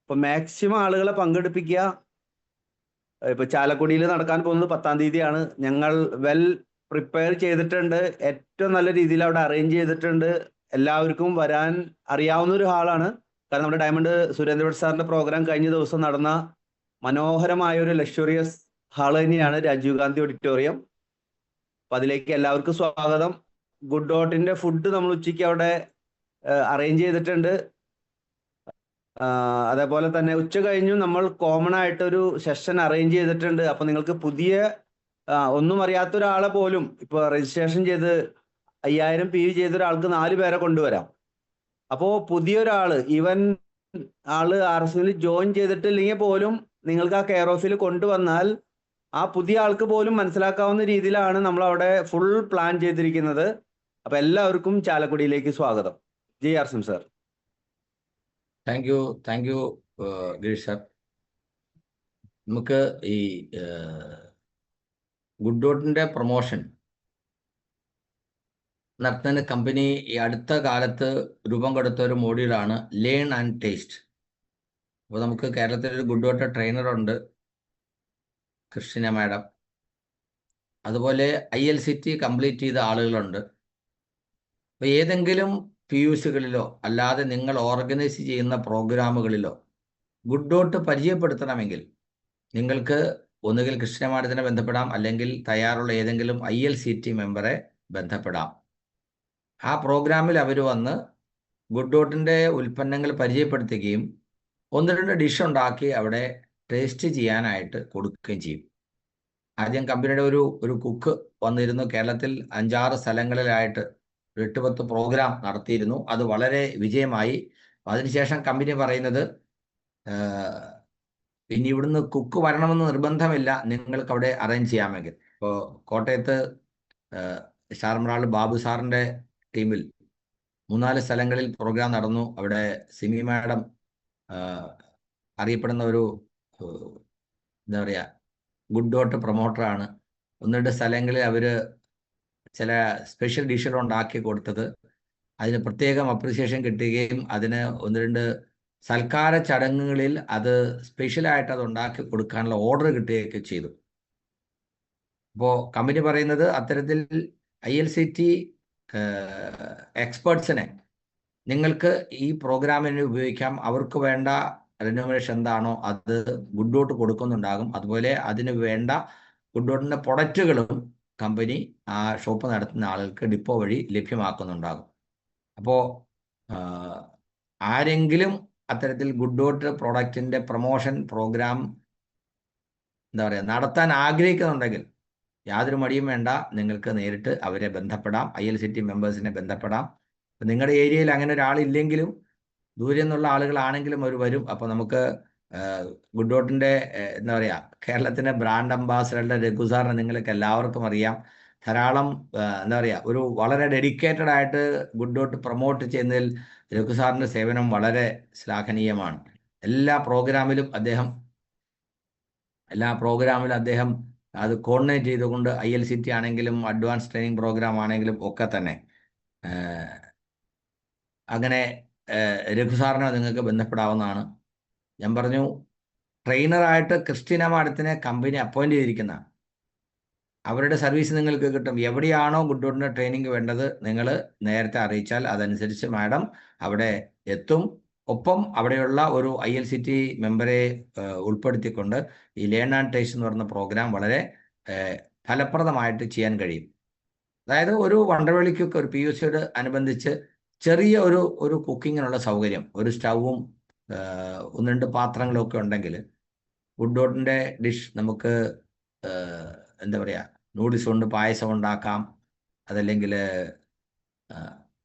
ഇപ്പൊ മാക്സിമം ആളുകളെ പങ്കെടുപ്പിക്കുക. ഇപ്പൊ ചാലക്കുടിയിൽ നടക്കാൻ പോകുന്നത് 10-ാം തീയതിയാണ്. ഞങ്ങൾ വെൽ പ്രിപ്പയർ ചെയ്തിട്ടുണ്ട്, ഏറ്റവും നല്ല രീതിയിൽ അവിടെ അറേഞ്ച് ചെയ്തിട്ടുണ്ട്. എല്ലാവർക്കും വരാൻ അറിയാവുന്ന ഒരു ഹാളാണ്. കാരണം നമ്മുടെ ഡയമണ്ട് സുരേന്ദ്രഭട്ട് സാറിന്റെ പ്രോഗ്രാം കഴിഞ്ഞ ദിവസം നടന്ന മനോഹരമായ ഒരു ലക്ഷറിയസ് ഹാൾ തന്നെയാണ് രാജീവ് ഗാന്ധി ഓഡിറ്റോറിയം. അപ്പൊ അതിലേക്ക് എല്ലാവർക്കും സ്വാഗതം. ഗുഡ് ഡോട്ടിന്റെ ഫുഡ് നമ്മൾ ഉച്ചയ്ക്ക് അവിടെ അറേഞ്ച് ചെയ്തിട്ടുണ്ട്. അതേപോലെ തന്നെ ഉച്ച കഴിഞ്ഞു നമ്മൾ കോമൺ ആയിട്ടൊരു സെഷൻ അറേഞ്ച് ചെയ്തിട്ടുണ്ട്. അപ്പൊ നിങ്ങൾക്ക് പുതിയ ഒന്നും അറിയാത്ത ഒരാളെ പോലും ഇപ്പൊ രജിസ്ട്രേഷൻ ചെയ്ത് 5000 PV ചെയ്ത ഒരാൾക്ക് 4 പേരെ കൊണ്ടുവരാം. അപ്പോ പുതിയൊരാള്, ഈവൻ ആള് RSL ജോയിൻ ചെയ്തിട്ടില്ലെങ്കിൽ പോലും നിങ്ങൾക്ക് ആ കെയർ ഓഫിൽ കൊണ്ടുവന്നാൽ ആ പുതിയ ആൾക്ക് പോലും മനസ്സിലാക്കാവുന്ന രീതിയിലാണ് നമ്മൾ അവിടെ ഫുൾ പ്ലാൻ ചെയ്തിരിക്കുന്നത്. അപ്പൊ എല്ലാവർക്കും ചാലക്കുടിയിലേക്ക് സ്വാഗതം. Jai RCM sir. Thank you Girish sir. നമുക്ക് ഈ ഗുഡ് ഡോട്ടിന്റെ പ്രൊമോഷൻ നടത്തുന്ന കമ്പനി ഈ അടുത്ത കാലത്ത് രൂപം കൊടുത്ത ഒരു മോഡ്യൂളാണ് ലേൺ ആൻഡ് ടേസ്റ്റ്. അപ്പോൾ നമുക്ക് കേരളത്തിലൊരു ഗുഡ് ഡോട്ട് ട്രെയിനറുണ്ട്, ക്രിസ്റ്റിന മാഡം. അതുപോലെ ILCT കംപ്ലീറ്റ് ചെയ്ത ആളുകളുണ്ട്. അപ്പോൾ ഏതെങ്കിലും PUCകളിലോ അല്ലാതെ നിങ്ങൾ ഓർഗനൈസ് ചെയ്യുന്ന പ്രോഗ്രാമുകളിലോ ഗുഡ് ഡോട്ട് പരിചയപ്പെടുത്തണമെങ്കിൽ നിങ്ങൾക്ക് ഒന്നുകിൽ കൃഷ്ണ മാഡത്തിനെ ബന്ധപ്പെടാം, അല്ലെങ്കിൽ തയ്യാറുള്ള ഏതെങ്കിലും ILCT മെമ്പറെ ബന്ധപ്പെടാം. ആ പ്രോഗ്രാമിൽ അവർ വന്ന് ഗുഡ് ഡോട്ടിൻ്റെ ഉൽപ്പന്നങ്ങൾ പരിചയപ്പെടുത്തുകയും 1-2 ഡിഷ് ഉണ്ടാക്കി അവിടെ ടേസ്റ്റ് ചെയ്യാനായിട്ട് കൊടുക്കുകയും ചെയ്യും. ആദ്യം കമ്പനിയുടെ ഒരു കുക്ക് വന്നിരുന്നു, കേരളത്തിൽ 5-6 സ്ഥലങ്ങളിലായിട്ട് 8-10 പ്രോഗ്രാം നടത്തിയിരുന്നു. അത് വളരെ വിജയമായി. അതിനുശേഷം കമ്പനി പറയുന്നത്, ഇനി ഇവിടുന്ന് കുക്ക് വരണമെന്ന് നിർബന്ധമില്ല, നിങ്ങൾക്ക് അവിടെ അറേഞ്ച് ചെയ്യാമെങ്കിൽ. ഇപ്പോൾ കോട്ടയത്ത് ഷാർമറാൾ ബാബു സാറിൻ്റെ ടീമിൽ 3-4 സ്ഥലങ്ങളിൽ പ്രോഗ്രാം നടന്നു. അവിടെ സിമി മാഡം അറിയപ്പെടുന്ന ഒരു എന്താ പറയുക ഗുഡ് ഡോട്ട് പ്രൊമോട്ടറാണ്. 1-2 സ്ഥലങ്ങളിൽ അവർ ചില സ്പെഷ്യൽ ഡിഷുകൾ ഉണ്ടാക്കി കൊടുത്തത്, അതിന് പ്രത്യേകം അപ്രിസിയേഷൻ കിട്ടുകയും അതിന് 1-2 സൽക്കാര ചടങ്ങുകളിൽ അത് സ്പെഷ്യലായിട്ട് അത് ഉണ്ടാക്കി കൊടുക്കാനുള്ള ഓർഡർ കിട്ടുകയൊക്കെ ചെയ്തു. അപ്പോൾ കമ്പനി പറയുന്നത് അത്തരത്തിൽ ILCT എക്സ്പേർട്സിനെ നിങ്ങൾക്ക് ഈ പ്രോഗ്രാമിന് ഉപയോഗിക്കാം. അവർക്ക് വേണ്ട റിനോവേഷൻ എന്താണോ അത് ഗുഡ് ഡോട്ട് കൊടുക്കുന്നുണ്ടാകും. അതുപോലെ അതിന് വേണ്ട ഗുഡ് ഡോട്ടിൻ്റെ പ്രൊഡക്റ്റുകളും കമ്പനി ആ ഷോപ്പ് നടത്തുന്ന ആളുകൾക്ക് ഡിപ്പോ വഴി ലഭ്യമാക്കുന്നുണ്ടാകും. അപ്പോൾ ആരെങ്കിലും അത്തരത്തിൽ ഗുഡ് ഡോട്ട് പ്രോഡക്റ്റിൻ്റെ പ്രൊമോഷൻ പ്രോഗ്രാം എന്താ പറയുക നടത്താൻ ആഗ്രഹിക്കുന്നുണ്ടെങ്കിൽ യാതൊരു മടിയും വേണ്ട, നിങ്ങൾക്ക് നേരിട്ട് അവരെ ബന്ധപ്പെടാം, ILCT മെമ്പേഴ്സിനെ ബന്ധപ്പെടാം. നിങ്ങളുടെ ഏരിയയിൽ അങ്ങനെ ഒരാളില്ലെങ്കിലും ദൂരെ നിന്നുള്ള ആളുകളാണെങ്കിലും അവർ വരും. അപ്പോൾ നമുക്ക് ഗുഡ് ഡോട്ടിൻ്റെ എന്താ പറയുക കേരളത്തിൻ്റെ ബ്രാൻഡ് അംബാസഡറുടെ രഘു സാറിനെ നിങ്ങൾക്ക് എല്ലാവർക്കും അറിയാം. ധാരാളം എന്താ പറയുക ഒരു വളരെ ഡെഡിക്കേറ്റഡ് ആയിട്ട് ഗുഡ് ഡോട്ട് പ്രൊമോട്ട് ചെയ്യുന്നതിൽ രഘു സാറിൻ്റെ സേവനം വളരെ ശ്ലാഘനീയമാണ്. എല്ലാ പ്രോഗ്രാമിലും അദ്ദേഹം അത് കോർഡിനേറ്റ് ചെയ്തുകൊണ്ട് ILCT ആണെങ്കിലും അഡ്വാൻസ് ട്രെയിനിങ് പ്രോഗ്രാം ആണെങ്കിലും ഒക്കെ തന്നെ അങ്ങനെ രഘു സാറിനെ നിങ്ങൾക്ക് ബന്ധപ്പെടാവുന്നതാണ്. ഞാൻ പറഞ്ഞു, ട്രെയിനറായിട്ട് ക്രിസ്റ്റീന മാഡത്തിനെ കമ്പനി അപ്പോയിന്റ് ചെയ്തിരിക്കുന്ന അവരുടെ സർവീസ് നിങ്ങൾക്ക് കിട്ടും. എവിടെയാണോ ഗുഡ് ഡോട്ടിൻ്റെ ട്രെയിനിങ് വേണ്ടത് നിങ്ങൾ നേരത്തെ അറിയിച്ചാൽ അതനുസരിച്ച് മാഡം അവിടെ എത്തും. ഒപ്പം അവിടെയുള്ള ഒരു ILCT മെമ്പറെ ഉൾപ്പെടുത്തിക്കൊണ്ട് ഈ ലേൺ ആൻഡ് ടേസ്റ്റ് എന്ന് പറയുന്ന പ്രോഗ്രാം വളരെ ഫലപ്രദമായിട്ട് ചെയ്യാൻ കഴിയും. അതായത് ഒരു വണ്ടർവെളിക്കൊക്കെ ഒരു PUCയോട് അനുബന്ധിച്ച് ചെറിയ ഒരു കുക്കിങ്ങിനുള്ള സൗകര്യം, ഒരു സ്റ്റൗവും 1-2 പാത്രങ്ങളും ഒക്കെ ഉണ്ടെങ്കിൽ വുഡ് ഡോട്ടിൻ്റെ ഡിഷ് നമുക്ക് എന്താ പറയുക, നൂഡിൽസ് കൊണ്ട് പായസം ഉണ്ടാക്കാം, അതല്ലെങ്കിൽ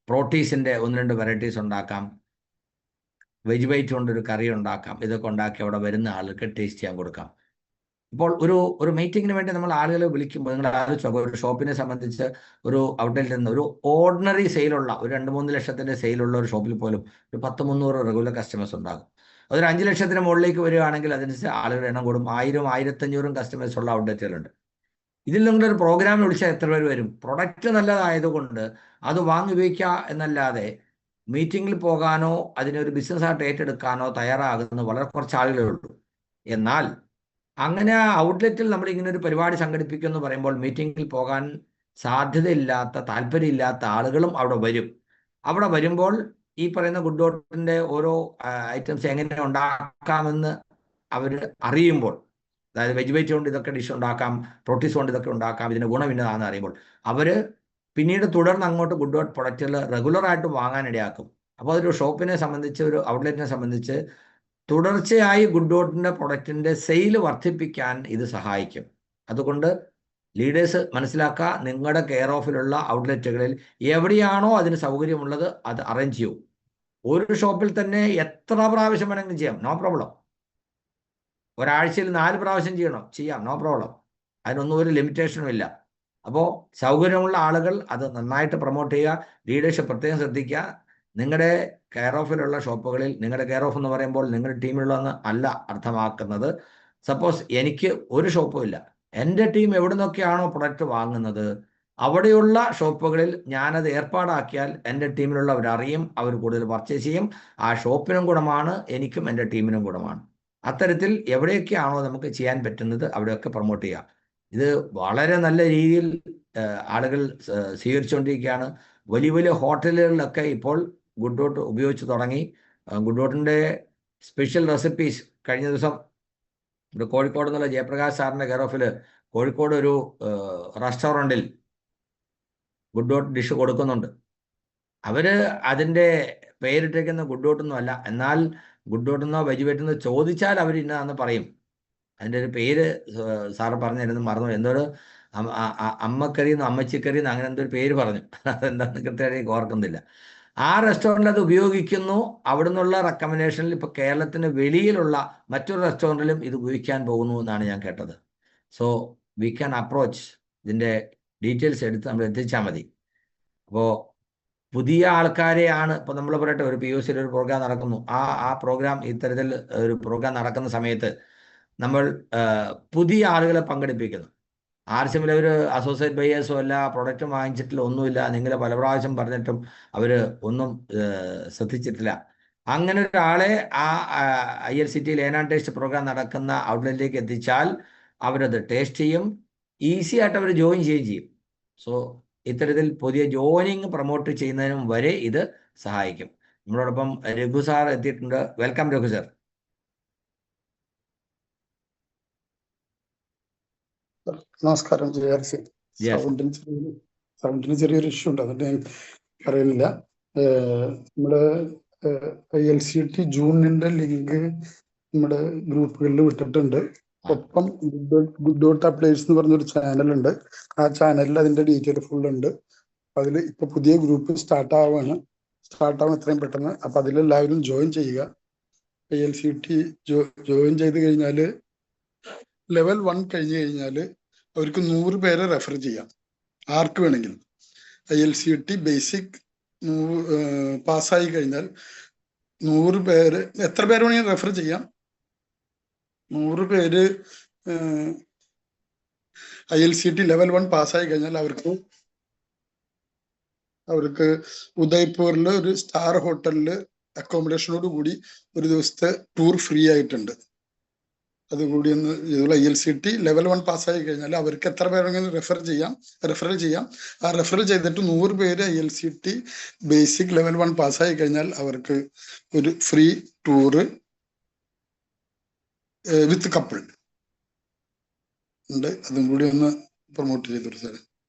പ്രോട്ടീസിൻ്റെ 1-2 വെറൈറ്റീസ് ഉണ്ടാക്കാം, വെജ് വൈറ്റ് കൊണ്ടൊരു കറി ഉണ്ടാക്കാം. ഇതൊക്കെ ഉണ്ടാക്കി അവിടെ വരുന്ന ആൾക്ക് ടേസ്റ്റ് ചെയ്യാൻ കൊടുക്കാം. ഇപ്പോൾ ഒരു മീറ്റിങ്ങിന് വേണ്ടി നമ്മൾ ആളുകളെ വിളിക്കുമ്പോൾ നിങ്ങൾ ആലോചിച്ചോ, ഒരു ഷോപ്പിനെ സംബന്ധിച്ച് ഒരു ഔട്ട്ലെറ്റിൽ നിന്ന് ഒരു ഓർഡിനറി സെയിലുള്ള ഒരു 2-3 ലക്ഷത്തിൻ്റെ സെയിലുള്ള ഒരു ഷോപ്പിൽ പോലും ഒരു 10-300 റെഗുലർ കസ്റ്റമേഴ്സ് ഉണ്ടാകും. അതൊരു 5 ലക്ഷത്തിന് മുകളിലേക്ക് വരികയാണെങ്കിൽ അതനുസരിച്ച് ആളുകളുടെ എണ്ണം കൂടും. 1000-1500 കസ്റ്റമേഴ്സ് ഉള്ള ഔട്ട്ലെറ്റുകളുണ്ട്. ഇതിൽ നിങ്ങളൊരു പ്രോഗ്രാം വിളിച്ചാൽ എത്ര പേര് വരും? പ്രൊഡക്റ്റ് നല്ലതായതുകൊണ്ട് അത് വാങ്ങി ഉപയോഗിക്കുക എന്നല്ലാതെ മീറ്റിങ്ങിൽ പോകാനോ അതിനൊരു ബിസിനസ്സായിട്ട് ഏറ്റെടുക്കാനോ തയ്യാറാകുന്ന വളരെ കുറച്ച് ആളുകളേ ഉള്ളൂ. എന്നാൽ അങ്ങനെ ആ ഔട്ട്ലെറ്റിൽ നമ്മൾ ഇങ്ങനെ ഒരു പരിപാടി സംഘടിപ്പിക്കുമെന്ന് പറയുമ്പോൾ മീറ്റിങ്ങിൽ പോകാൻ സാധ്യതയില്ലാത്ത, താല്പര്യമില്ലാത്ത ആളുകളും അവിടെ വരും. അവിടെ വരുമ്പോൾ ഈ പറയുന്ന ഗുഡ് ഡോട്ടിൻ്റെ ഓരോ ഐറ്റംസ് എങ്ങനെ ഉണ്ടാക്കാമെന്ന് അവർ അറിയുമ്പോൾ, അതായത് വെജ് വൈറ്റ് കൊണ്ട് ഇതൊക്കെ ഡിഷ് ഉണ്ടാക്കാം, പ്രോട്ടീസ് കൊണ്ട് ഇതൊക്കെ ഉണ്ടാക്കാം, ഇതിന് ഗുണമിന്നതാണെന്ന് അറിയുമ്പോൾ അവർ പിന്നീട് തുടർന്ന് അങ്ങോട്ട് ഗുഡ് ഡോട്ട് പ്രൊഡക്റ്റുകൾ റെഗുലറായിട്ട് വാങ്ങാനിടയാക്കും. അപ്പോൾ അതൊരു ഷോപ്പിനെ സംബന്ധിച്ച്, ഒരു ഔട്ട്ലെറ്റിനെ സംബന്ധിച്ച് തുടർച്ചയായി ഗുഡ് ഡോട്ടിൻ്റെ പ്രൊഡക്റ്റിൻ്റെ സെയിൽ വർദ്ധിപ്പിക്കാൻ ഇത് സഹായിക്കും. അതുകൊണ്ട് ലീഡേഴ്സ് മനസ്സിലാക്കുക, നിങ്ങളുടെ കെയർ ഓഫിലുള്ള ഔട്ട്ലെറ്റുകളിൽ എവിടെയാണോ അതിന് സൗകര്യമുള്ളത് അത് അറേഞ്ച് ചെയ്യൂ. ഒരു ഷോപ്പിൽ തന്നെ എത്ര പ്രാവശ്യം വേണമെങ്കിലും ചെയ്യാം, നോ പ്രോബ്ലം. ഒരാഴ്ചയിൽ 4 പ്രാവശ്യം ചെയ്യാം, നോ പ്രോബ്ലം. അതിനൊന്നും ഒരു ലിമിറ്റേഷനും ഇല്ല. അപ്പോൾ സൗകര്യമുള്ള ആളുകൾ അത് നന്നായിട്ട് പ്രൊമോട്ട് ചെയ്യുക. ലീഡർഷിപ്പ് പ്രത്യേകം ശ്രദ്ധിക്കുക. നിങ്ങളുടെ കെയർ ഓഫിലുള്ള ഷോപ്പുകളിൽ, നിങ്ങളുടെ കെയർ ഓഫ് എന്ന് പറയുമ്പോൾ നിങ്ങളുടെ ടീമിലുള്ളതെന്ന് അല്ല അർത്ഥമാക്കുന്നത്. സപ്പോസ് എനിക്ക് ഒരു ഷോപ്പും ഇല്ല, എൻ്റെ ടീം എവിടെ നിന്നൊക്കെയാണോ പ്രൊഡക്റ്റ് വാങ്ങുന്നത് അവിടെയുള്ള ഷോപ്പുകളിൽ ഞാനത് ഏർപ്പാടാക്കിയാൽ എൻ്റെ ടീമിലുള്ളവർ അറിയും, അവർ കൂടുതൽ പർച്ചേസ് ചെയ്യും. ആ ഷോപ്പിനും ഗുണമാണ്, എനിക്കും എൻ്റെ ടീമിനും ഗുണമാണ്. അത്തരത്തിൽ എവിടെയൊക്കെയാണോ നമുക്ക് ചെയ്യാൻ പറ്റുന്നത് അവിടെയൊക്കെ പ്രൊമോട്ട് ചെയ്യുക. ഇത് വളരെ നല്ല രീതിയിൽ ആളുകൾ സ്വീകരിച്ചുകൊണ്ടിരിക്കുകയാണ്. വലിയ വലിയ ഹോട്ടലുകളിലൊക്കെ ഇപ്പോൾ ഗുഡ് ഡോട്ട് ഉപയോഗിച്ച് തുടങ്ങി. ഗുഡ് ഡോട്ടിൻ്റെ സ്പെഷ്യൽ റെസിപ്പീസ് കഴിഞ്ഞ ദിവസം ഇവിടെ കോഴിക്കോട് നിന്നുള്ള ജയപ്രകാശ് സാറിൻ്റെ കെയർ ഓഫിൽ കോഴിക്കോട് ഒരു റെസ്റ്റോറൻറ്റിൽ ഗുഡ് ഡോട്ട് ഡിഷ് കൊടുക്കുന്നുണ്ട്. അവർ അതിൻ്റെ പേരിട്ടേക്കുന്ന ഗുഡ് ഡോട്ടൊന്നും അല്ല, എന്നാൽ ഗുഡ് ഡോട്ടെന്നോ വെജ് വെറ്റെന്നോ ചോദിച്ചാൽ അവർ ഇന്നതാണെന്ന് പറയും. അതിൻ്റെ ഒരു പേര് സാറ് പറഞ്ഞിരുന്നു, മറന്നു. എന്തോരു അമ്മക്കറിയെന്നോ അമ്മച്ചിക്കറിയെന്നോ അങ്ങനെ എന്തൊരു പേര് പറഞ്ഞു. അതെന്താണെന്ന് കൃത്യമായിട്ട് ഓർക്കുന്നില്ല. ആ റെസ്റ്റോറൻറ്റിൽ അത് ഉപയോഗിക്കുന്നു. അവിടെ നിന്നുള്ള റെക്കമെൻഡേഷനിൽ ഇപ്പോൾ കേരളത്തിന് വെളിയിലുള്ള മറ്റൊരു റെസ്റ്റോറൻറ്റിലും ഇത് ഉപയോഗിക്കാൻ പോകുന്നു എന്നാണ് ഞാൻ കേട്ടത്. സോ വി ക്യാൻ അപ്രോച്ച്, ഇതിൻ്റെ ഡീറ്റെയിൽസ് എടുത്ത് നമ്മൾ എത്തിച്ചാൽ മതി. അപ്പോൾ പുതിയ ആൾക്കാരെയാണ് ഇപ്പോൾ നമ്മൾ പറയട്ടെ, ഒരു PUCയിൽ ഒരു പ്രോഗ്രാം നടക്കുന്നു. ആ പ്രോഗ്രാം ഇത്തരത്തിൽ ഒരു പ്രോഗ്രാം നടക്കുന്ന സമയത്ത് നമ്മൾ പുതിയ ആളുകളെ പങ്കെടുപ്പിക്കുന്നു. ആർസിമിൽ അവർ അസോസിയേറ്റ് ബയേഴ്സോ അല്ല, പ്രൊഡക്റ്റ് വാങ്ങിച്ചിട്ടില്ല, ഒന്നുമില്ല. നിങ്ങൾ പല പ്രാവശ്യം പറഞ്ഞിട്ടും അവർ ഒന്നും ശ്രദ്ധിച്ചിട്ടില്ല. അങ്ങനെ ഒരാളെ ആ ILCT learn and taste program നടക്കുന്ന ഔട്ട്ലെറ്റിലേക്ക് എത്തിച്ചാൽ അവരത് ടേസ്റ്റ് ചെയ്യും, ഈസി ആയിട്ട് അവർ ജോയിൻ ചെയ്യും. സോ ഇത്തരത്തിൽ പുതിയ ജോയിനിങ് പ്രൊമോട്ട് ചെയ്യുന്നതിനും വരെ ഇത് സഹായിക്കും. നമ്മളോടൊപ്പം രഘു സാർ എത്തിയിട്ടുണ്ട്. Welcome Raghu sir. നമസ്കാരം. സൗണ്ടിന് ചെറിയൊരു ഇഷ്യൂ ഉണ്ട്, അതുകൊണ്ട് ഞാൻ പറയുന്നില്ല. നമ്മുടെ ILCT ജൂണിന്റെ ലിങ്ക് നമ്മുടെ ഗ്രൂപ്പുകളിൽ വിട്ടിട്ടുണ്ട്. ഒപ്പം ഗുഡ് ഡോട്ട് അപ്ഡേറ്റ്സ് എന്ന് പറഞ്ഞൊരു ചാനലുണ്ട്. ആ ചാനലിൽ അതിന്റെ ഡീറ്റെയിൽ ഫുൾ ഉണ്ട്. അതിൽ ഇപ്പൊ പുതിയ ഗ്രൂപ്പ് സ്റ്റാർട്ടാവും എത്രയും പെട്ടെന്ന്. അപ്പൊ അതിലെല്ലാവരും ജോയിൻ ചെയ്യുക. ILCT ജോയിൻ ചെയ്ത് കഴിഞ്ഞാൽ ലെവൽ 1 കഴിഞ്ഞു കഴിഞ്ഞാൽ അവർക്ക് 100 പേരെ റെഫർ ചെയ്യാം, ആർക്ക് വേണമെങ്കിലും. ILCT ബേസിക് പാസ്സായി കഴിഞ്ഞാൽ 100 പേര്, എത്ര പേര് വേണമെങ്കിലും റെഫർ ചെയ്യാം. 100 പേര് ILCT ലെവൽ 1 പാസ്സായി കഴിഞ്ഞാൽ അവർക്ക് ഉദയ്പൂരിൽ ഒരു സ്റ്റാർ ഹോട്ടലിൽ അക്കോമഡേഷനോട് കൂടി ഒരു ദിവസത്തെ ടൂർ ഫ്രീ ആയിട്ടുണ്ട്. അതുകൂടി ഒന്ന് ILCT ലെവൽ 1 പാസ്സായി കഴിഞ്ഞാൽ അവർക്ക് എത്ര പേരെങ്കിലും റെഫറൽ ചെയ്യാം. ആ റെഫറൽ ചെയ്തിട്ട് 100 പേര് ILCT ബേസിക് ലെവൽ 1 പാസ്സായി കഴിഞ്ഞാൽ അവർക്ക് ഒരു ഫ്രീ ടൂറ് വിത്ത് കപ്പിൾ ഉണ്ട്. അതും കൂടി ഒന്ന് പ്രൊമോട്ട് ചെയ്തു സാർ.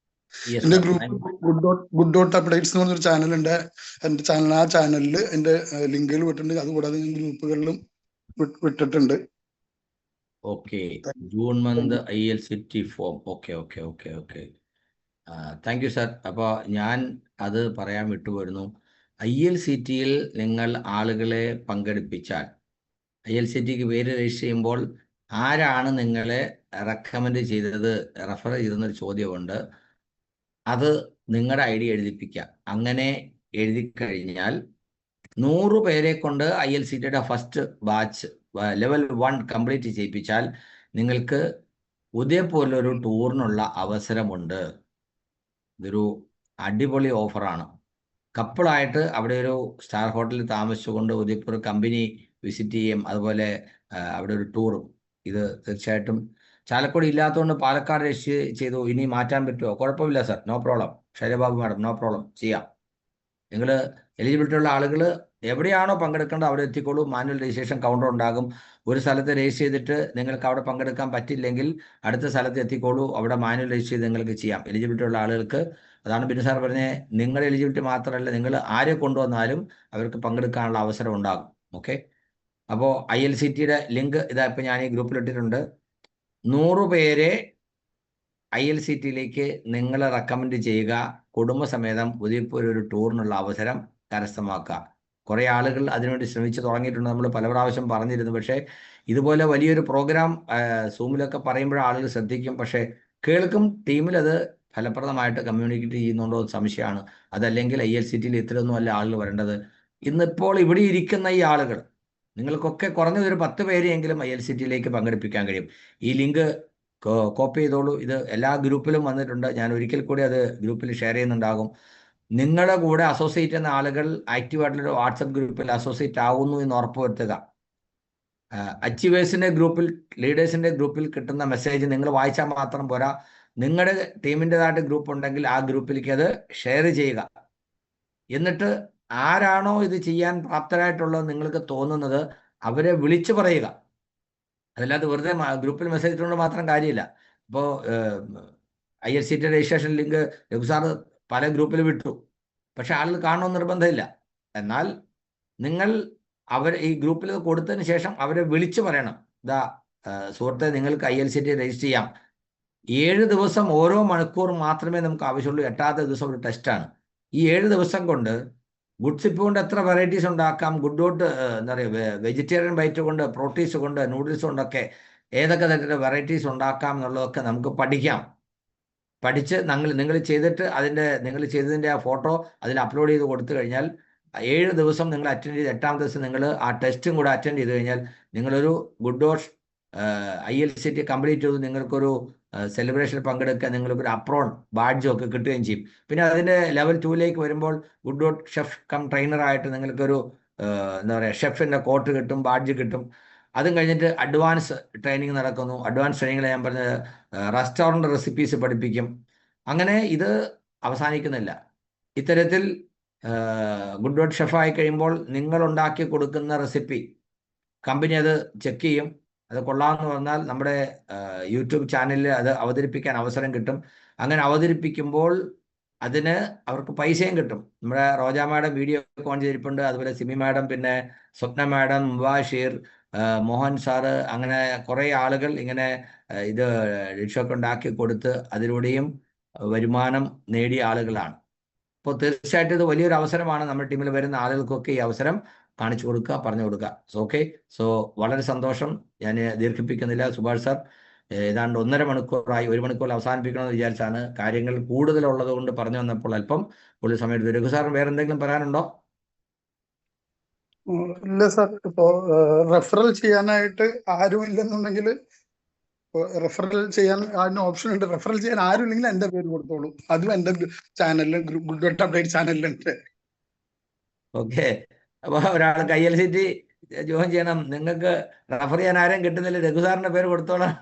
യെസ് എന്റെ sir. Group good dot updates എന്ന് പറഞ്ഞൊരു ചാനലുണ്ട്. എന്റെ ചാനൽ, ആ ചാനലിൽ എന്റെ ലിങ്കുകൾ വിട്ടിട്ടുണ്ട്. അതുകൂടാതെ ഞാൻ ഗ്രൂപ്പുകളിലും വിട്ടിട്ടുണ്ട്. Okay, June month ILCT form. Okay okay okay okay, thank you sir. അപ്പോൾ ഞാൻ അത് പറയാൻ വിട്ടുപോരുന്നു. ILCTയിൽ നിങ്ങൾ ആളുകളെ പങ്കെടുപ്പിച്ചാൽ, ILCTക്ക് പേര് രജിസ്റ്റർ ചെയ്യുമ്പോൾ ആരാണ് നിങ്ങളെ റെക്കമെൻഡ് ചെയ്തത്, റെഫർ ചെയ്തെന്നൊരു ചോദ്യമുണ്ട്. അത് നിങ്ങളുടെ ID എഴുതിപ്പിക്കുക. അങ്ങനെ എഴുതി കഴിഞ്ഞാൽ 100 പേരെ കൊണ്ട് ILCTയുടെ ഫസ്റ്റ് ബാച്ച് ലെവൽ 1 കംപ്ലീറ്റ് ചെയ്യിപ്പിച്ചാൽ നിങ്ങൾക്ക് ഉദയപൂരിലൊരു ടൂറിനുള്ള അവസരമുണ്ട്. ഇതൊരു അടിപൊളി ഓഫറാണ്. കപ്പിളായിട്ട് അവിടെ ഒരു സ്റ്റാർ ഹോട്ടലിൽ താമസിച്ചുകൊണ്ട് ഉദയപൂർ കമ്പനി വിസിറ്റ് ചെയ്യും. അതുപോലെ അവിടെ ഒരു ടൂറും. ഇത് തീർച്ചയായിട്ടും ചാലക്കുടി ഇല്ലാത്തതുകൊണ്ട് പാലക്കാട് രജിസ്റ്റർ ചെയ്തു. ഇനി മാറ്റാൻ പറ്റുമോ? കുഴപ്പമില്ല sir, no problem. Shailababu madam, no problem, ചെയ്യാം. നിങ്ങൾ എലിജിബിലിറ്റി ഉള്ള ആളുകൾ എവിടെയാണോ പങ്കെടുക്കേണ്ടത് അവിടെ എത്തിക്കോളൂ. മാനുവൽ രജിസ്ട്രേഷൻ കൗണ്ടർ ഉണ്ടാകും. ഒരു സ്ഥലത്ത് രജിസ്റ്റർ ചെയ്തിട്ട് നിങ്ങൾക്ക് അവിടെ പങ്കെടുക്കാൻ പറ്റില്ലെങ്കിൽ അടുത്ത സ്ഥലത്ത് എത്തിക്കോളൂ. അവിടെ മാനുവൽ രജിസ്റ്റർ ചെയ്ത് നിങ്ങൾക്ക് ചെയ്യാം. എലിജിബിലിറ്റി ഉള്ള ആളുകൾക്ക്, അതാണ് ബിനു സാർ പറഞ്ഞത്, നിങ്ങളുടെ എലിജിബിലിറ്റി മാത്രമല്ല, നിങ്ങൾ ആരെ കൊണ്ടുവന്നാലും അവർക്ക് പങ്കെടുക്കാനുള്ള അവസരം ഉണ്ടാകും. ഓക്കെ, അപ്പോൾ ILCTയുടെ ലിങ്ക് ഇതാ ഇപ്പം ഞാൻ ഈ ഗ്രൂപ്പിൽ ഇട്ടിട്ടുണ്ട്. 100 പേരെ ILCTയിലേക്ക് നിങ്ങൾ റെക്കമെൻഡ് ചെയ്യുക. കുടുംബസമേതം ഉദയപൂർ ഒരു ടൂറിനുള്ള അവസരം കരസ്ഥമാക്കുക. കുറേ ആളുകൾ അതിനുവേണ്ടി ശ്രമിച്ചു തുടങ്ങിയിട്ടുണ്ട്. നമ്മൾ പല പ്രാവശ്യം പറഞ്ഞിരുന്നു. പക്ഷേ ഇതുപോലെ വലിയൊരു പ്രോഗ്രാം സൂമിലൊക്കെ പറയുമ്പോൾ ആളുകൾ ശ്രദ്ധിക്കും, പക്ഷേ കേൾക്കും. ടീമിൽ അത് ഫലപ്രദമായിട്ട് കമ്മ്യൂണിക്കേറ്റ് ചെയ്യുന്നുണ്ടോ എന്ന് സംശയമാണ്. അതല്ലെങ്കിൽ ILCTയിൽ ഇത്രയൊന്നും അല്ല ആളുകൾ വരേണ്ടത്. ഇന്നിപ്പോൾ ഇവിടെ ഇരിക്കുന്ന ഈ ആളുകൾ, നിങ്ങൾക്കൊക്കെ കുറഞ്ഞത് ഒരു 10 പേരെയെങ്കിലും ILCTയിലേക്ക് പങ്കെടുപ്പിക്കാൻ കഴിയും. ഈ ലിങ്ക് കോപ്പി ചെയ്തോളൂ. ഇത് എല്ലാ ഗ്രൂപ്പിലും വന്നിട്ടുണ്ട്. ഞാൻ ഒരിക്കൽ കൂടി അത് ഗ്രൂപ്പിൽ ഷെയർ ചെയ്യുന്നുണ്ടാകും. നിങ്ങളുടെ കൂടെ അസോസിയേറ്റ് ചെയ്യുന്ന ആളുകൾ ആക്റ്റീവായിട്ടുള്ള വാട്സപ്പ് ഗ്രൂപ്പിൽ അസോസിയേറ്റ് ആകുന്നു എന്ന് ഉറപ്പുവരുത്തുക. അച്ചീവേഴ്സിൻ്റെ ഗ്രൂപ്പിൽ, ലീഡേഴ്സിൻ്റെ ഗ്രൂപ്പിൽ കിട്ടുന്ന മെസ്സേജ് നിങ്ങൾ വായിച്ചാൽ മാത്രം പോരാ. നിങ്ങളുടെ ടീമിൻ്റെതായിട്ട് ഗ്രൂപ്പ് ഉണ്ടെങ്കിൽ ആ ഗ്രൂപ്പിലേക്ക് അത് ഷെയർ ചെയ്യുക. എന്നിട്ട് ആരാണോ ഇത് ചെയ്യാൻ പ്രാപ്തരായിട്ടുള്ളത് നിങ്ങൾക്ക് തോന്നുന്നത് അവരെ വിളിച്ചു പറയുക. അതല്ലാതെ വെറുതെ ഗ്രൂപ്പിൽ മെസ്സേജ് ഇട്ടുകൊണ്ട് മാത്രം കാര്യമില്ല. ഇപ്പോൾ ILCT രജിസ്ട്രേഷൻ ലിങ്ക് രഘുസാർ പല ഗ്രൂപ്പിൽ വിട്ടു, പക്ഷെ ആളുകൾ കാണണമെന്ന് നിർബന്ധമില്ല. എന്നാൽ നിങ്ങൾ ഈ ഗ്രൂപ്പിൽ കൊടുത്തതിന് ശേഷം അവരെ വിളിച്ചു പറയണം, ഇതാ സുഹൃത്തെ, നിങ്ങൾക്ക് ILCT രജിസ്റ്റർ ചെയ്യാം. 7 ദിവസം ഓരോ മണിക്കൂർ മാത്രമേ നമുക്ക് ആവശ്യമുള്ളൂ. 8ാമത്തെ ദിവസം ഒരു ടെസ്റ്റാണ്. ഈ 7 ദിവസം കൊണ്ട് ഗുഡ് സിപ്പ് കൊണ്ട് എത്ര വെറൈറ്റീസ് ഉണ്ടാക്കാം, ഗുഡ് ഡോട്ട് എന്താ പറയുക, വെജിറ്റേറിയൻ ബൈറ്റ് കൊണ്ട്, പ്രോട്ടീൻസ് കൊണ്ട്, നൂഡിൽസ് കൊണ്ടൊക്കെ ഏതൊക്കെ തരത്തിലുള്ള വെറൈറ്റീസ് ഉണ്ടാക്കാം എന്നുള്ളതൊക്കെ നമുക്ക് പഠിക്കാം. പഠിച്ച് നിങ്ങൾ ചെയ്തിട്ട് നിങ്ങൾ ചെയ്തതിൻ്റെ ആ ഫോട്ടോ അതിൽ അപ്ലോഡ് ചെയ്ത് കൊടുത്തു കഴിഞ്ഞാൽ 7 ദിവസം നിങ്ങൾ അറ്റൻഡ് ചെയ്ത് 8ാമത്തെ ദിവസം നിങ്ങൾ ആ ടെസ്റ്റും കൂടെ അറ്റൻഡ് ചെയ്ത് കഴിഞ്ഞാൽ നിങ്ങളൊരു ഗുഡ് ഡോട്ട് ILCT കംപ്ലീറ്റ് ചെയ്ത് നിങ്ങൾക്കൊരു സെലിബ്രേഷനിൽ പങ്കെടുക്കുക. നിങ്ങൾക്കൊരു അപ്രോൺ ബാഡ്ജും ഒക്കെ കിട്ടുകയും ചെയ്യും. പിന്നെ അതിൻ്റെ ലെവൽ 2ലേക്ക് വരുമ്പോൾ ഗുഡ് ഡോട്ട് ഷെഫ് കം ട്രെയിനറായിട്ട് നിങ്ങൾക്കൊരു എന്താ പറയുക, ഷെഫിൻ്റെ കോട്ട് കിട്ടും, ബാഡ്ജ് കിട്ടും. അതും കഴിഞ്ഞിട്ട് അഡ്വാൻസ് ട്രെയിനിങ് നടക്കുന്നു. അഡ്വാൻസ് ട്രെയിനിങ്ങിൽ ഞാൻ പറഞ്ഞത് റെസ്റ്റോറൻറ്റ് റെസിപ്പീസ് പഠിപ്പിക്കും. അങ്ങനെ ഇത് അവസാനിക്കുന്നില്ല. ഇത്തരത്തിൽ ഗുഡ് ഡോട്ട് ഷെഫായി കഴിയുമ്പോൾ നിങ്ങൾ ഉണ്ടാക്കി കൊടുക്കുന്ന റെസിപ്പി കമ്പനി അത് ചെക്ക് ചെയ്യും. അത് കൊള്ളാമെന്ന് പറഞ്ഞാൽ നമ്മുടെ യൂട്യൂബ് ചാനലിൽ അത് അവതരിപ്പിക്കാൻ അവസരം കിട്ടും. അങ്ങനെ അവതരിപ്പിക്കുമ്പോൾ അതിന് അവർക്ക് പൈസയും കിട്ടും. നമ്മുടെ റോജ മാഡം വീഡിയോ ഒക്കെ ഓൺ ചെയ്തിട്ടുണ്ട്. അതുപോലെ സിമി മാഡം, പിന്നെ സ്വപ്ന മാഡം, മുബാഷിർ, മോഹൻ സാറ്, അങ്ങനെ കുറേ ആളുകൾ ഇങ്ങനെ ഇത് ഡിഷൊക്കെ ഉണ്ടാക്കി കൊടുത്ത് അതിലൂടെയും വരുമാനം നേടിയ ആളുകളാണ്. അപ്പോൾ തീർച്ചയായിട്ടും ഇത് വലിയൊരു അവസരമാണ്. നമ്മുടെ ടീമിൽ വരുന്ന ആളുകൾക്കൊക്കെ ഈ അവസരം കാണിച്ചു കൊടുക്കുക, പറഞ്ഞു കൊടുക്കുക. ഓക്കെ, സോ വളരെ സന്തോഷം. ഞാൻ ദീർഘിപ്പിക്കുന്നില്ല. സുഭാഷ് സാർ ഏതാണ്ട് 1.5 മണിക്കൂറായി. 1 മണിക്കൂർ അവസാനിപ്പിക്കണമെന്ന് വിചാരിച്ചാണ്. കാര്യങ്ങൾ കൂടുതലുള്ളത് കൊണ്ട് പറഞ്ഞു വന്നപ്പോൾ അല്പം കൂടുതൽ സമയം എടുത്തു. രഘു സാറിന് വേറെ എന്തെങ്കിലും പറയാനുണ്ടോ? ഇല്ല സാർ, ഇപ്പോ റെഫറൽ ചെയ്യാനായിട്ട് ആരും ഇല്ലെന്നുണ്ടെങ്കിൽ റെഫറൽ ചെയ്യാൻ അതിന് ഓപ്ഷൻ ഉണ്ട്. റെഫറൽ ചെയ്യാൻ ആരും ഇല്ലെങ്കിൽ എന്റെ പേര് കൊടുത്തോളൂ. അതും എന്റെ ചാനലിൽ ഗുഡ് ഡോട്ട് അപ്ഡേറ്റ് ചാനലിലുണ്ട്. ഓക്കെ, അപ്പോൾ ഒരാൾക്ക് ILCT ജോയിൻ ചെയ്യണം, നിങ്ങൾക്ക് റെഫർ ചെയ്യാൻ ആരും കിട്ടുന്നില്ല, രഘുസാറിന്റെ പേര് കൊടുത്തോളാം.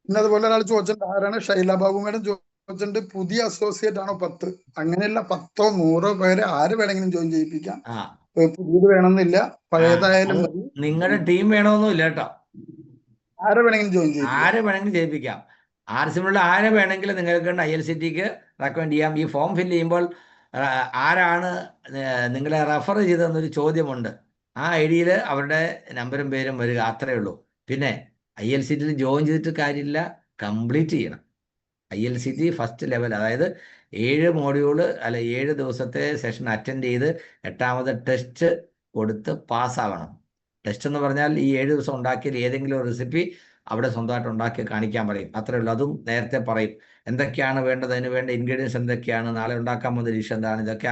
പിന്നെ അതുപോലെ ഒരാൾ ചോദിച്ചിട്ടുണ്ട്, ആരാണ് ഷൈല ബാബു മേഡം ചോദിച്ചിട്ടുണ്ട്, പുതിയ അസോസിയേറ്റ് ആണോ 10? അങ്ങനെയല്ല, 10ഓ 100ഓ പേരെ ആര് വേണമെങ്കിലും ജോയിൻ ചെയ്യിപ്പിക്കാം. പുതിയത് വേണമെന്നില്ല, പഴയതായാലും മതി. നിങ്ങളുടെ ടീം വേണമെന്നില്ല കേട്ടോ, ആരെ വേണമെങ്കിലും ജോയിൻ ചെയ്യിപ്പിക്കാം. ആരെ വേണമെങ്കിലും ചെയ്യിപ്പിക്കാം. ആർസിമുള്ള ആരെ വേണമെങ്കിലും നിങ്ങൾക്ക് ILCTക്ക് റെക്കമെൻഡ് ചെയ്യാം. ഈ ഫോം ഫില്ല് ചെയ്യുമ്പോൾ ആരാണ് നിങ്ങളെ റെഫർ ചെയ്തതെന്നൊരു ചോദ്യമുണ്ട്. ആ ID അവരുടെ നമ്പറും പേരും വരിക, അത്രയേ ഉള്ളൂ. പിന്നെ ILCTയിൽ ജോയിൻ ചെയ്തിട്ട് കാര്യമില്ല, കംപ്ലീറ്റ് ചെയ്യണം. ILCT ഫസ്റ്റ് ലെവൽ, അതായത് 7 മോഡ്യൂള് അല്ല 7 ദിവസത്തെ സെഷൻ അറ്റൻഡ് ചെയ്ത് 8ാമത് ടെസ്റ്റ് കൊടുത്ത് പാസ്സാവണം. ടെസ്റ്റ് എന്ന് പറഞ്ഞാൽ ഈ 7 ദിവസം ഉണ്ടാക്കിയ ഏതെങ്കിലും ഒരു റെസിപ്പി അവിടെ സ്വന്തമായിട്ട് ഉണ്ടാക്കി കാണിക്കാൻ പറയും, അത്രേ ഉള്ളൂ. അതും നേരത്തെ പറയും എന്തൊക്കെയാണ് വേണ്ടത്, അതിന് വേണ്ട ഇൻഗ്രീഡിയൻസ് എന്തൊക്കെയാണ്, നാളെ ഉണ്ടാക്കാൻ പോകുന്ന ഡിഷ് എന്താണ്, ഇതൊക്കെ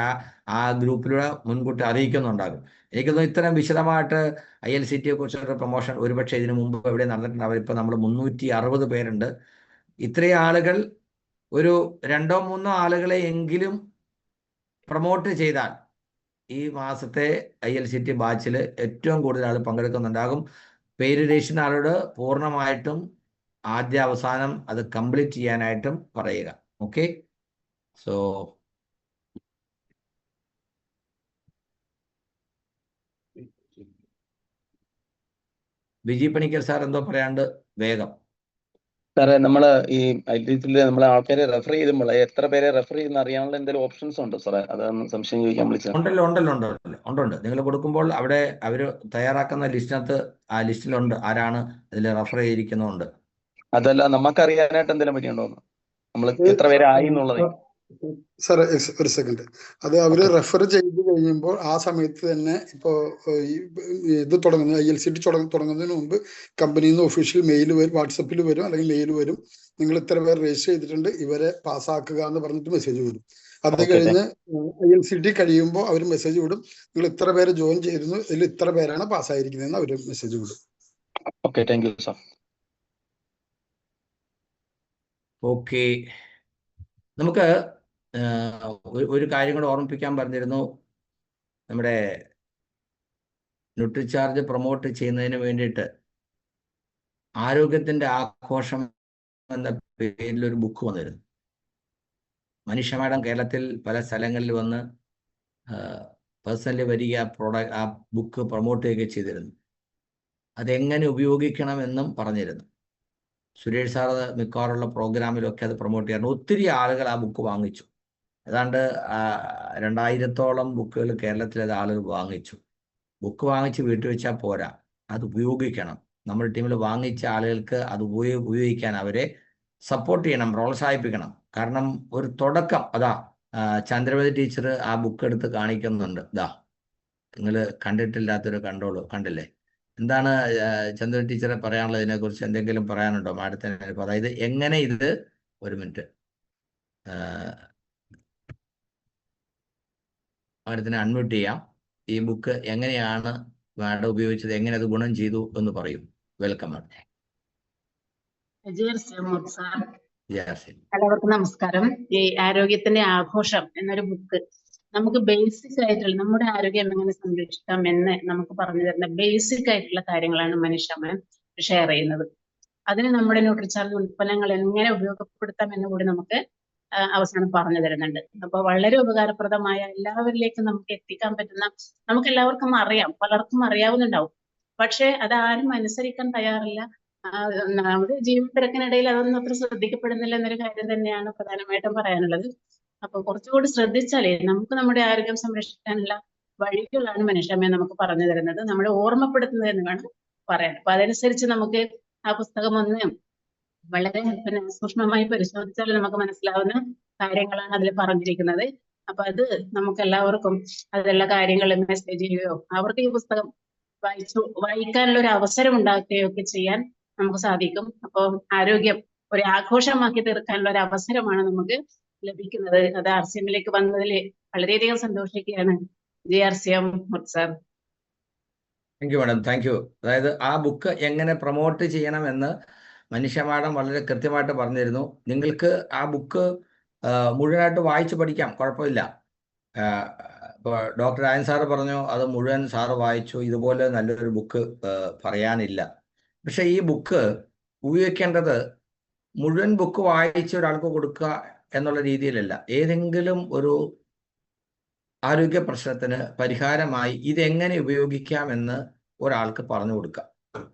ആ ഗ്രൂപ്പിലൂടെ മുൻകൂട്ടി അറിയിക്കുന്നുണ്ടാകും. എനിക്ക് തോന്നുന്നു ഇത്രയും വിശദമായിട്ട് ILCTയെ കുറിച്ചൊരു പ്രൊമോഷൻ ഒരുപക്ഷെ ഇതിനു മുമ്പ് എവിടെ നടന്നിട്ടുണ്ട്. അവരിപ്പോൾ നമ്മൾ 360 പേരുണ്ട്. ഇത്രയും ആളുകൾ ഒരു 2-3 ആളുകളെ എങ്കിലും പ്രൊമോട്ട് ചെയ്താൽ ഈ മാസത്തെ ILCT ബാച്ചിൽ ഏറ്റവും കൂടുതൽ ആൾ പങ്കെടുക്കുന്നുണ്ടാകും. പേര് രജിസ്റ്റർ ആളോട് പൂർണ്ണമായിട്ടും ആദ്യ അവസാനം അത് കംപ്ലീറ്റ് ചെയ്യാനായിട്ടും പറയുക. Okay, so Viji Panicker sir എന്തോ പറയാണ്ട് വേഗം. സാറേ, നമ്മള് ഈ ILCTയിൽ നമ്മളെ ആൾക്കാരെ റെഫർ ചെയ്യുമ്പോൾ എത്ര പേരെ റെഫർ ചെയ്യുന്ന അറിയാനുള്ള എന്തെങ്കിലും ഓപ്ഷൻസ് ഉണ്ടോ സാറേ? അതൊന്ന് സംശയം ചോദിക്കാൻ വിളിച്ചത്. ഉണ്ട്. നിങ്ങൾ കൊടുക്കുമ്പോൾ അവിടെ അവർ തയ്യാറാക്കുന്ന ലിസ്റ്റിനകത്ത് ആ ലിസ്റ്റിലുണ്ട് ആരാണ് അതിൽ റെഫർ ചെയ്തിരിക്കുന്നുണ്ട്. അതല്ല, നമുക്കറിയാനായിട്ട് എന്തെങ്കിലും പറ്റിയുണ്ടോ നമ്മൾ എത്ര പേരെ ആയി എന്നുള്ളത്? സാറേ ഒരു സെക്കൻഡ്, അത് അവര് റെഫർ ചെയ്ത് കഴിയുമ്പോൾ ആ സമയത്ത് തന്നെ ഇപ്പോൾ ഇത് തുടങ്ങുന്നത് ILCT തുടങ്ങുന്നതിന് മുമ്പ് കമ്പനിയിൽ നിന്ന് ഒഫീഷ്യൽ മെയിൽ വരും, വാട്സപ്പിൽ വരും, അല്ലെങ്കിൽ മെയിൽ വരും. നിങ്ങൾ ഇത്ര പേർ രജിസ്റ്റർ ചെയ്തിട്ടുണ്ട്, ഇവരെ പാസ്സാക്കുക എന്ന് പറഞ്ഞിട്ട് മെസ്സേജ് വരും. അത് കഴിഞ്ഞ് ILCT കഴിയുമ്പോൾ അവർ മെസ്സേജ് വിടും, നിങ്ങൾ ഇത്ര പേര് ജോയിൻ ചെയ്തിരുന്നു, ഇതിൽ ഇത്ര പേരാണ് പാസ്സായിരിക്കുന്നതെന്ന് അവർ മെസ്സേജ് വിടും. Okay, thank you sir. Okay, നമുക്ക് ഒരു കാര്യം കൂടെ ഓർമ്മിപ്പിക്കാൻ പറഞ്ഞിരുന്നു. നമ്മുടെ ന്യൂട്രിചാർജ് പ്രൊമോട്ട് ചെയ്യുന്നതിന് വേണ്ടിയിട്ട് ആരോഗ്യത്തിൻ്റെ ആഘോഷം എന്ന പേരിലൊരു ബുക്ക് വന്നിരുന്നു. മനീഷ മാഡം കേരളത്തിൽ പല സ്ഥലങ്ങളിൽ വന്ന് പേഴ്സണലി വരിക, ആ ബുക്ക് പ്രൊമോട്ട് ചെയ്യുകയൊക്കെ ചെയ്തിരുന്നു. അതെങ്ങനെ ഉപയോഗിക്കണമെന്നും പറഞ്ഞിരുന്നു. സുരേഷ് സാർ മിക്കവാറുള്ള പ്രോഗ്രാമിലൊക്കെ അത് പ്രൊമോട്ട് ചെയ്യാറുണ്ട്. ഒത്തിരി ആളുകൾ ആ ബുക്ക് വാങ്ങിച്ചു. ഏതാണ്ട് 2000-ഓളം ബുക്കുകൾ കേരളത്തിലെ ആളുകൾ വാങ്ങിച്ചു. ബുക്ക് വാങ്ങിച്ച് വീട്ടിൽ വെച്ചാൽ പോരാ, അത് ഉപയോഗിക്കണം. നമ്മുടെ ടീമിൽ വാങ്ങിച്ച ആളുകൾക്ക് അത് ഉപയോഗിക്കാൻ അവരെ സപ്പോർട്ട് ചെയ്യണം, പ്രോത്സാഹിപ്പിക്കണം. കാരണം ഒരു തുടക്കം അതാ. ചന്ദ്രവതി ടീച്ചർ ആ ബുക്ക് എടുത്ത് കാണിക്കുന്നുണ്ട്. ഇതാ, നിങ്ങൾ കണ്ടിട്ടില്ലാത്തൊരു കണ്ടില്ലേ? എന്താണ് ചന്ദ്രവതി ടീച്ചറെ പറയാനുള്ളത്? ഇതിനെക്കുറിച്ച് എന്തെങ്കിലും പറയാനുണ്ടോ മാഡത്തിന്? അതായത് എങ്ങനെ ഇത്, ഒരു മിനിറ്റ്, മാഡത്തിനെ അൺമ്യൂട്ട് ചെയ്യാം. ഈ ബുക്ക് എങ്ങനെയാണ് മാഡം ഉപയോഗിച്ചത്, എങ്ങനെ അത് ഗുണം ചെയ്തു എന്ന് പറയും. Welcome madam. എല്ലാവർക്കും നമസ്കാരം. ഈ ആരോഗ്യത്തിന്റെ ആഘോഷം എന്നൊരു ബുക്ക് നമുക്ക് ബേസിക് ആയിട്ടുള്ള നമ്മുടെ ആരോഗ്യം എങ്ങനെ സംരക്ഷിക്കാം എന്ന് നമുക്ക് പറഞ്ഞു തരുന്ന ബേസിക് ആയിട്ടുള്ള കാര്യങ്ങളാണ് മനീഷ മാം ഷെയർ ചെയ്യുന്നത്. അതിന് നമ്മുടെ ന്യൂട്രിചാർജ് ഉൽപ്പന്നങ്ങൾ എങ്ങനെ ഉപയോഗപ്പെടുത്താം എന്ന് കൂടി നമുക്ക് അവസാനം പറഞ്ഞു തരുന്നുണ്ട്. അപ്പൊ വളരെ ഉപകാരപ്രദമായ, എല്ലാവരിലേക്കും നമുക്ക് എത്തിക്കാൻ പറ്റുന്ന, നമുക്ക് എല്ലാവർക്കും അറിയാം, പലർക്കും അറിയാവുന്നുണ്ടാവും, പക്ഷെ അതാരും അനുസരിക്കാൻ തയ്യാറില്ല. നമ്മുടെ ജീവിത തിരക്കിനിടയിൽ അതൊന്നും അത്ര ശ്രദ്ധിക്കപ്പെടുന്നില്ല എന്നൊരു കാര്യം തന്നെയാണ് പ്രധാനമായിട്ടും പറയാനുള്ളത്. അപ്പൊ കുറച്ചുകൂടി ശ്രദ്ധിച്ചാലേ നമുക്ക് നമ്മുടെ ആരോഗ്യം സംരക്ഷിക്കാനുള്ള വഴികളാണ് മനുഷ്യമ്മ നമുക്ക് പറഞ്ഞു തരുന്നത്, നമ്മളെ ഓർമ്മപ്പെടുത്തുന്നത് എന്ന് വേണം പറയാൻ. അപ്പൊ അതനുസരിച്ച് നമുക്ക് ആ പുസ്തകം ഒന്ന് വളരെ സൂക്ഷ്മമായി പരിശോധിച്ചാൽ നമുക്ക് മനസ്സിലാവുന്ന കാര്യങ്ങളാണ് അതിൽ പറഞ്ഞിരിക്കുന്നത്. അപ്പൊ അത് നമുക്ക് എല്ലാവർക്കും അതിലുള്ള കാര്യങ്ങൾ മെസ്സേജ് ചെയ്യുകയോ അവർക്ക് ഈ പുസ്തകം വായിക്കാനുള്ള ഒരു അവസരം ഉണ്ടാക്കുകയോ ഒക്കെ ചെയ്യാൻ നമുക്ക് സാധിക്കും. അപ്പോൾ ആരോഗ്യം ഒരു ആഘോഷമാക്കി തീർക്കാനുള്ള ഒരു അവസരമാണ് നമുക്ക് ലഭിക്കുന്നത്. അത് RCMലേക്ക് വന്നതിൽ വളരെയധികം സന്തോഷിക്കുകയാണ്. GRCM sir. Thank you madam, thank you. അതായത് ആ ബുക്ക് എങ്ങനെ പ്രൊമോട്ട് ചെയ്യണമെന്ന് മനീഷ മാഡം വളരെ കൃത്യമായിട്ട് പറഞ്ഞിരുന്നു. നിങ്ങൾക്ക് ആ ബുക്ക് മുഴുവനായിട്ട് വായിച്ച് പഠിക്കാം, കുഴപ്പമില്ല. ഇപ്പോൾ ഡോക്ടർ രാജൻ സാറ് പറഞ്ഞു അത് മുഴുവൻ സാറ് വായിച്ചു, ഇതുപോലെ നല്ലൊരു ബുക്ക് പറയാനില്ല. പക്ഷെ ഈ ബുക്ക് ഉപയോഗിക്കേണ്ടത് മുഴുവൻ ബുക്ക് വായിച്ച് ഒരാൾക്ക് കൊടുക്കുക എന്നുള്ള രീതിയിലല്ല. ഏതെങ്കിലും ഒരു ആരോഗ്യ പ്രശ്നത്തിന് പരിഹാരമായി ഇതെങ്ങനെ ഉപയോഗിക്കാമെന്ന് ഒരാൾക്ക് പറഞ്ഞു കൊടുക്കാം.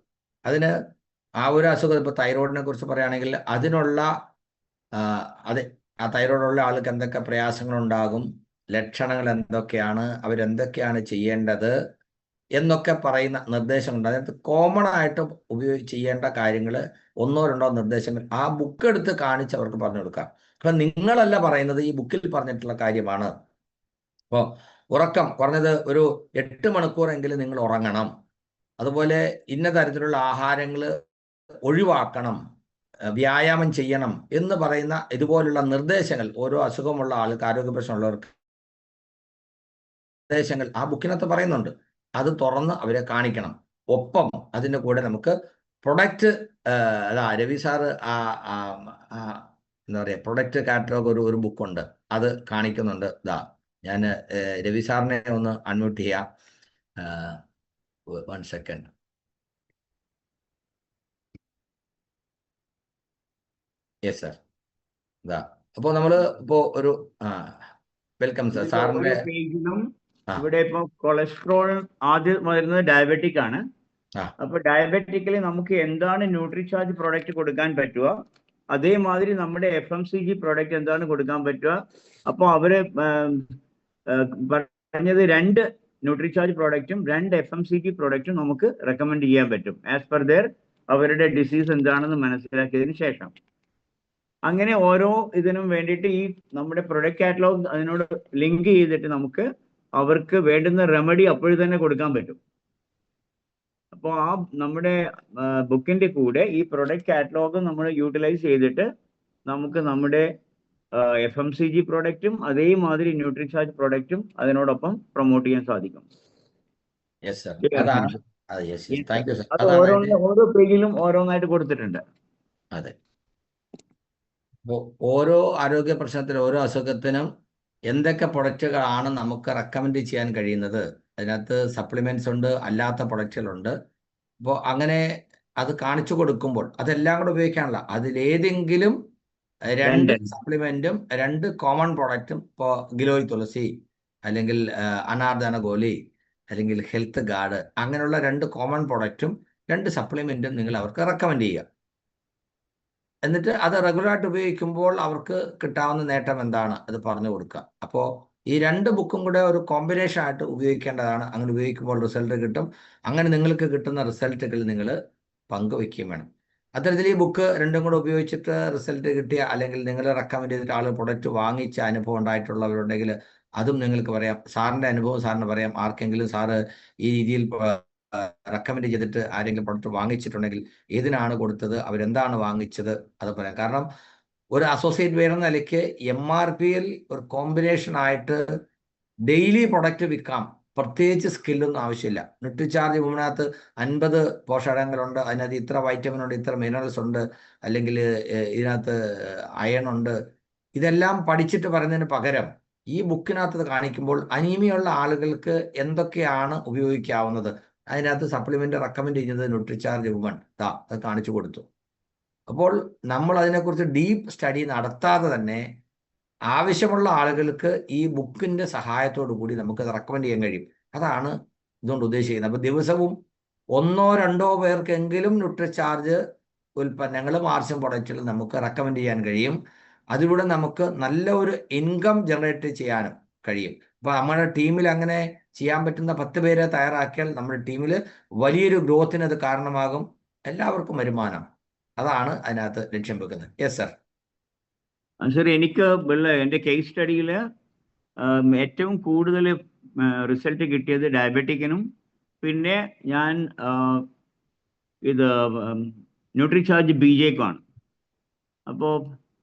അതിന് ആ ഒരു അസുഖം ഇപ്പോൾ തൈറോയിഡിനെ കുറിച്ച് പറയുകയാണെങ്കിൽ അതിനുള്ള അത് ആ തൈറോയിഡുള്ള ആൾക്ക് എന്തൊക്കെ പ്രയാസങ്ങളുണ്ടാകും, ലക്ഷണങ്ങൾ എന്തൊക്കെയാണ്, അവരെന്തൊക്കെയാണ് ചെയ്യേണ്ടത് എന്നൊക്കെ പറയുന്ന നിർദ്ദേശങ്ങളുണ്ട്. അതിനകത്ത് കോമൺ ആയിട്ട് ചെയ്യേണ്ട കാര്യങ്ങൾ 1-2 നിർദ്ദേശങ്ങൾ ആ ബുക്ക് എടുത്ത് കാണിച്ച് അവർക്ക് പറഞ്ഞു കൊടുക്കാം. അപ്പം നിങ്ങളല്ല പറയുന്നത്, ഈ ബുക്കിൽ പറഞ്ഞിട്ടുള്ള കാര്യമാണ്. അപ്പോൾ ഉറക്കം കുറഞ്ഞത് ഒരു 8 മണിക്കൂറെങ്കിലും നിങ്ങൾ ഉറങ്ങണം. അതുപോലെ ഇന്ന തരത്തിലുള്ള ആഹാരങ്ങൾ ഒഴിവാക്കണം, വ്യായാമം ചെയ്യണം എന്ന് പറയുന്ന ഇതുപോലുള്ള നിർദ്ദേശങ്ങൾ ഓരോ അസുഖമുള്ള ആൾക്ക്, ആരോഗ്യ പ്രശ്നമുള്ളവർക്ക് നിർദ്ദേശങ്ങൾ ആ ബുക്കിനകത്ത് പറയുന്നുണ്ട്. അത് തുറന്ന് അവരെ കാണിക്കണം. ഒപ്പം അതിൻ്റെ കൂടെ നമുക്ക് പ്രൊഡക്റ്റ് രവി സാറ് എന്താ പറയുക, പ്രൊഡക്റ്റ് കാറ്റലോഗ് ഒരു ബുക്കുണ്ട്, അത് കാണിക്കുന്നുണ്ട്. ഞാൻ രവി സാറിനെ ഒന്ന് അൺമ്യൂട്ട് ചെയ്യാം. 1 സെക്കൻഡ്. Yes sir. അപ്പോൾ നമ്മൾ ഇപ്പോൾ ഒരു വെൽക്കം സാർ. സാറിന്റെ പേജിലും ഇവിടെ ഇപ്പൊ കൊളസ്ട്രോൾ ആദ്യം വരുന്നത് ഡയബറ്റിക് ആണ്. അപ്പൊ ഡയബറ്റിക്കലി നമുക്ക് എന്താണ് ന്യൂട്രിചാർജ് പ്രോഡക്റ്റ് കൊടുക്കാൻ പറ്റുക, അതേമാതിരി നമ്മുടെ FMCG പ്രോഡക്റ്റ് എന്താണ് കൊടുക്കാൻ പറ്റുക. അപ്പോൾ അവര് പറഞ്ഞത് 2 ന്യൂട്രിചാർജ് പ്രോഡക്റ്റും 2 FMCG പ്രോഡക്റ്റും നമുക്ക് റെക്കമെൻഡ് ചെയ്യാൻ പറ്റും ആസ് പെർ ദെയർ അവരുടെ ഡിസീസ് എന്താണെന്ന് മനസ്സിലാക്കിയതിന് ശേഷം. അങ്ങനെ ഓരോ ഇതിനും വേണ്ടിയിട്ട് ഈ നമ്മുടെ പ്രൊഡക്റ്റ് കാറ്റലോഗ് അതിനോട് ലിങ്ക് ചെയ്തിട്ട് നമുക്ക് അവർക്ക് വേണ്ടുന്ന റെമഡി അപ്പോഴും തന്നെ കൊടുക്കാൻ പറ്റും. അപ്പോൾ ആ നമ്മുടെ ബുക്കിന്റെ കൂടെ ഈ പ്രൊഡക്റ്റ് കാറ്റലോഗ് നമ്മൾ യൂട്ടിലൈസ് ചെയ്തിട്ട് നമുക്ക് നമ്മുടെ FMCG പ്രോഡക്റ്റും അതേമാതിരി ന്യൂട്രിചാർജ് പ്രോഡക്റ്റും അതിനോടൊപ്പം പ്രൊമോട്ട് ചെയ്യാൻ സാധിക്കും. ഓരോ പേജിലും ഓരോന്നായിട്ട് കൊടുത്തിട്ടുണ്ട്. അതെ, ഓരോ ആരോഗ്യ പ്രശ്നത്തിനും ഓരോ അസുഖത്തിനും എന്തൊക്കെ പ്രൊഡക്റ്റുകളാണ് നമുക്ക് റെക്കമെൻഡ് ചെയ്യാൻ കഴിയുന്നത്. അതിനകത്ത് സപ്ലിമെന്റ്സ് ഉണ്ട്, അല്ലാത്ത പ്രൊഡക്റ്റുകളുണ്ട്. അപ്പോൾ അങ്ങനെ അത് കാണിച്ചു കൊടുക്കുമ്പോൾ അതെല്ലാം കൂടെ ഉപയോഗിക്കാനുള്ള അതിലേതെങ്കിലും 2 സപ്ലിമെന്റും 2 കോമൺ പ്രൊഡക്റ്റും, ഇപ്പോൾ ഗിലോയ് തുളസി അല്ലെങ്കിൽ അനാർദന ഗോലി അല്ലെങ്കിൽ ഹെൽത്ത് ഗാർഡ്, അങ്ങനെയുള്ള 2 കോമൺ പ്രൊഡക്റ്റും 2 സപ്ലിമെന്റും നിങ്ങൾ അവർക്ക് റെക്കമെൻഡ് ചെയ്യുക. എന്നിട്ട് അത് റെഗുലറായിട്ട് ഉപയോഗിക്കുമ്പോൾ അവർക്ക് കിട്ടാവുന്ന നേട്ടം എന്താണ് അത് പറഞ്ഞു കൊടുക്കുക. അപ്പോൾ ഈ 2 ബുക്കും കൂടെ ഒരു കോമ്പിനേഷൻ ആയിട്ട് ഉപയോഗിക്കേണ്ടതാണ്. അങ്ങനെ ഉപയോഗിക്കുമ്പോൾ റിസൾട്ട് കിട്ടും. അങ്ങനെ നിങ്ങൾക്ക് കിട്ടുന്ന റിസൾട്ടുകൾ നിങ്ങൾ പങ്കുവയ്ക്കുകയും വേണം. അത്തരത്തിൽ ഈ ബുക്ക് 2ഉം കൂടെ ഉപയോഗിച്ചിട്ട് റിസൾട്ട് കിട്ടിയ അല്ലെങ്കിൽ നിങ്ങൾ റെക്കമെൻഡ് ചെയ്തിട്ട് ആൾ പ്രൊഡക്റ്റ് വാങ്ങിച്ച അനുഭവം ഉണ്ടായിട്ടുള്ളവരുണ്ടെങ്കിൽ അതും നിങ്ങൾക്ക് പറയാം. സാറിൻ്റെ അനുഭവം സാറിന് പറയാം. ആർക്കെങ്കിലും സാറ് ഈ രീതിയിൽ റെക്കമെൻഡ് ചെയ്തിട്ട് ആരെങ്കിലും പ്രൊഡക്റ്റ് വാങ്ങിച്ചിട്ടുണ്ടെങ്കിൽ ഏതിനാണ് കൊടുത്തത്, അവരെന്താണ് വാങ്ങിച്ചത്, അത് പറയാം. കാരണം ഒരു അസോസിയേറ്റ് വേറെ നിലയ്ക്ക് MRPയിൽ ഒരു കോമ്പിനേഷൻ ആയിട്ട് ഡെയിലി പ്രൊഡക്റ്റ് വിൽക്കാം. പ്രത്യേകിച്ച് സ്കില്ലൊന്നും ആവശ്യമില്ല. ന്യൂട്രിചാർജ് ഇതിനകത്ത് 50 പോഷകങ്ങളുണ്ട്, അതിനകത്ത് ഇത്ര വൈറ്റമിൻ ഉണ്ട്, ഇത്ര മിനറൽസ് ഉണ്ട്, അല്ലെങ്കിൽ ഇതിനകത്ത് അയൺ ഉണ്ട്. ഇതെല്ലാം പഠിച്ചിട്ട് പറയുന്നതിന് പകരം ഈ ബുക്കിനകത്ത് കാണിക്കുമ്പോൾ അനീമിയുള്ള ആളുകൾക്ക് എന്തൊക്കെയാണ് ഉപയോഗിക്കാവുന്നത്, അതിനകത്ത് സപ്ലിമെന്റ് റെക്കമെൻഡ് ചെയ്യുന്നത് ന്യൂട്രിചാർജ് വുമൺ അത് കാണിച്ചു കൊടുത്തു. അപ്പോൾ നമ്മൾ അതിനെക്കുറിച്ച് ഡീപ്പ് സ്റ്റഡി നടത്താതെ തന്നെ ആവശ്യമുള്ള ആളുകൾക്ക് ഈ ബുക്കിന്റെ സഹായത്തോടു കൂടി നമുക്ക് റെക്കമെൻഡ് ചെയ്യാൻ കഴിയും. അതാണ് ഇതുകൊണ്ട് ഉദ്ദേശിക്കുന്നത്. അപ്പോൾ ദിവസവും 1-2 പേർക്കെങ്കിലും ന്യൂട്രിചാർജ് ഉൽപ്പന്നങ്ങളും ആർസ്യം പ്രൊഡക്റ്റുകളും നമുക്ക് റെക്കമെൻഡ് ചെയ്യാൻ കഴിയും. അതിലൂടെ നമുക്ക് നല്ല ഒരു ഇൻകം ജനറേറ്റ് ചെയ്യാനും കഴിയും. അപ്പോൾ നമ്മുടെ ടീമിൽ അങ്ങനെ ചെയ്യാൻ പറ്റുന്ന 10 പേരെ തയ്യാറാക്കിയാൽ നമ്മുടെ ടീമിൽ വലിയൊരു ഗ്രോത്തിന് അത് കാരണമാകും. എല്ലാവർക്കും വരുമാനം. അതാണ് അതിനകത്ത് ലക്ഷ്യം വെക്കുന്നത്. Yes sir. സർ, എനിക്ക് എൻ്റെ കേസ് സ്റ്റഡിയിൽ ഏറ്റവും കൂടുതൽ റിസൾട്ട് കിട്ടിയത് ഡയബറ്റിക്കിനും പിന്നെ ഞാൻ ഇത് ന്യൂട്രിചാർജ് BJക്കുമാണ്. അപ്പോൾ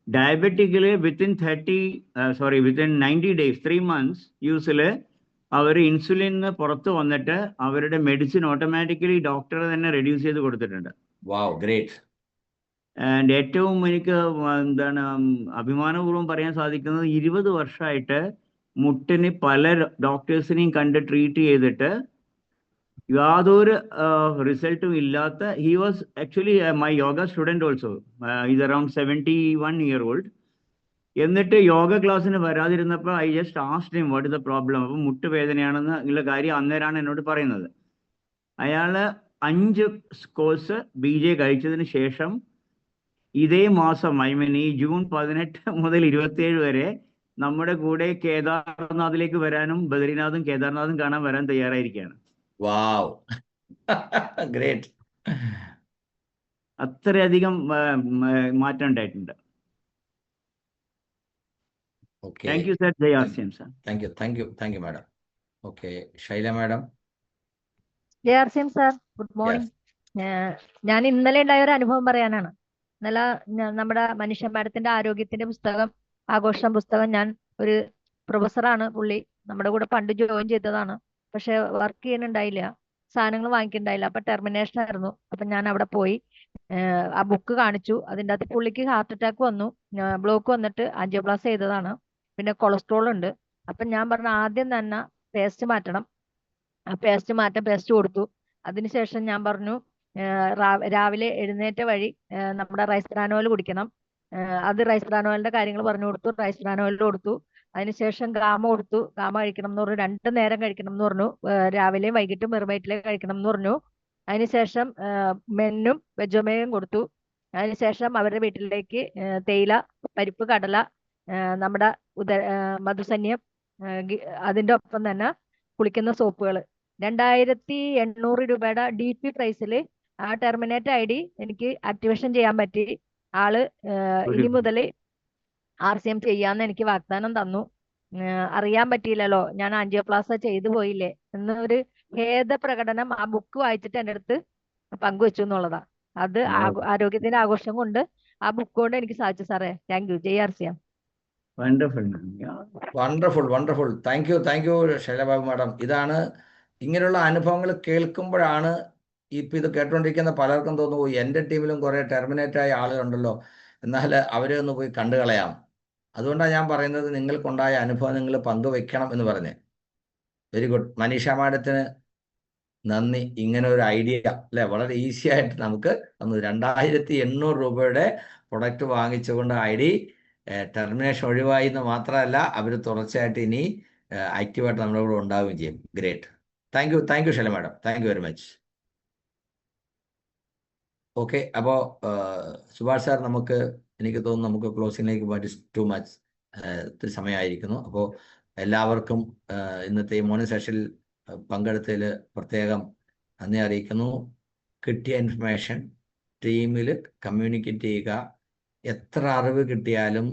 ഡയബറ്റിക്കിൽ വിത്തിൻ 90 ഡേയ്സ് 3 months യൂസിൽ അവർ ഇൻസുലിന് പുറത്ത് വന്നിട്ട് അവരുടെ മെഡിസിൻ ഓട്ടോമാറ്റിക്കലി ഡോക്ടർ തന്നെ റെഡ്യൂസ് ചെയ്ത് കൊടുത്തിട്ടുണ്ട്. വാവ്, ഗ്രേറ്റ്. ആൻഡ് ഏറ്റവും എനിക്ക് എന്താണ് അഭിമാനപൂർവ്വം പറയാൻ സാധിക്കുന്നത് 20 വർഷമായിട്ട് മുട്ടിന് പല ഡോക്ടേഴ്സിനെയും കണ്ട് ട്രീറ്റ് ചെയ്തിട്ട് യാതൊരു റിസൾട്ടും ഇല്ലാത്ത, he was actually my yoga student also, is around 71 year old. എന്നിട്ട് യോഗ ക്ലാസ്സിന് വരാതിരുന്നപ്പോൾ I just asked him what is the problem. അപ്പം മുട്ടുവേദനയാണെന്ന് ഉള്ള കാര്യം അന്നേരമാണ് എന്നോട് പറയുന്നത്. അയാൾ 5 കോഴ്സ് BJ കഴിച്ചതിന് ശേഷം ഇതേ മാസം ഈ ജൂൺ 18 മുതൽ 27 വരെ നമ്മുടെ കൂടെ കേദാർനാഥിലേക്ക് വരാനും ബദ്രിനാഥും കേദാർനാഥും കാണാൻ വരാൻ തയ്യാറായിരിക്കുകയാണ്. വാവ്, ഗ്രേറ്റ്. അത്രയധികം മാറ്റം ഉണ്ടായിട്ടുണ്ട്. Okay, thank you sir. ജയ് RCM sir. Thank you madam. Okay, Shaila madam. ജയ് RCM സാർ, ഗുഡ് മോർണിംഗ്. ഞാൻ ഇന്നലെ ഉണ്ടായ ഒരു അനുഭവം പറയാനാണ്. ഇന്നലെ നമ്മുടെ മനുഷ്യ മാഡത്തിന്റെ ആരോഗ്യത്തിന്റെ പുസ്തകം, ആഘോഷം പുസ്തകം, ഞാൻ ഒരു പ്രൊഫസറാണ് പുള്ളി, നമ്മുടെ കൂടെ പണ്ട് ജോയിൻ ചെയ്തതാണ്. പക്ഷെ വർക്ക് ചെയ്യാനുണ്ടായില്ല, സാധനങ്ങൾ വാങ്ങിക്കുന്നുണ്ടായില്ല. അപ്പൊ ടെർമിനേഷൻ ആയിരുന്നു. അപ്പൊ ഞാൻ അവിടെ പോയി ആ ബുക്ക് കാണിച്ചു. അതിൻ്റെ അകത്ത് പുള്ളിക്ക് ഹാർട്ട് അറ്റാക്ക് വന്നു, ബ്ലോക്ക് വന്നിട്ട് ആൻജിയോപ്ലാസ്റ്റി ചെയ്തതാണ്. പിന്നെ കൊളസ്ട്രോൾ ഉണ്ട്. അപ്പൊ ഞാൻ പറഞ്ഞു ആദ്യം തന്നെ പേസ്റ്റ് മാറ്റണം. ആ പേസ്റ്റ് കൊടുത്തു. അതിനുശേഷം ഞാൻ പറഞ്ഞു രാവിലെ എഴുന്നേറ്റ വഴി നമ്മുടെ റൈസ് ബ്രാനോയിൽ കുടിക്കണം. അത് റൈസ് ബ്രാനോയിലിന്റെ കാര്യങ്ങൾ പറഞ്ഞു കൊടുത്തു. റൈസ് ബ്രാനോയിൽ കൊടുത്തു. അതിനുശേഷം ഗാമ കൊടുത്തു. ഗാമ കഴിക്കണം എന്ന് പറഞ്ഞു. 2 നേരം കഴിക്കണം എന്ന് പറഞ്ഞു. രാവിലെയും വൈകിട്ടും വെറുവയറ്റിലേക്ക് കഴിക്കണം എന്ന് പറഞ്ഞു. അതിനുശേഷം മെന്നും വെജോമയും കൊടുത്തു. അതിനുശേഷം അവരുടെ വീട്ടിലേക്ക് തേയില, പരിപ്പ്, കടല, നമ്മുടെ മധുസന്യം, അതിൻ്റെ ഒപ്പം തന്നെ കുളിക്കുന്ന സോപ്പുകൾ 2800 രൂപയുടെ DP പ്രൈസിൽ ആ ടെർമിനേറ്റ് ID എനിക്ക് ആക്ടിവേഷൻ ചെയ്യാൻ പറ്റി. ആള് ഇനി മുതൽ RCM ചെയ്യാന്ന് എനിക്ക് വാഗ്ദാനം തന്നു. അറിയാൻ പറ്റിയില്ലല്ലോ, ഞാൻ ആൻജിയോപ്ലാസ്റ്റി ചെയ്തു പോയില്ലേ എന്നൊരു ഖേദ പ്രകടനം ആ ബുക്ക് വായിച്ചിട്ട് എൻ്റെ അടുത്ത് പങ്കുവെച്ചു എന്നുള്ളതാ. അത് ആരോഗ്യത്തിന്റെ ആഘോഷം കൊണ്ട് ആ ബുക്ക് കൊണ്ട് എനിക്ക് സാധിച്ചു സാറേ. Thank you. Jai RCM. Wonderful. Thank you Shailababu madam. ഇതാണ്, ഇങ്ങനെയുള്ള അനുഭവങ്ങൾ കേൾക്കുമ്പോഴാണ് ഇപ്പം ഇത് കേട്ടുകൊണ്ടിരിക്കുന്ന പലർക്കും തോന്നുന്നു എൻ്റെ ടീമിലും കുറേ ടെർമിനേറ്റ് ആയ ആളുകളുണ്ടല്ലോ, എന്നാൽ അവരെ ഒന്ന് പോയി കണ്ടു കളയാം. അതുകൊണ്ടാണ് ഞാൻ പറയുന്നത് നിങ്ങൾക്കുണ്ടായ അനുഭവം നിങ്ങൾ പങ്കുവെക്കണം എന്ന് പറഞ്ഞ്. Very good. മനീഷ മാഡത്തിന് നന്ദി. ഇങ്ങനെ ഒരു ഐഡിയ അല്ലെ, വളരെ ഈസി ആയിട്ട് നമുക്ക് 2800 രൂപയുടെ പ്രൊഡക്റ്റ് വാങ്ങിച്ചുകൊണ്ട് ID ടെർമിനേഷൻ ഒഴിവായി എന്ന് മാത്രമല്ല, അവർ തുടർച്ചയായിട്ട് ഇനി ആക്റ്റീവായിട്ട് നമ്മുടെ കൂടെ ഉണ്ടാവുകയും ചെയ്യും. Great. Thank you Shaila madam. Thank you very much. Okay, അപ്പോൾ സുഭാഷ് സാർ, എനിക്ക് തോന്നുന്നു നമുക്ക് ക്ലോസിങ്ങിലേക്ക് പോയിട്ട് ടു മച്ച് ഒത്തിരി സമയമായിരിക്കുന്നു. അപ്പോൾ എല്ലാവർക്കും ഇന്നത്തെ ഈ മോർണിംഗ് സെഷനിൽ പങ്കെടുത്തതിൽ പ്രത്യേകം നന്ദി അറിയിക്കുന്നു. കിട്ടിയ ഇൻഫർമേഷൻ ടീമിൽ കമ്മ്യൂണിക്കേറ്റ് ചെയ്യുക. എത്ര അറിവ് കിട്ടിയാലും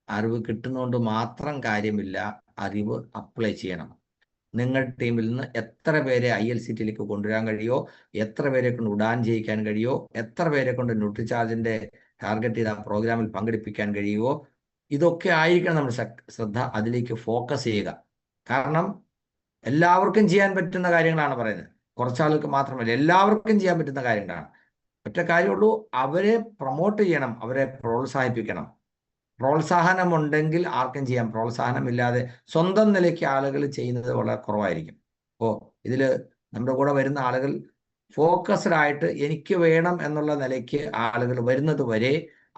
അറിവ് കിട്ടുന്നതുകൊണ്ട് മാത്രം കാര്യമില്ല, അറിവ് അപ്ലൈ ചെയ്യണം. നിങ്ങളുടെ ടീമിൽ നിന്ന് എത്ര പേരെ ILCTയിലേക്ക് കൊണ്ടുവരാൻ കഴിയുമോ, എത്ര പേരെ കൊണ്ട് ഉഡാൻ ചെയ്യിക്കാൻ കഴിയുമോ, എത്ര പേരെ കൊണ്ട് ന്യൂട്രിചാർജിന്റെ ടാർഗറ്റ് ചെയ്ത പ്രോഗ്രാമിൽ പങ്കെടുപ്പിക്കാൻ കഴിയുമോ, ഇതൊക്കെ ആയിരിക്കണം നമ്മുടെ ശ്രദ്ധ. അതിലേക്ക് ഫോക്കസ് ചെയ്യുക. കാരണം എല്ലാവർക്കും ചെയ്യാൻ പറ്റുന്ന കാര്യങ്ങളാണ് പറയുന്നത്, കുറച്ചാൾക്ക് മാത്രമല്ല, എല്ലാവർക്കും ചെയ്യാൻ പറ്റുന്ന കാര്യങ്ങളാണ്. ഒറ്റ കാര്യമുള്ളൂ, അവരെ പ്രൊമോട്ട് ചെയ്യണം, അവരെ പ്രോത്സാഹിപ്പിക്കണം. പ്രോത്സാഹനമുണ്ടെങ്കിൽ ആർക്കും ചെയ്യാം. പ്രോത്സാഹനമില്ലാതെ സ്വന്തം നിലയ്ക്ക് ആളുകൾ ചെയ്യുന്നത് വളരെ കുറവായിരിക്കും. അപ്പോൾ ഇതിൽ നമ്മുടെ കൂടെ വരുന്ന ആളുകൾ ഫോക്കസ്ഡ് ആയിട്ട് എനിക്ക് വേണം എന്നുള്ള നിലയ്ക്ക് ആളുകൾ വരുന്നത് വരെ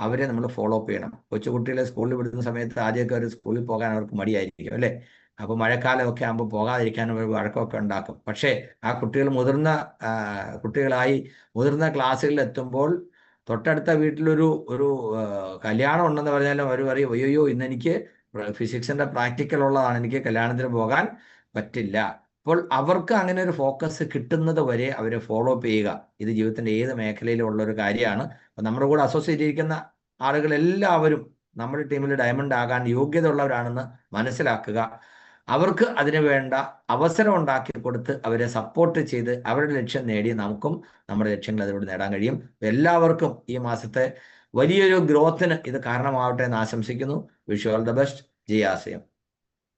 അവരെ നമ്മൾ ഫോളോ അപ്പ് ചെയ്യണം. കൊച്ചുകുട്ടികളെ സ്കൂളിൽ വിടുന്ന സമയത്ത് ആദ്യമൊക്കെ അവർ സ്കൂളിൽ പോകാൻ അവർക്ക് മടിയായിരിക്കും അല്ലേ. അപ്പോൾ മഴക്കാലമൊക്കെ ആകുമ്പോൾ പോകാതിരിക്കാൻ അവർ വഴക്കമൊക്കെ ഉണ്ടാക്കും. പക്ഷേ ആ കുട്ടികൾ കുട്ടികളായി മുതിർന്ന ക്ലാസ്സുകളിൽ എത്തുമ്പോൾ തൊട്ടടുത്ത വീട്ടിലൊരു കല്യാണം ഉണ്ടെന്ന് പറഞ്ഞാലും അവർ പറയും, അയ്യോ ഇന്നെനിക്ക് ഫിസിക്സിന്റെ പ്രാക്ടിക്കൽ ഉള്ളതാണ്, എനിക്ക് കല്യാണത്തിന് പോകാൻ പറ്റില്ല. അപ്പോൾ അവർക്ക് അങ്ങനെ ഒരു ഫോക്കസ് കിട്ടുന്നത് വരെ അവരെ ഫോളോ അപ്പ് ചെയ്യുക. ഇത് ജീവിതത്തിന്റെ ഏത് മേഖലയിലും ഉള്ള ഒരു കാര്യമാണ്. അപ്പം നമ്മുടെ കൂടെ അസോസിയേറ്റ് ചെയ്തിരിക്കുന്ന ആളുകളെല്ലാവരും നമ്മുടെ ടീമിൽ ഡയമണ്ട് ആകാൻ യോഗ്യത ഉള്ളവരാണെന്ന് മനസ്സിലാക്കുക. അവർക്ക് അതിനു വേണ്ട അവസരം ഉണ്ടാക്കി കൊടുത്ത് അവരെ സപ്പോർട്ട് ചെയ്ത് അവരുടെ ലക്ഷ്യം നേടി നമുക്കും നമ്മുടെ ലക്ഷ്യങ്ങൾ അതിലൂടെ നേടാൻ കഴിയും. എല്ലാവർക്കും ഈ മാസത്തെ വലിയൊരു ഗ്രോത്തിന് ഇത് കാരണമാവട്ടെ എന്ന് ആശംസിക്കുന്നു. Wish you all the best. ജയ് RCM.